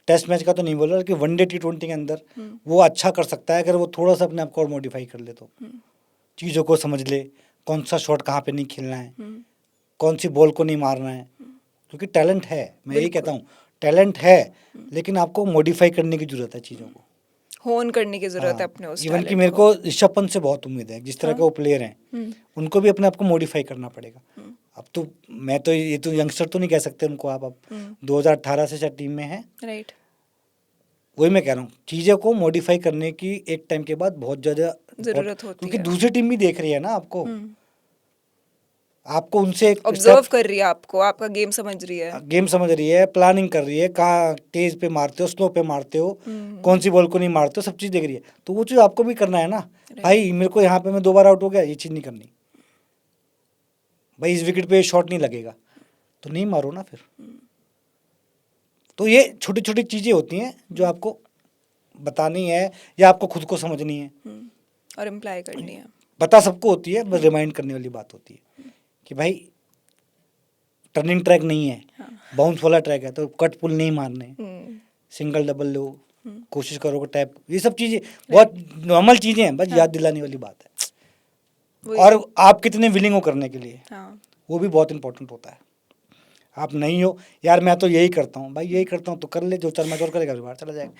टेस्ट मैच का तो नहीं बोल रहा, कि वनडे T20 के अंदर वो अच्छा कर सकता है, अगर वो थोड़ा सा अपने आप को और मॉडिफाई कर ले तो, चीज़ों को समझ ले, कौन सा शॉट कहाँ पे नहीं खेलना है, कौन सी बॉल को नहीं मारना है, क्योंकि टैलेंट है, मैं यही कहता हूँ, टैलेंट है, लेकिन आपको मॉडिफाई करने की जरूरत है, चीज़ों को होन करने की जरूरत है अपने उस इवन कि टैलेंट मेरे को। को ऋषभ पंत से बहुत उम्मीद है, जिस तरह के वो प्लेयर हैं, उनको भी अपने आप को मॉडिफाई करना पड़ेगा। अब तो मैं तो ये तो यंगस्टर तो नहीं कह सकते उनको आप, अब 2018 से शायद टीम में है, राइट। वही मैं कह रहा हूँ, चीज़ों को मॉडिफाई करने की एक टाइम के बाद बहुत ज़्यादा जरूरत होती क्योंकि है। दूसरी टीम भी देख रही है ना आपको, आपको उनसे एक ऑब्जर्व कर रही है आपको, आपका गेम समझ रही है। गेम समझ रही है, प्लानिंग कर रही है, कहाँ तेज पे मारते हो, स्लो पे मारते हो, कौन सी बॉल को नहीं मारते हो, सब चीज़ देख रही है। तो वो चीज़ आपको भी करना है ना भाई, मेरे को यहाँ पे मैं 2 बार आउट हो गया, ये चीज़ नहीं करनी भाई, इस विकेट पे शॉट नहीं लगेगा तो नहीं मारो ना फिर। तो ये छोटी छोटी चीज़ें होती हैं जो आपको बतानी है, या आपको खुद को समझनी है, और इम्प्लाई करनी है। पता सबको होती है, बस रिमाइंड करने वाली बात होती है कि भाई टर्निंग ट्रैक नहीं है, बाउंस वाला ट्रैक है, तो कट पुल नहीं मारने, सिंगल डबल लो, कोशिश करो कि टैप, ये सब चीज़ें बहुत नॉर्मल चीज़ें हैं, बस याद दिलाने वाली बात है। और आप कितने विलिंग हो करने के लिए, वो भी बहुत इंपॉर्टेंट होता है। आप नहीं हो यार मैं तो यही करता हूँ, भाई यही करता हूँ तो कर ले, 2-4 मैच और करेगा, बाहर चला जाएगा।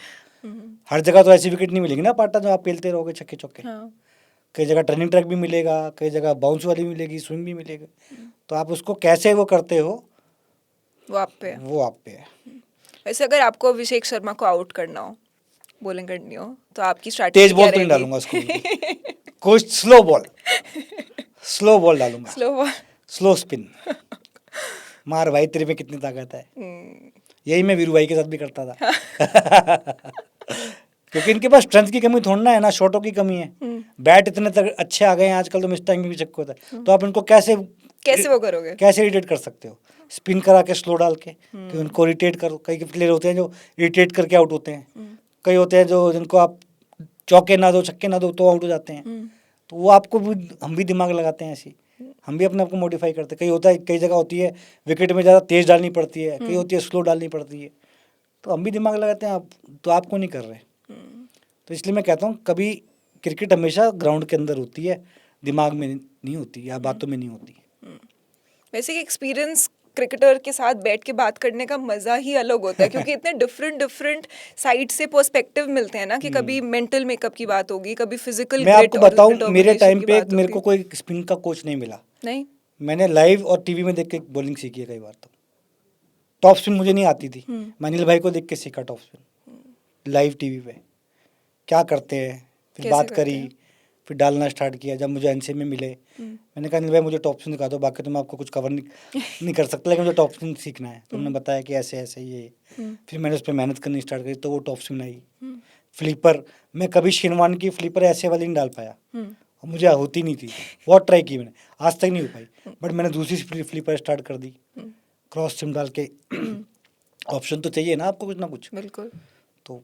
हर जगह तो ऐसी विकेट नहीं मिलेगी ना पाटा, जो आप पेलते रहोगे छक्के चौके। कई जगह टर्निंग ट्रैक भी मिलेगा, कई जगह बाउंस वाली मिलेगी, स्विंग भी मिलेगा, तो आप उसको कैसे वो करते हो, वो आप पे है। वो आप पे है। वैसे अगर आपको अभिषेक शर्मा को आउट करना हो, बॉलिंग करनी हो, तो आपकी स्ट्रैटेजी तेज बॉल तो नहीं डालूंगा उसको, कुछ स्लो बॉल डालूंगा, स्लो बॉल। स्लो स्पिन, मार भाई तेरे में कितनी ताकत है, यही मैं वीरू भाई के साथ भी करता था। क्योंकि इनके पास स्ट्रेंथ की कमी थोड़ा ना है, ना शॉटों की कमी है, बैट इतने अच्छे आ गए हैं आजकल, तो मिस टाइम भी चक्कर होता है, तो आप इनको कैसे वो करोगे? कैसे इरिटेट कर सकते हो? स्पिन करा के स्लो डाल के, कि उनको इरिटेट करो। कई प्लेयर होते हैं जो इरिटेट करके आउट होते हैं, कई होते हैं जो जिनको आप चौके ना दो, छक्के ना दो तो आउट हो जाते हैं। तो वो आपको भी, हम भी दिमाग लगाते हैं ऐसी, हम भी अपने आप को मॉडिफाई करते हैं। कई होता है, कई जगह होती है विकेट में ज़्यादा तेज़ डालनी पड़ती है, कई होती है स्लो डालनी पड़ती है, तो हम भी दिमाग लगाते हैं, आप तो आपको नहीं कर रहे। तो इसलिए मैं कहता हूँ कभी क्रिकेट हमेशा ग्राउंड के अंदर होती है, दिमाग में नहीं होती या बातों में नहीं होती। वैसे एक्सपीरियंस क्रिकेटर के साथ बैठ के बात करने का मज़ा ही अलग होता है, क्योंकि इतने डिफरेंट साइड से पर्सपेक्टिव मिलते हैं ना, कि कभी मेंटल मेकअप की बात होगी, कभी फिजिकल मैं ग्रिट आपको और बताऊं, मेरे determination टाइम की पे बात मेरे को होगी। कोई स्पिन का कोच नहीं मिला, नहीं। मैंने लाइव और टीवी में देख के बॉलिंग सीखी है कई बार। तो टॉप स्पिन मुझे नहीं आती थी, मैं अनिल भाई को देख के सीखा टॉप स्पिन, लाइव टीवी पे क्या करते हैं, फिर कैसे बात करते करी, हैं? फिर डालना स्टार्ट किया जब मुझे एनसीए में मिले। मैंने कहा अनिल भाई मुझे टॉप स्पिन दिखा दो, बाकी तो मैं आपको कुछ कवर नहीं कर सकता, लेकिन मुझे टॉप स्पिन सीखना है। तो उन्होंने बताया कि ऐसे ऐसे ये। फिर मैंने उस पर मेहनत करनी स्टार्ट करी तो वो टॉप स्पिन आई। फ्लिपर, मैं कभी शिनवान की फ्लिपर ऐसे वाली नहीं डाल पाया, और मुझे होती नहीं थी। बहुत ट्राई की मैंने, आज तक नहीं हो पाई। बट मैंने दूसरी फ्लिपर स्टार्ट कर दी, क्रॉस सिम डाल के। ऑप्शन तो चाहिए ना आपको कुछ ना कुछ। बिल्कुल। तो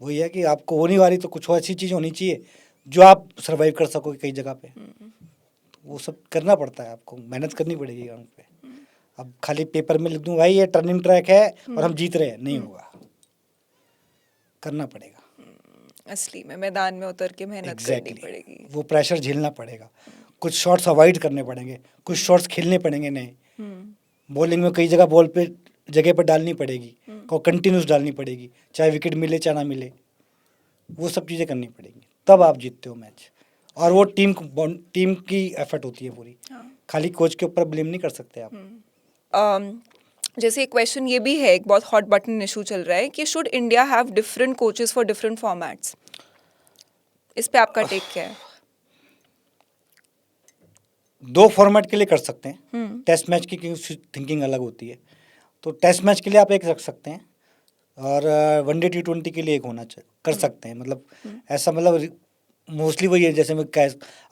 वही है कि आपको होने वाली तो कुछ ऐसी चीज़ होनी चाहिए जो आप सरवाइव कर सको कई जगह पे। तो वो सब करना पड़ता है, आपको मेहनत करनी पड़ेगी ग्राउंड पे। अब खाली पेपर में लिख दूँ भाई ये टर्निंग ट्रैक है और हम जीत रहे हैं, नहीं होगा, करना पड़ेगा। असली में मैदान में उतर के मेहनत करनी पड़ेगी। वो प्रेशर झेलना पड़ेगा, कुछ शॉट्स अवॉइड करने पड़ेंगे, कुछ शॉट्स खेलने पड़ेंगे नए। बॉलिंग में कई जगह बॉल पे जगह पर डालनी पड़ेगी, को कंटिन्यूस डालनी पड़ेगी, चाहे विकेट मिले चाहे ना मिले। वो सब चीज़ें करनी पड़ेंगी, तब आप जीतते हो मैच। और वो टीम की एफर्ट होती है पूरी, खाली कोच के ऊपर ब्लेम नहीं कर सकते आप। जैसे एक क्वेश्चन ये भी है, एक बहुत हॉट बटन इशू चल रहा है कि should India have different coaches for different formats. इस पे आपका टेक क्या है? 2 फॉर्मेट के लिए कर सकते हैं। टेस्ट मैच की थिंकिंग अलग होती है, तो टेस्ट मैच के लिए आप एक रख सकते हैं, और वनडे T20 के लिए एक होना चाहिए, कर सकते हैं। मतलब ऐसा, मतलब मोस्टली वही है, जैसे मैं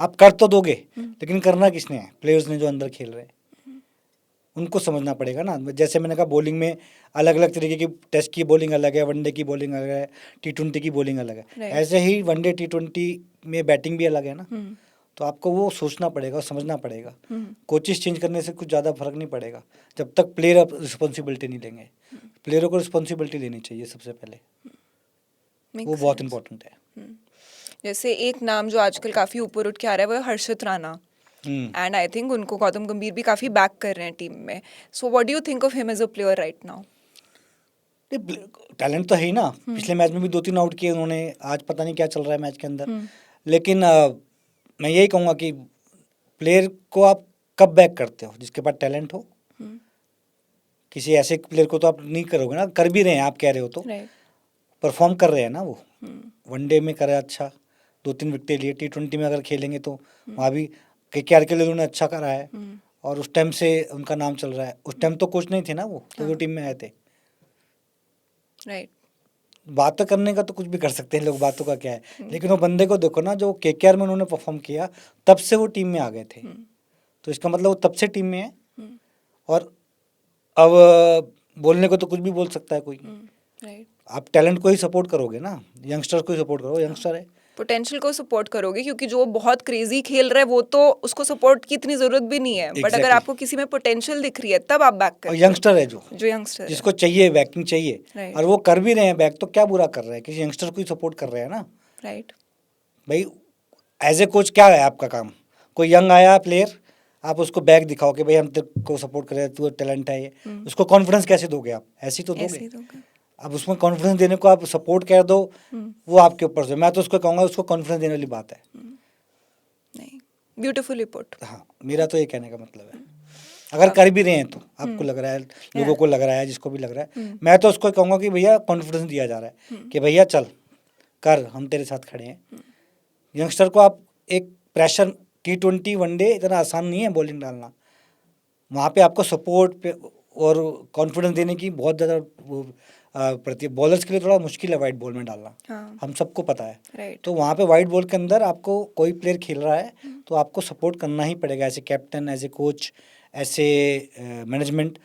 आप कर तो दोगे, लेकिन करना किसने है? प्लेयर्स ने जो अंदर खेल रहे हैं, उनको समझना पड़ेगा ना। जैसे मैंने कहा बॉलिंग में अलग अलग तरीके की, टेस्ट की बॉलिंग अलग है, वनडे की बॉलिंग अलग है, T20 की बॉलिंग अलग है। ऐसे ही वनडे T20 में बैटिंग भी अलग है ना। तो आपको वो सोचना पड़ेगा, समझना पड़ेगा। कोचेस चेंज करने से कुछ ज़्यादा फर्क नहीं पड़ेगा, जब तक प्लेयर रिस्पॉन्सिबिलिटी नहीं लेंगे। प्लेयरों को रिस्पॉन्सिबिलिटी लेनी चाहिए सबसे पहले, वो बहुत इंपॉर्टेंट है। जैसे एक नाम जो आजकल काफ़ी ऊपर उठ के आ रहा है वो है हर्षित राणा, एंड आई थिंक उनको गौतम गंभीर भी काफ़ी बैक कर रहे हैं टीम में। So what do you think of him as a player right now? Talent तो है ही ना। पिछले मैच में भी 2-3 आउट किए उन्होंने, आज पता नहीं क्या चल रहा है मैच के अंदर। लेकिन मैं यही कहूँगा कि प्लेयर को आप कब बैक करते हो? जिसके पास टैलेंट हो। किसी ऐसे प्लेयर को तो आप नहीं करोगे ना, कर भी रहे हैं आप कह रहे हो तो परफॉर्म कर रहे हैं ना वो। वनडे में करे अच्छा, 2-3 विकेट लिए। T20 में अगर खेलेंगे तो वहाँ भी KKR के लिए उन्होंने अच्छा करा है, और उस टाइम से उनका नाम चल रहा है। उस टाइम तो कोच नहीं थे ना वो, तो टीम में आए थे। राइट। बातें करने का तो कुछ भी कर सकते हैं लोग, बातों का क्या है। लेकिन वो बंदे को देखो ना, जो KKR में उन्होंने परफॉर्म किया, तब से वो टीम में आ गए थे। तो इसका मतलब वो तब से टीम में है, और अब बोलने को तो कुछ भी बोल सकता है कोई। आप टैलेंट को ही सपोर्ट करोगे ना, यंगस्टर को ही सपोर्ट करो, यंगस्टर है। पोटेंशियल को सपोर्ट करोगे, क्योंकि जो बहुत क्रेजी खेल रहा है वो तो उसको सपोर्ट की इतनी जरूरत भी नहीं है। बट अगर आपको किसी में पोटेंशियल दिख रही है तब आप बैक करते हो। यंगस्टर है जो यंगस्टर जिसको चाहिए बैकिंग चाहिए, और वो कर भी रहे हैं बैक, तो क्या बुरा कर रहे हैं? किसी यंगस्टर को ही सपोर्ट कर रहे हैं ना। राइट भाई एज ए कोच क्या है आपका काम? कोई यंग आया प्लेयर, आप उसको बैक दिखाओ कि भाई हम तेरे को सपोर्ट कर रहे हैं, तू टैलेंट है ये। उसको कॉन्फिडेंस कैसे दोगे आप? ऐसे ही तो दोगे। अब उसमें कॉन्फिडेंस देने को आप सपोर्ट कर दो, वो आपके ऊपर से। मैं तो उसको कहूँगा उसको कॉन्फिडेंस देने वाली बात है। नहीं, ब्यूटीफुली पुट। हाँ, मेरा तो ये कहने का मतलब है। अगर कर भी रहे हैं तो आपको लग रहा है, लोगों को लग रहा है, जिसको भी लग रहा है, मैं तो उसको कहूँगा कि भैया कॉन्फिडेंस दिया जा रहा है कि भैया चल कर, हम तेरे साथ खड़े हैं। यंगस्टर को आप एक प्रेशर, T20 वनडे इतना आसान नहीं है बॉलिंग डालना। वहाँ पे आपको सपोर्ट पे और कॉन्फिडेंस देने की बहुत ज़्यादा प्रति बॉलर्स के लिए थोड़ा मुश्किल है वाइट बॉल में डालना। हम सबको पता है। तो वहाँ पे वाइट बॉल के अंदर आपको कोई प्लेयर खेल रहा है तो आपको सपोर्ट करना ही पड़ेगा, as a captain, as a coach, ऐसे मैनेजमेंट,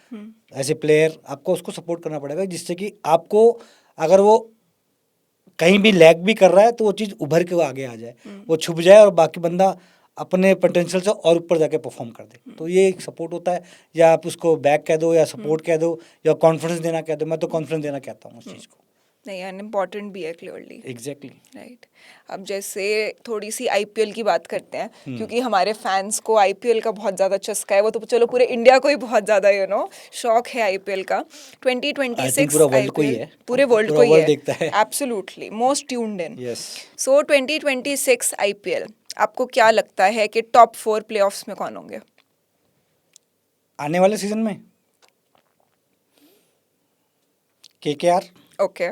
एज ए प्लेयर, आपको उसको सपोर्ट करना पड़ेगा, जिससे कि आपको अगर वो कहीं भी लैग भी कर रहा है तो वो चीज़ उभर के आगे आ जाए, वो छुप जाए, और बाकी बंदा अपने पोटेंशियल से और ऊपर जाके परफॉर्म कर दे। तो ये एक सपोर्ट होता है, या आप उसको बैक कह दो, या सपोर्ट कह दो, या कॉन्फिडेंस देना कह दो। मैं तो कॉन्फिडेंस देना कहता हूँ उस चीज़ को। नहीं, अनइम्पॉर्टेंट भी है क्लियरली। एग्जैक्टली। राइट। अब जैसे थोड़ी सी IPL की बात करते हैं, क्योंकि हमारे फैंस को IPL का बहुत ज़्यादा चस्का है। वो तो चलो पूरे इंडिया को ही बहुत ज़्यादा शौक है IPL का। 2026 पूरा वर्ल्ड को ही IPL है, पूरे वर्ल्ड पूरा को ही वर्ल्ड है। देखता है। Absolutely most tuned in. Yes. So 2026 IPL, आपको क्या लगता है कि टॉप 4 प्लेऑफ्स में कौन होंगे आने वाले सीजन में? KKR okay.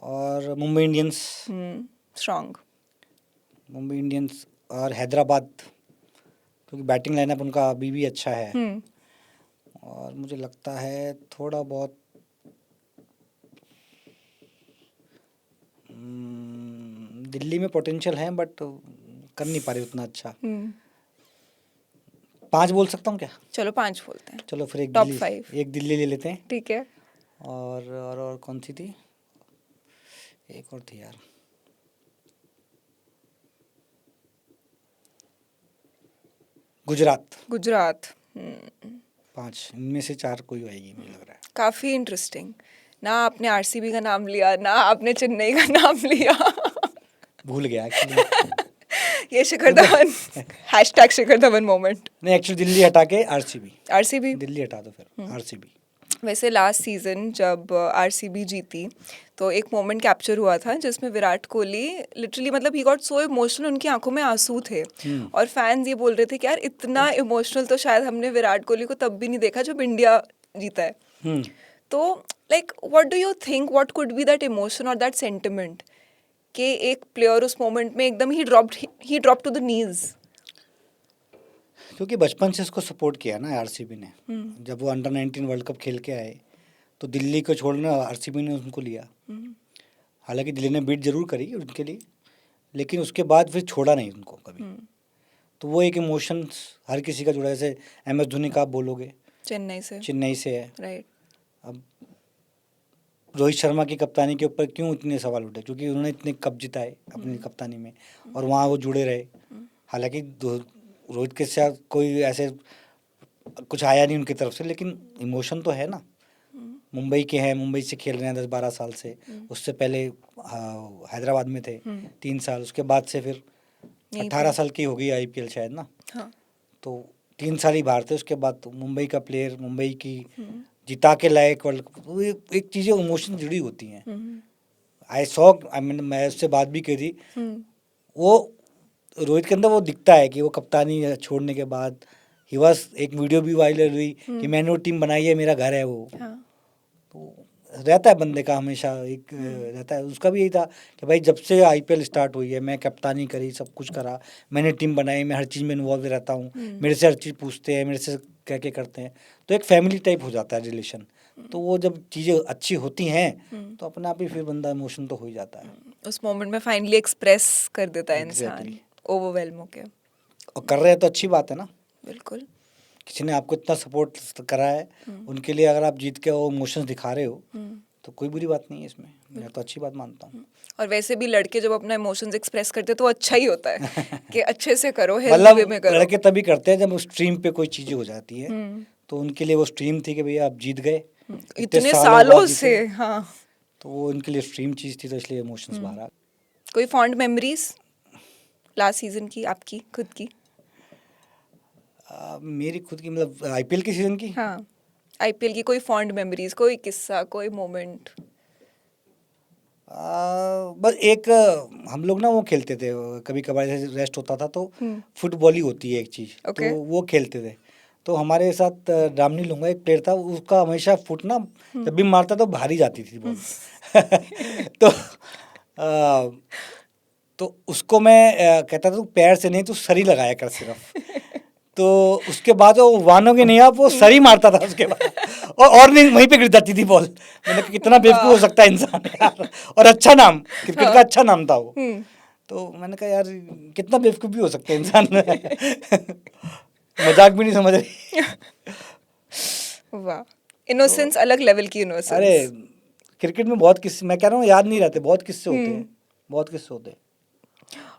और Mumbai Indians. Strong. Mumbai Indians और हैदराबाद, क्योंकि बैटिंग लाइनअप उनका अभी भी अच्छा है। और मुझे लगता है थोड़ा बहुत दिल्ली में पोटेंशियल है, बट कर नहीं पा रही उतना अच्छा। 5 बोल सकता हूँ क्या? चलो 5 बोलते हैं। चलो फिर टॉप 5 एक दिल्ली ले लेते हैं। ठीक है। और कौन सी थी? एक और थी यार, गुजरात। गुजरात। 5 इनमें से 4 कोई आएगी मुझे लग रहा है। काफ़ी इंटरेस्टिंग। ना आपने आरसीबी का नाम लिया, ना आपने चेन्नई का नाम लिया। भूल गया एक्चुअली। ये शिखर धवन, हैशटैग शिखर धवन मोमेंट। नहीं, एक्चुअली दिल्ली हटा के आरसीबी। आरसीबी। दिल्ली हटा दो फिर आरसीबी। वैसे लास्ट सीजन जब आरसीबी जीती तो एक मोमेंट कैप्चर हुआ था जिसमें विराट कोहली लिटरली मतलब ही गॉट सो इमोशनल, उनकी आंखों में आंसू थे और फैंस ये बोल रहे थे कि यार इतना इमोशनल तो शायद हमने विराट कोहली को तब भी नहीं देखा जब इंडिया जीता है। तो like what do you think, what could be that emotion और दैट सेंटिमेंट कि एक प्लेयर उस मोमेंट में एकदम ही ड्रॉप टू द नीज? क्योंकि बचपन से उसको सपोर्ट किया ना आरसीबी ने। जब वो अंडर 19 वर्ल्ड कप खेल के आए तो दिल्ली को छोड़ना आरसीबी ने उनको लिया। हालांकि दिल्ली ने बीट जरूर करी उनके लिए, लेकिन उसके बाद फिर छोड़ा नहीं उनको कभी। तो वो एक इमोशंस हर किसी का जुड़ा है। जैसे MS धोनी का आप बोलोगे, चेन्नई से है। राइट। अब रोहित शर्मा की कप्तानी के ऊपर क्यों इतने सवाल उठे? क्योंकि उन्होंने इतने कप जिताए अपनी कप्तानी में और वहाँ वो जुड़े रहे। हालांकि रोहित के साथ कोई ऐसे कुछ आया नहीं उनकी तरफ से, लेकिन इमोशन तो है ना। मुंबई के हैं, मुंबई से खेल रहे हैं 10-12 साल से। उससे पहले हैदराबाद में थे 3 साल, उसके बाद से फिर 18 साल की हो गई IPL शायद ना। हाँ। तो 3 साल ही बाहर थे। उसके बाद तो मुंबई का प्लेयर, मुंबई की जिता के लायक वर्ल्ड कप, वो एक चीज़ें इमोशन जुड़ी होती हैं। मैं उससे बात भी करी। वो रोहित के अंदर वो दिखता है कि वो कप्तानी छोड़ने के बाद ही वाज, एक वीडियो भी वायरल हुई कि मैंने वो टीम बनाई है, मेरा घर है वो। तो रहता है बंदे का हमेशा एक रहता है। उसका भी यही था कि भाई जब से IPL स्टार्ट हुई है मैं कप्तानी करी, सब कुछ करा, मैंने टीम बनाई, मैं हर चीज़ में इन्वॉल्व रहता हूँ, मेरे से हर चीज़ पूछते हैं, मेरे से क्या क्या करते हैं। तो एक फैमिली टाइप हो जाता है रिलेशन। तो वो जब चीज़ें अच्छी होती हैं तो अपने आप ही फिर बंदा इमोशन तो हो ही जाता है। उस मोमेंट में फाइनली एक्सप्रेस कर देता है इंसान, Exactly. ओवरवेल्म होके। और कर रहे हैं तो अच्छी बात है ना। बिल्कुल। किसी ने आपको इतना सपोर्ट करा है, उनके लिए अगर आप जीत के वो इमोशंस दिखा रहे हो तो कोई बुरी बात नहीं है इसमें। मैं तो अच्छी बात मानता हूँ। और वैसे भी लड़के जब अपना इमोशंस एक्सप्रेस करते हैं तो अच्छा ही होता है कि अच्छे से करो, हेल्दी मतलब वे में करो। लड़के तभी करते हैं जब उस स्ट्रीम पे कोई चीज़ें हो जाती है। तो उनके लिए वो स्ट्रीम थी कि भैया आप जीत गए इतने सालों सालों बाद से। जीते। हाँ। तो वो उनके लिए स्ट्रीम चीज़ थी, तो इसलिए इमोशंस बाहर आ। कोई फॉन्ड मेमोरीज लास्ट सीजन की आपकी खुद की? मेरी खुद की मतलब IPL के सीजन की। हाँ, IPL की कोई फॉन्ड मेमोरीज, कोई किस्सा, कोई मोमेंट? बस एक हम लोग ना वो खेलते थे कभी कभार, जैसे रेस्ट होता था तो फुटबॉल ही होती है एक चीज़। Okay. तो वो खेलते थे। तो हमारे साथ रामनी लूंगा एक प्लेयर था, उसका हमेशा फुट ना जब भी मारता तो भारी जाती थी बॉल। तो तो उसको मैं कहता था तू पैर से नहीं, तू सरी लगाया कर सिर्फ। तो उसके बाद वो मानोगे नहीं आप, वो सरी मारता था उसके बाद और नहीं वहीं पे गिर जाती थी बॉल। मैंने कहा कितना बेवकूफ़ हो सकता है इंसान यार। और अच्छा नाम, क्रिकेट का अच्छा नाम था वो। तो मैंने कहा यार कितना बेवकूफ़ भी हो सकता है इंसान। मजाक भी नहीं समझ रही। वाह, इनोसेंस, अलग लेवल की अरे इनोसेंस। क्रिकेट में बहुत किस्से, मैं कह रहा हूँ याद नहीं रहते, बहुत किस्से होते हैं, बहुत किस्से होते हैं।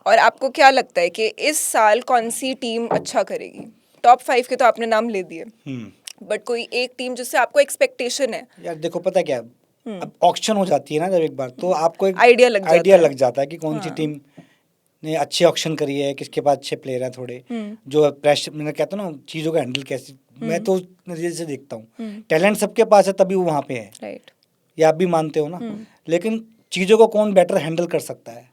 और आपको क्या लगता है कि इस साल कौन सी टीम अच्छा करेगी? टॉप 5 के तो आपने नाम ले दिए, बट कोई एक टीम जिससे आपको एक्सपेक्टेशन है? यार देखो पता है क्या, अब ऑक्शन हो जाती है ना जब एक बार, तो आपको एक आइडिया लग जाता आइडिया है। लग जाता है कि कौन सी टीम ने अच्छे ऑक्शन करी है, किसके पास अच्छे प्लेयर हैं थोड़े, जो प्रेशर, मैंने कहता हूँ ना चीज़ों का हैंडल कैसे। मैं तो नज़रिए से देखता हूँ, टैलेंट सबके पास है तभी वो वहाँ पे है। राइट। ये आप भी मानते हो ना। लेकिन चीज़ों को कौन बेटर हैंडल कर सकता है,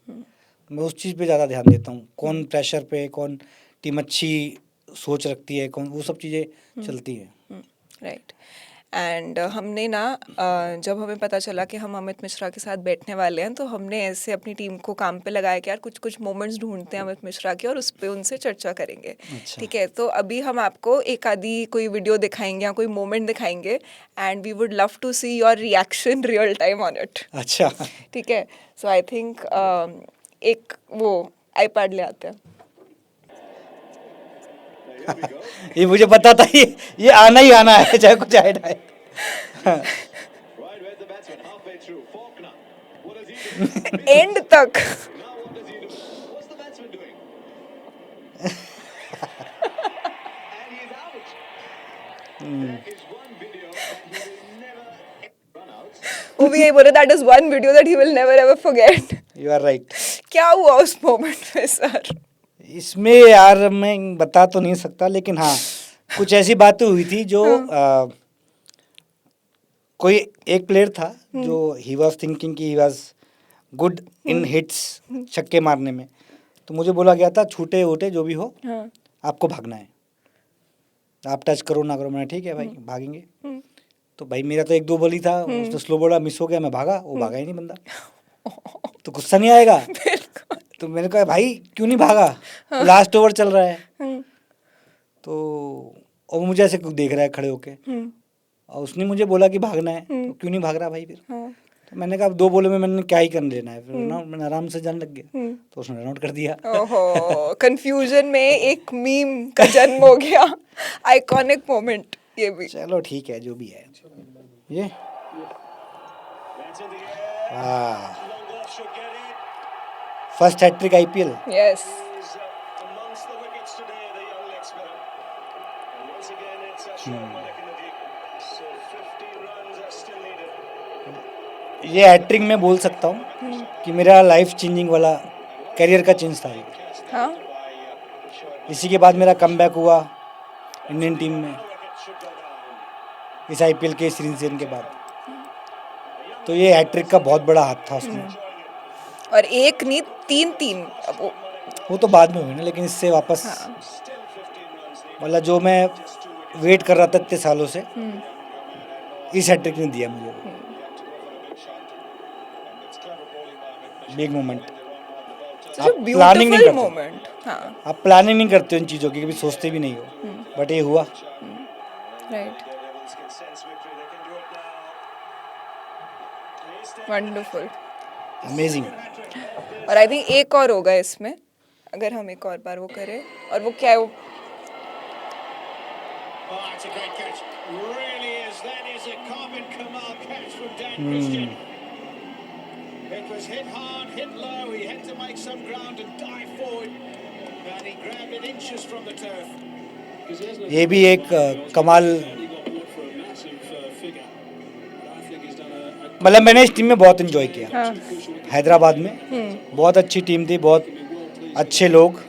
मैं उस चीज़ पे ज़्यादा ध्यान देता हूँ। कौन प्रेशर पे, कौन टीम अच्छी सोच रखती है, कौन, वो सब चीज़ें चलती है। राइट। एंड हमने ना जब हमें पता चला कि हम अमित मिश्रा के साथ बैठने वाले हैं तो हमने ऐसे अपनी टीम को काम पे लगाया कि यार कुछ कुछ मोमेंट्स ढूंढते हैं अमित मिश्रा के और उस पे उनसे चर्चा करेंगे। अच्छा। ठीक है, तो अभी हम आपको एक आधी कोई वीडियो दिखाएंगे या कोई मोमेंट दिखाएंगे and we would love to see your reaction real time on it. अच्छा। ठीक है, सो आई थिंक एक वो आईपैड ले आते हैं। ये मुझे पता था, ये आना ही आना है चाहे कुछ आए ना आए। एंड तक वो भी यही बोले that is one video that he will never ever forget. You are right. क्या हुआ उस मोमेंट में सर? इसमें यार मैं बता तो नहीं सकता, लेकिन हाँ कुछ ऐसी बातें हुई थी जो कोई एक प्लेयर था जो ही वॉज थिंकिंग कि he was good in hits, छक्के मारने में। तो मुझे बोला गया था छूटे वूटे जो भी हो हाँ। आपको भागना है, आप टच करो ना करो। मैंने ठीक है भाई भागेंगे। तो भाई मेरा तो एक दो बॉल ही था, उसने स्लो बॉला मिस हो गया, मैं भागा, वो भागा ही नहीं बंदा। तो गुस्सा नहीं आएगा? तो मैंने कहा भाई क्यों नहीं भागा, लास्ट ओवर चल रहा है। तो और वो मुझे ऐसे देख रहा है खड़े होके, और उसने मुझे बोला कि भागना है, तो क्यों नहीं भाग रहा भाई फिर? तो मैंने कहा अब दो बॉलों में मैंने क्या ही कर लेना है, फिर ना मैंने आराम से जाने लग गया। तो उसने रन आउट कर दिया। ओहो, कंफ्यूजन में एक मीम का जन्म हो गया। आइकॉनिक मोमेंट ये भी। चलो ठीक है जो भी है। ये फर्स्ट हैट्रिक आईपीएल। यस। ये हैट्रिक मैं बोल सकता हूँ कि मेरा लाइफ चेंजिंग वाला करियर का चेंज था ये। हाँ। इसी के बाद मेरा कमबैक हुआ इंडियन टीम में इस आईपीएल के सीजन के बाद। तो ये हैट्रिक का बहुत बड़ा हाथ था उसमें। और एक नहीं तीन तीन वो तो बाद में हुई ना, लेकिन इससे वापस हाँ। मतलब जो मैं वेट कर रहा था इतने सालों से, इस हैट्रिक ने दिया मुझे बिग मोमेंट। आप प्लानिंग नहीं करते मोमेंट। हाँ। आप प्लानिंग नहीं करते इन चीज़ों की, कभी सोचते भी नहीं हो, बट ये हुआ। राइट। Wonderful, amazing. और आई थिंक एक और होगा इसमें, अगर हम एक और बार वो करें। और वो क्या है वो? It was hit hard, hit low. He had to make some ground and dive forward, and he grabbed it inches from the turf. ये भी एक कमाल, मतलब मैंने इस टीम में बहुत एंजॉय किया। हाँ। हैदराबाद में बहुत अच्छी टीम थी, बहुत अच्छे लोग।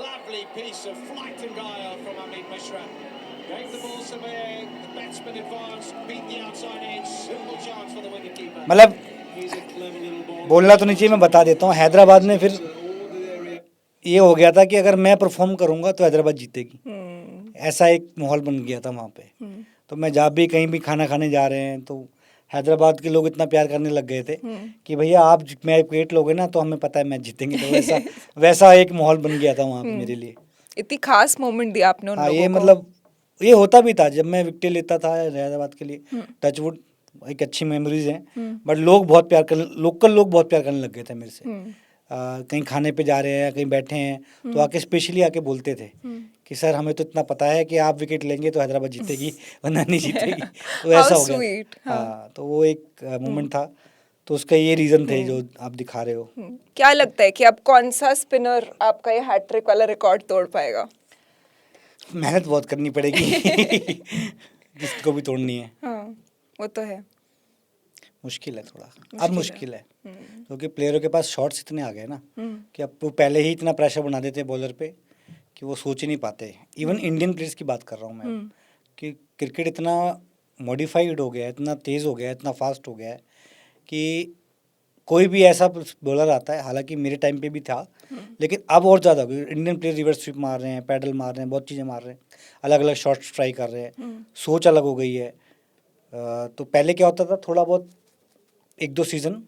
Lovely piece of flight and guile from Amit Mishra. Gave the ball surveying, the batsman advanced, beat the outside edge, simple chance for the wicketkeeper. मतलब बोलना तो नहीं चाहिए, मैं बता देता हूँ। हैदराबाद में फिर ये हो गया था कि अगर मैं परफॉर्म करूँगा तो हैदराबाद जीतेगी, ऐसा एक माहौल बन गया था वहाँ पे। तो मैं जब भी कहीं भी खाना खाने जा रहे हैं तो हैदराबाद के लोग इतना प्यार करने लग गए थे कि भैया आप मैच विकेट लोगे ना तो हमें पता है मैच जीतेंगे। तो वैसा एक माहौल बन गया था वहाँ पे मेरे लिए। इतनी खास मोमेंट दिया आपने उन हाँ, लोगों ये को। मतलब ये होता भी था जब मैं विकेट लेता था हैदराबाद के लिए। टचवुड एक अच्छी मेमोरीज हैं, बट लोग बहुत प्यार कर, लोकल लोग बहुत प्यार करने लग गए थे मेरे से। कहीं खाने पे जा रहे हैं, कहीं बैठे हैं, तो आके स्पेशली आके बोलते थे कि सर हमें तो इतना पता है कि आप विकेट लेंगे तो हैदराबाद जीतेगी, वरना नहीं जीतेगी। तो ऐसा हो गया। हाँ, तो वो एक मोमेंट था। तो उसका ये रीज़न थे जो आप दिखा रहे हो। क्या लगता है कि अब कौन सा स्पिनर आपका ये हैट्रिक वाला रिकॉर्ड तोड़ पाएगा? मेहनत बहुत करनी पड़ेगी। किसको भी तोड़नी है। हाँ, वो तो है। मुश्किल है थोड़ा, अब मुश्किल है क्योंकि प्लेयरों के पास शॉट्स इतने आ गए ना कि अब वो पहले ही इतना प्रेशर बना देते हैं बॉलर पे कि वो सोच ही नहीं पाते। इवन इंडियन प्लेयर्स की बात कर रहा हूँ मैं कि क्रिकेट इतना मॉडिफाइड हो गया है, इतना तेज़ हो गया है, इतना फास्ट हो गया है कि कोई भी ऐसा बॉलर आता है, हालांकि मेरे टाइम पे भी था, लेकिन अब और ज़्यादा हो गई। इंडियन प्लेयर रिवर्स स्वीप मार रहे हैं, पैडल मार रहे हैं, बहुत चीज़ें मार रहे हैं, अलग अलग शॉट्स ट्राई कर रहे हैं, सोच अलग हो गई है। तो पहले क्या होता था, थोड़ा बहुत 1-2 सीज़न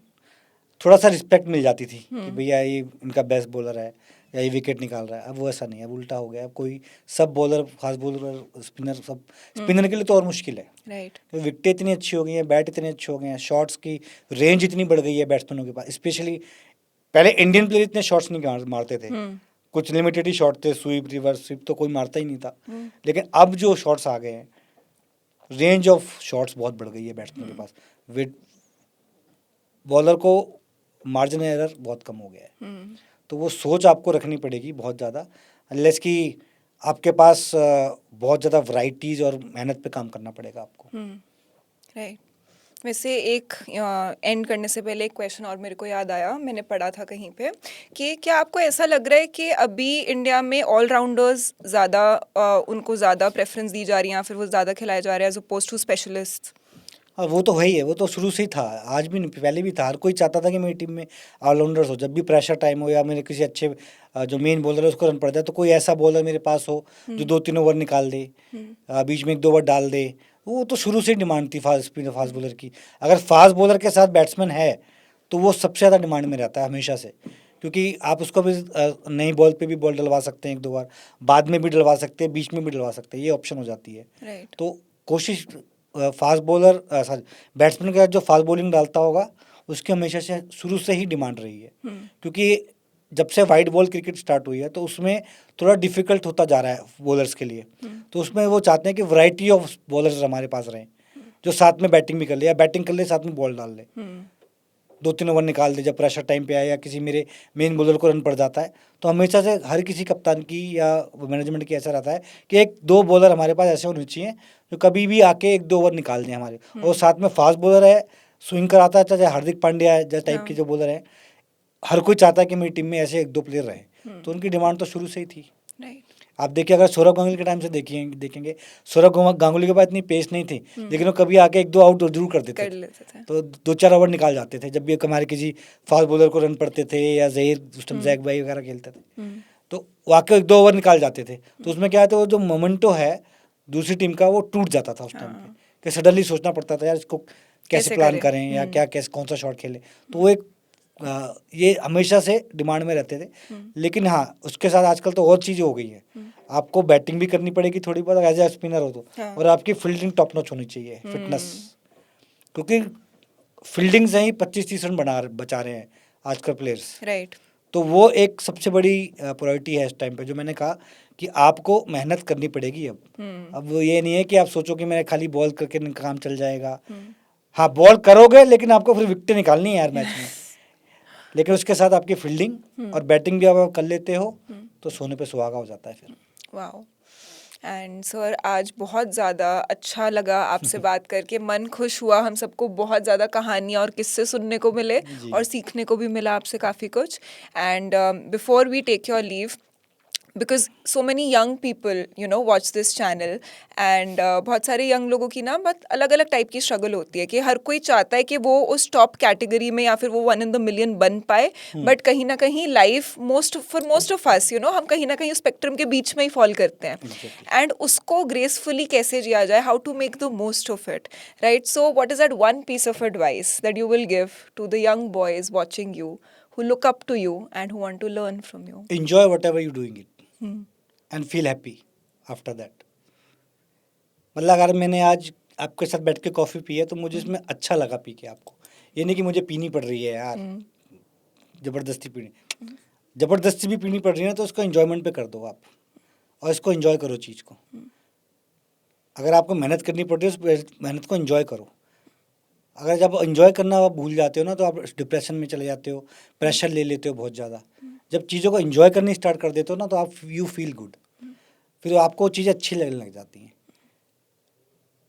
थोड़ा सा रिस्पेक्ट मिल जाती थी कि भैया ये इनका बेस्ट बॉलर है या ये विकेट निकाल रहा है। अब वो ऐसा नहीं है, अब उल्टा हो गया। अब कोई सब बॉलर, फास्ट बॉलर, स्पिनर, सब स्पिनर के लिए तो और मुश्किल है, राइट। क्योंकि विकेटें इतनी अच्छी हो गई हैं, बैट इतने अच्छे हो गए हैं, शॉट्स की रेंज इतनी बढ़ गई है बैट्समैनों के पास। स्पेशली पहले इंडियन प्लेयर इतने शॉट्स नहीं मारते थे, कुछ लिमिटेड ही शॉट थे, स्वीप रिवर्स स्वीप तो कोई मारता ही नहीं था। लेकिन अब जो शॉट्स आ गए हैं, रेंज ऑफ शॉट्स बहुत बढ़ गई है बैट्समैन के पास। विद बॉलर को मार्जिन एरर बहुत कम हो गया है। तो वो सोच आपको रखनी पड़ेगी बहुत ज़्यादा, अनलेस कि आपके पास बहुत ज़्यादा वैराइटीज़ और मेहनत पे काम करना पड़ेगा आपको। राइट। वैसे एक एंड करने से पहले एक क्वेश्चन और मेरे को याद आया, मैंने पढ़ा था कहीं पे कि क्या आपको ऐसा लग रहा है कि अभी इंडिया में ऑलराउंडर्स ज़्यादा उनको ज़्यादा प्रेफरेंस दी जा रही है या फिर वो ज़्यादा खिलाए जा रहे हैं एज अपोज टू स्पेशलिस्ट? हाँ, वो तो है ही है, वो तो शुरू से ही था, आज भी नहीं, पहले भी था। हर कोई चाहता था कि मेरी टीम में ऑलराउंडर्स हो। जब भी प्रेशर टाइम हो या मेरे किसी अच्छे जो मेन बॉलर है उसको रन पड़ जाए, तो कोई ऐसा बॉलर मेरे पास हो जो 2-3 ओवर निकाल दे, बीच में 1-2 ओवर डाल दे। वो तो शुरू से ही डिमांड थी फास्ट स्पिनर, फास्ट बॉलर की। अगर फास्ट बॉलर के साथ बैट्समैन है तो वो सबसे ज़्यादा डिमांड में रहता है हमेशा से, क्योंकि आप उसको भी नई बॉल पे भी बॉल डलवा सकते हैं 1-2 बार, बाद में भी डलवा सकते हैं, बीच में भी डलवा सकते हैं, ये ऑप्शन हो जाती है। राइट। तो कोशिश फास्ट बॉलर, सॉरी, बैट्समैन के साथ जो फास्ट बॉलिंग डालता होगा उसकी हमेशा से शुरू से ही डिमांड रही है, क्योंकि जब से वाइड बॉल क्रिकेट स्टार्ट हुई है तो उसमें थोड़ा डिफिकल्ट होता जा रहा है बॉलर्स के लिए। तो उसमें वो चाहते हैं कि वैरायटी ऑफ बॉलर्स हमारे पास रहें, जो साथ में बैटिंग भी कर ले या बैटिंग कर ले साथ में बॉल डाल ले, 2-3 ओवर निकाल दे। जब प्रेशर टाइम पे आए या किसी मेरे मेन बॉलर को रन पड़ जाता है, तो हमेशा से हर किसी कप्तान की या मैनेजमेंट की ऐसा रहता है कि 1-2 बॉलर हमारे पास ऐसे होने चाहिए जो कभी भी आके 1-2 ओवर निकाल दें हमारे। और साथ में फास्ट बॉलर है, स्विंग कराता है, चाहे हार्दिक पांड्या है जैसे टाइप के जो बॉलर हैं, हर कोई चाहता है कि मेरी टीम में ऐसे 1-2 प्लेयर रहे। तो उनकी डिमांड तो शुरू से ही थी। राइट। आप देखिए, अगर सौरव गांगुली के टाइम से देखेंगे, सौरव गांगुली के पास इतनी पेस नहीं थी, लेकिन वो कभी आके 1-2 आउट जरूर कर देते कर थे। लेते थे। तो 2-4 ओवर निकाल जाते थे जब भी हमारे किसी फास्ट बॉलर को रन पड़ते थे, या जहीर उस टाइम जैक भाई वगैरह खेलते थे, तो वाकई 1-2 ओवर निकाल जाते थे। तो उसमें क्या है, तो जो मोमेंटो है दूसरी टीम का वो टूट जाता था उस टाइम पे, कि सडनली सोचना पड़ता था यार इसको कैसे प्लान करें या क्या, कैसे कौन सा शॉट खेलें। तो वो एक ये हमेशा से डिमांड में रहते थे। लेकिन हाँ, उसके साथ आजकल तो और चीज़ें हो गई है, आपको बैटिंग भी करनी पड़ेगी थोड़ी बहुत एज ए स्पिनर हो तो, और आपकी फील्डिंग टॉप नॉच होनी चाहिए, फिटनेस, क्योंकि फील्डिंग से ही 25-30 रन बचा रहे हैं आजकल प्लेयर्स। राइट। तो वो एक सबसे बड़ी प्रायोरिटी है इस टाइम पे, जो मैंने कहा कि आपको मेहनत करनी पड़ेगी अब वो ये नहीं है कि आप सोचो कि मेरा खाली बॉल करके काम चल जाएगा। हाँ, बॉल करोगे लेकिन आपको फिर विकेट निकालनी है यार मैच में, लेकिन उसके साथ आपकी फील्डिंग और बैटिंग भी आप कर लेते हो तो सोने पे सुहागा हो जाता है फिर। वाओ। एंड सर, आज बहुत ज़्यादा अच्छा लगा आपसे बात करके, मन खुश हुआ, हम सबको बहुत ज़्यादा कहानियाँ और किस्से सुनने को मिले जी। और सीखने को भी मिला आपसे काफ़ी कुछ। And before we take your leave, because so many young people watch this channel, and बहुत सारे यंग लोगों की ना बहुत अलग अलग टाइप की स्ट्रगल होती है कि हर कोई चाहता है कि वो उस टॉप कैटेगरी में या फिर वो 1 in the million बन पाए, बट कहीं ना कहीं life for most of us हम कहीं ना कहीं स्पेक्ट्रम के बीच में ही फॉल करते हैं, एंड उसको ग्रेसफुली कैसे जिया जाए, how to make the most of it, right? So what is that one piece of advice that you will give to the young boys watching you, who look up to you and who want to learn from you? Enjoy whatever you're doing it and feel happy after that. मतलब अगर मैंने आज आपके साथ बैठ के कॉफ़ी पी है तो मुझे इसमें अच्छा लगा पी के आपको, ये नहीं कि मुझे पीनी पड़ रही है यार, ज़बरदस्ती पीनी, ज़बरदस्ती भी पीनी पड़ रही है तो उसको एंजॉयमेंट पे कर दो आप, और इसको एंजॉय करो चीज़ को। अगर आपको मेहनत करनी पड़ रही है उस मेहनत को एंजॉय करो। अगर जब एंजॉय करना आप भूल जाते हो ना तो आप डिप्रेशन में चले जाते हो, प्रेशर ले लेते हो बहुत ज़्यादा। जब चीज़ों को एंजॉय करनी स्टार्ट कर देते हो ना तो आप यू फील गुड, फिर आपको चीज़ें अच्छी लगने लग जाती हैं।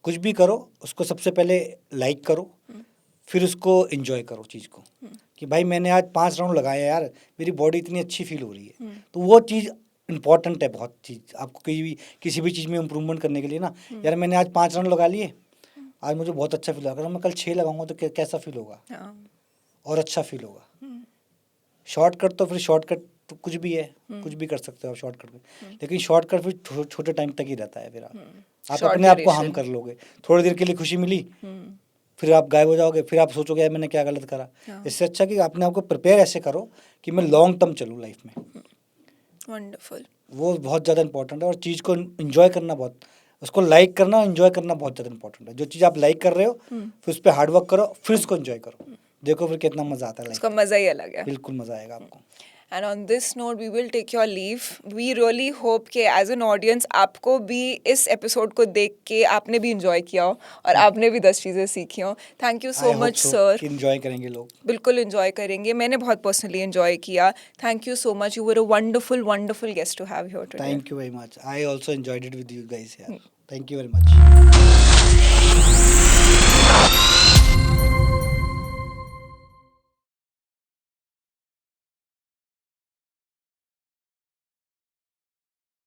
कुछ भी करो उसको सबसे पहले लाइक करो, फिर उसको एंजॉय करो चीज़ को, कि भाई मैंने आज 5 राउंड लगाए यार, मेरी बॉडी इतनी अच्छी फील हो रही है। तो वो चीज़ इंपॉर्टेंट है बहुत चीज़, आपको किसी भी चीज़ में इम्प्रूवमेंट करने के लिए ना, यार मैंने आज 5 राउंड लगा लिए, आज मुझे बहुत अच्छा फील होगा, अगर मैं कल 6 लगाऊंगा तो कैसा फील होगा। और अच्छा फील होगा। शॉर्टकट तो फिर शॉर्टकट तो कुछ भी है, कुछ भी कर सकते हो आप शॉर्टकट में, लेकिन शॉर्टकट फिर छोटे टाइम तक ही रहता है। फिर आप Short अपने आप को हार्म duration. कर लोगे। थोड़ी देर के लिए खुशी मिली, फिर आप गायब हो जाओगे, फिर आप सोचोगे यार मैंने क्या गलत करा। हाँ। इससे अच्छा कि अपने आप को प्रिपेयर ऐसे करो कि मैं लॉन्ग टर्म चलूँ लाइफ में। वंडरफुल। वो बहुत ज़्यादा इंपॉर्टेंट है। और चीज़ को इंजॉय करना बहुत, उसको लाइक करना और इंजॉय करना बहुत ज़्यादा इंपॉर्टेंट है। जो चीज़ आप लाइक कर रहे हो फिर उस पर हार्ड वर्क करो, फिर उसको इंजॉय करो। देखो फिर कितना मज़ा आता है लाइफ उसका में। मज़ा ही अलग है। बिल्कुल मज़ा आएगा आपको। And on this note we will take your leave. We really hope कि एज एन ऑडियंस आपको भी इस एपिसोड को देख के आपने भी इंजॉय किया हो और आपने भी 10 चीज़ें सीखी हो। Thank you I so hope much so sir. कि इंजॉय करेंगे लोग। बिल्कुल इंजॉय करेंगे। मैंने बहुत पर्सनली इंजॉय किया। Thank you so much. You were a wonderful wonderful guest to have here today. Thank you very much. I also enjoyed it with you guys यार। Thank you very much.